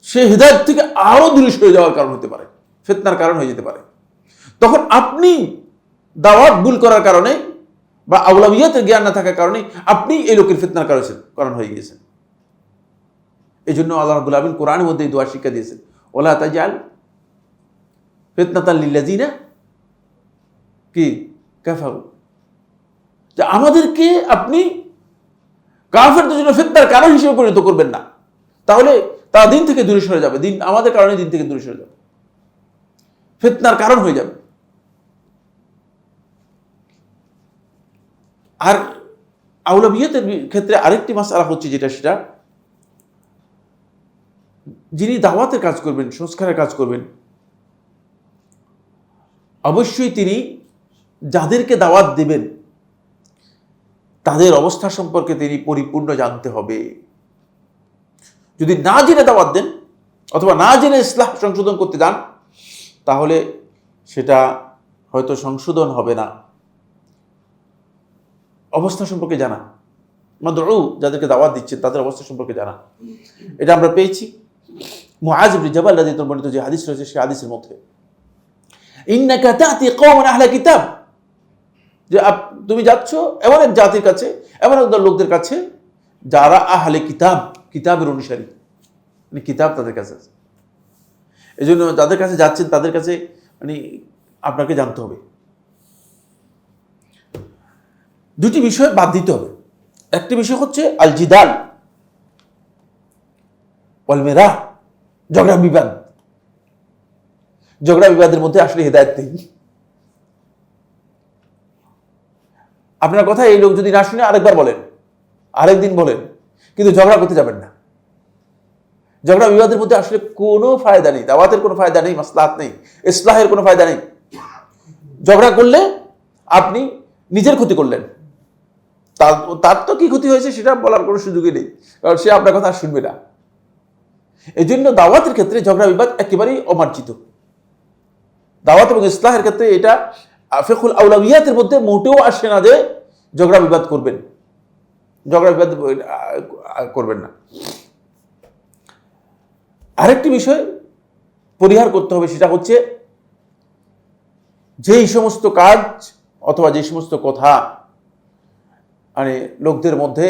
সে হিদায়াত থেকে আরো দূরে সরে যাওয়ার কারণ হতে পারে, ফিতনার কারণ হয়ে যেতে পারে। তখন আপনি দাওয়াত ভুল করার কারণে বা আউলাবিয়াতের জ্ঞান না থাকার কারণে আপনি এই লোকের ফিতনার কারণ হয়ে গিয়েছেন। এই জন্য আল্লাহ রাব্বুল আলামিন কোরআনের মধ্যে এই দোয়া শিক্ষা দিয়েছেন, ওয়ালা তাজআল ফিতনাতাল লিল্লাযিনা কি কাফারু, যে আমাদেরকে আপনি কাফেরদের জন্য ফিতনার কারণ হিসেবে পরিণত করবেন না, তাহলে তারা দিন থেকে দূরে সরে যাবে, দিন আমাদের কারণে দিন থেকে দূরে সরে যাবে, ফিতনার কারণ হয়ে যাবে। আর আউলাবিয়াতের ক্ষেত্রে আরেকটি মাসআলা হচ্ছে সেটা যিনি দাওয়াতের কাজ করবেন, সংস্কারের কাজ করবেন, অবশ্যই তিনি যাদেরকে দাওয়াত দেবেন তাদের অবস্থা সম্পর্কে তিনি পরিপূর্ণ জানতে হবে। যদি না জেনে দাওয়াত দেন অথবা না জেনে ইসলাহ সংশোধন করতে যান, তাহলে সেটা হয়তো সংশোধন হবে না। অবস্থা সম্পর্কে জানা, মাদউ যাদেরকে দাওয়াত দিচ্ছেন তাদের অবস্থা সম্পর্কে জানা, এটা আমরা পেয়েছি মুআজ ইবনে জাবাল রাদিয়াল্লাহু বর্ণিত যে হাদিস রয়েছে, সেই হাদিসের মধ্যে ইন্নাকা তাতি কওমান আহলা কিতাব, যে তুমি যাচ্ছ এমন এক জাতির কাছে, এমন এক লোকদের কাছে যারা আহলে কিতাব, কিতাবের অনুসারী। মানে কিতাব তাদের কাছে আছে। এই জন্য যাদের কাছে যাচ্ছেন তাদের কাছে মানে আপনাকে জানতে হবে, দুটি বিষয় বাদ দিতে হবে। একটি বিষয় হচ্ছে আল জিদাল ওয়াল মিরাহ, ঝগড়া বিবাদ। ঝগড়া বিবাদের মধ্যে আসলে হেদায়েত নেই। আপনার কথা এই লোক যদি না শুনে আরেকবার বলেন, আরেকদিন বলেন, কিন্তু ঝগড়া করতে যাবেন না। ঝগড়া বিবাদের মধ্যে আসলে কোনো ফায়দা নেই, দাওয়াতের কোনো ফায়দা নেই, মাসলাহাত নেই, ইসলাহের কোনো ফায়দা নেই। ঝগড়া করলে আপনি নিজের ক্ষতি করলেন, তার তো কি ক্ষতি হয়েছে সেটা বলার কোনো সুযোগই নেই, কারণ সে আপনার কথা শুনবে না। এই জন্য দাওয়াতের ক্ষেত্রে ঝগড়া বিবাদ একেবারেই অমার্জিত। দাওয়াত এবং ইসলাহের ক্ষেত্রে এটা ফিকহুল আউলাউইয়াতের মধ্যে মোটেও আসে না যে ঝগড়া বিবাদ করবেন, ঝগড়া বিবাদ করবেন না। আরেকটি বিষয় পরিহার করতে হবে, সেটা হচ্ছে যেই সমস্ত কাজ অথবা যে সমস্ত কথা মানে লোকদের মধ্যে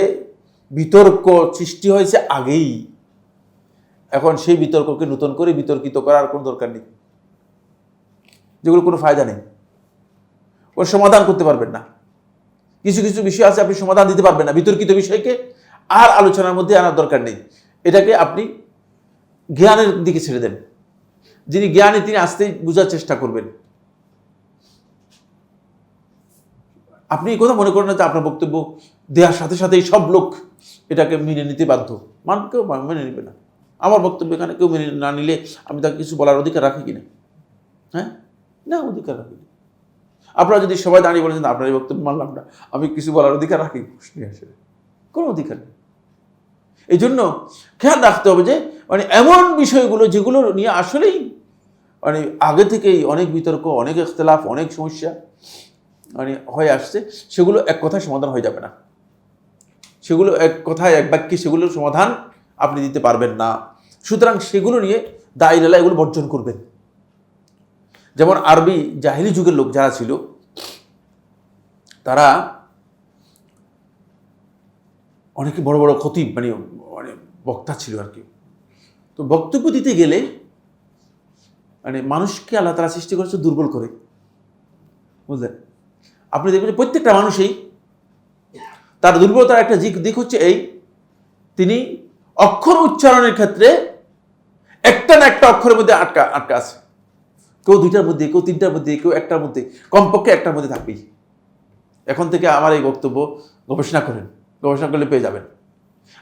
বিতর্ক সৃষ্টি হয়েছে আগেই, এখন সেই বিতর্ককে নতুন করে বিতর্কিত করার কোনো দরকার নেই, যেগুলো কোনো ফায়দা নেই, ওর সমাধান করতে পারবেন না। কিছু কিছু বিষয় আছে আপনি সমাধান দিতে পারবেন না, বিতর্কিত বিষয়কে আর আলোচনার মধ্যে আনার দরকার নেই। এটাকে আপনি জ্ঞানের দিকে ছেড়ে দেন। যিনি জ্ঞানী তিনি আসতেই বোঝার চেষ্টা করবেন। আপনি এই কথা মনে করেন না যে আপনার বক্তব্য দেওয়ার সাথে সাথেই সব লোক এটাকে মেনে নিতে বাধ্য, কেউ মেনে নেবে না। আমার বক্তব্য এখানে কেউ মেনে না নিলে আমি তাকে কিছু বলার অধিকার রাখি কিনা? হ্যাঁ, না, অধিকার রাখি না। আপনারা যদি সবাই দাঁড়িয়ে বলেছেন আপনার এই বক্তব্য মানলাম না, আমি কিছু বলার অধিকার রাখি? কোনো অধিকার নেই। এই জন্য খেয়াল রাখতে হবে যে মানে এমন বিষয়গুলো যেগুলো নিয়ে আসলেই মানে আগে থেকেই অনেক বিতর্ক, অনেক ইখতিলাফ, অনেক সমস্যা মানে হয়ে আসছে, সেগুলো এক কথায় সমাধান হয়ে যাবে না। সেগুলো এক কথায় এক বাক্যে সেগুলোর সমাধান আপনি দিতে পারবেন না। সুতরাং সেগুলো নিয়ে দায়ীরা এগুলো বর্জন করবেন। যেমন আরবি জাহিলি যুগের লোক যারা ছিল, তারা অনেকে বড় বড় খতিব মানে বক্তা ছিল আর কি। তো বক্তব্য দিতে গেলে মানে মানুষকে আল্লাহ তাআলা সৃষ্টি করেছে দুর্বল করে, বুঝলেন? আপনি দেখবেন যে প্রত্যেকটা মানুষই তার দুর্বলতার একটা দিক হচ্ছে এই, তিনি অক্ষর উচ্চারণের ক্ষেত্রে একটা না একটা অক্ষরের মধ্যে আটকা আছে। কেউ দুইটার মধ্যে, কেউ তিনটার মধ্যে, কেউ একটার মধ্যে, কমপক্ষে একটার মধ্যে থাকবেই। এখন থেকে আমার এই বক্তব্য গবেষণা করেন, গবেষণা করলে পেয়ে যাবেন।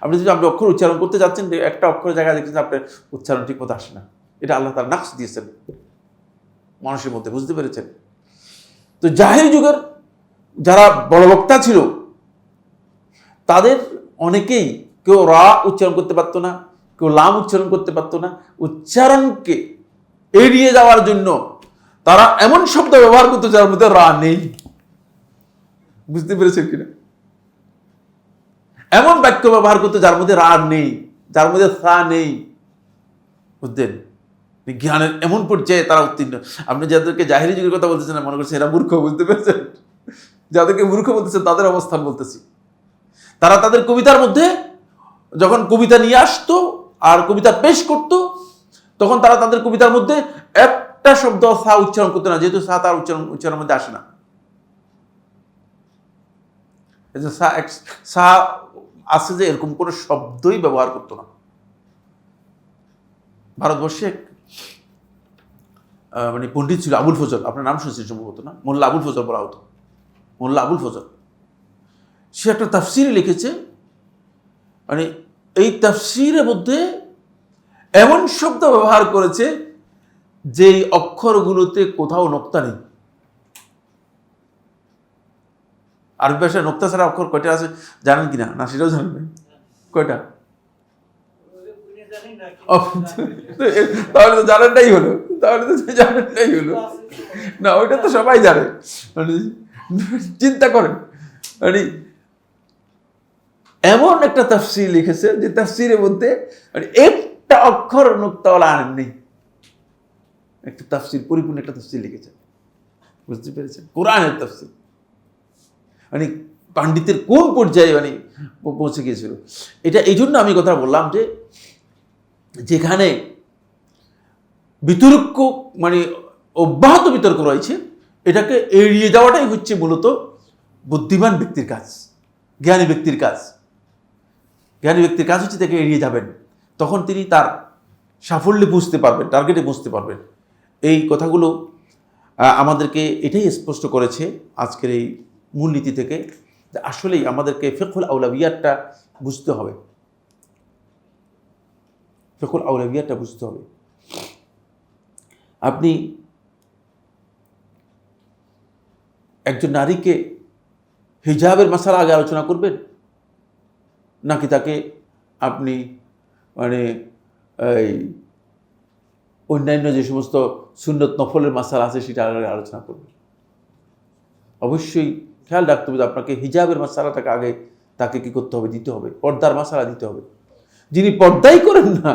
আপনি অক্ষর উচ্চারণ করতে যাচ্ছেন, একটা অক্ষরের জায়গায় দেখছেন আপনার উচ্চারণ ঠিক মতো আসে না, এটা আল্লাহ তাআলা নাকশ দিয়েছেন মানুষের মধ্যে, বুঝতে পেরেছেন? তো জাহিলি যুগের যারা বড় বক্তা ছিল তাদের অনেকেই কেউ রা উচ্চারণ করতে পারতো না, কেউ লাম উচ্চারণ করতে পারতো না। উচ্চারণকে এড়িয়ে যাওয়ার জন্য তারা এমন শব্দ ব্যবহার করতো যার মধ্যে রা নেই, বুঝতে পেরেছেন কিনা? এমন বাক্য ব্যবহার করতো যার মধ্যে রা নেই, যার মধ্যে সা নেই, বুঝলেন? জ্ঞানের এমন পর্যায়ে তারা উত্তীর্ণ। আপনি যাদেরকে জাহিলি যুগের কথা বলতেছেন মনে করছেন এরা মূর্খ, বুঝতে পেরেছেন? যাদেরকে মূর্খ বলতেছেন তাদের অবস্থান বলতেছি। তারা তাদের কবিতার মধ্যে যখন কবিতা নিয়ে আসতো আর কবিতা পেশ করতো, তখন তারা তাদের কবিতার মধ্যে একটা শব্দ সা উচ্চারণ করতো না, যেহেতু সা তার উচ্চারণের মধ্যে আসে না। সা আছে যে এরকম কোনো শব্দই ব্যবহার করতো না। ভারতবর্ষে মানে পণ্ডিত ছিল আবুল ফজল, আপনার নাম শুনছেন সম্ভবত, না? মোল্লা আবুল ফজল বলা হতো, মোল্লা আবুল ফজল। সে একটা তাফসিরে লিখেছে, মানে এই তাফসিরের মধ্যে এমন শব্দ ব্যবহার করেছে যে অক্ষরগুলোতে কোথাও নোক্তা নেই। আরবি ভাষায় নোক্তা ছাড়া অক্ষর কয়টা আছে জানেন কিনা? না সেটাও জানেন? কয়টা? তাহলে তো জানেনটাই হলো, না ওইটা তো সবাই জানে। মানে চিন্তা করেন, মানে এমন একটা তাফসীর লিখেছে যে তাফসীরের মধ্যে মানে একটা অক্ষর নোক্তাওয়ালা আনেন নেই। একটা তাফসীর, পরিপূর্ণ একটা তাফসীর লিখেছে, বুঝতে পেরেছেন? কোরআনের তাফসীর। মানে পাণ্ডিতের কোন পর্যায়ে মানে পৌঁছে গিয়েছিল। এটা এই জন্য আমি কথা বললাম যে যেখানে বিতর্ক মানে অব্যাহত বিতর্ক রয়েছে, এটাকে এড়িয়ে যাওয়াটাই হচ্ছে মূলত বুদ্ধিমান ব্যক্তির কাজ, জ্ঞানী ব্যক্তির কাজ। জ্ঞানী ব্যক্তির কাজ হচ্ছে তাকে এড়িয়ে যাবেন, তখন তিনি তার সাফল্যে বুঝতে পারবেন, টার্গেটে বুঝতে পারবেন। এই কথাগুলো আমাদেরকে এটাই স্পষ্ট করেছে আজকের এই মূলনীতি থেকে, যে আসলেই আমাদেরকে ফিকহুল আউলাবিয়াতটা বুঝতে হবে, ফিকহুল আউলাবিয়াতটা বুঝতে হবে। আপনি একজন নারীকে হিজাবের মাসালা আগে আলোচনা করবেন, নাকি তাকে আপনি মানে এই অন্যান্য যে সমস্ত সুন্নত নফলের মাসালা আছে সেটা আগে আলোচনা করবেন? অবশ্যই খেয়াল রাখতে হবে আপনাকে হিজাবের মাসালাটাকে আগে তাকে কি করতে হবে, দিতে হবে, পর্দার মাসালা দিতে হবে। যিনি পর্দাই করেন না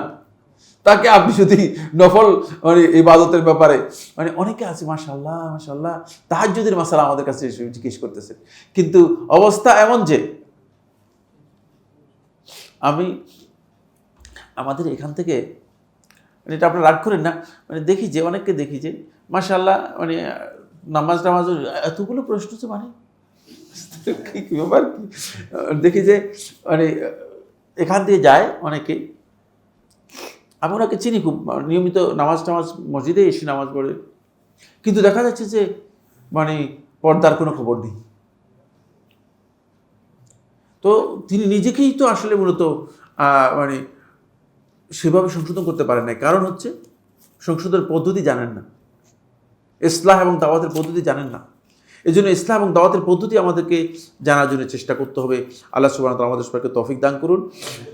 তাকে আপনি যদি নফল মানে ইবাদতের ব্যাপারে মানে অনেকে আছে মাশাআল্লাহ মাশাআল্লাহ তাহাজ্জুদের মাসালা আমাদের কাছে জিজ্ঞেস করতেছেন, কিন্তু অবস্থা এমন যে আমি আমাদের এখান থেকে মানে এটা আপনারা রাগ করেন না, মানে দেখি যে অনেককে দেখি যে মাশাআল্লাহ মানে নামাজ টামাজ এতগুলো প্রশ্ন তো মানে কি ব্যাপার কি, দেখি যে মানে এখান দিয়ে যায় অনেকে, আমি ওনাকে চিনি খুব, নিয়মিত নামাজ টামাজ মসজিদে এসে নামাজ পড়ে, কিন্তু দেখা যাচ্ছে যে মানে পর্দার কোনো খবর নেই। তো তিনি নিজেকেই তো আসলে মূলত মানে সেভাবে সংশোধন করতে পারেন না, কারণ হচ্ছে সংশোধনের পদ্ধতি জানেন না, ইসলাহ এবং দাওয়াতের পদ্ধতি জানেন না। এই জন্য ইসলাম এবং দাওয়াতের পদ্ধতি আমাদেরকে জানার জন্য চেষ্টা করতে হবে। আল্লাহ সুবহানাহু ওয়া তাআলা আমাদের সবাইকে তৌফিক দান করুন।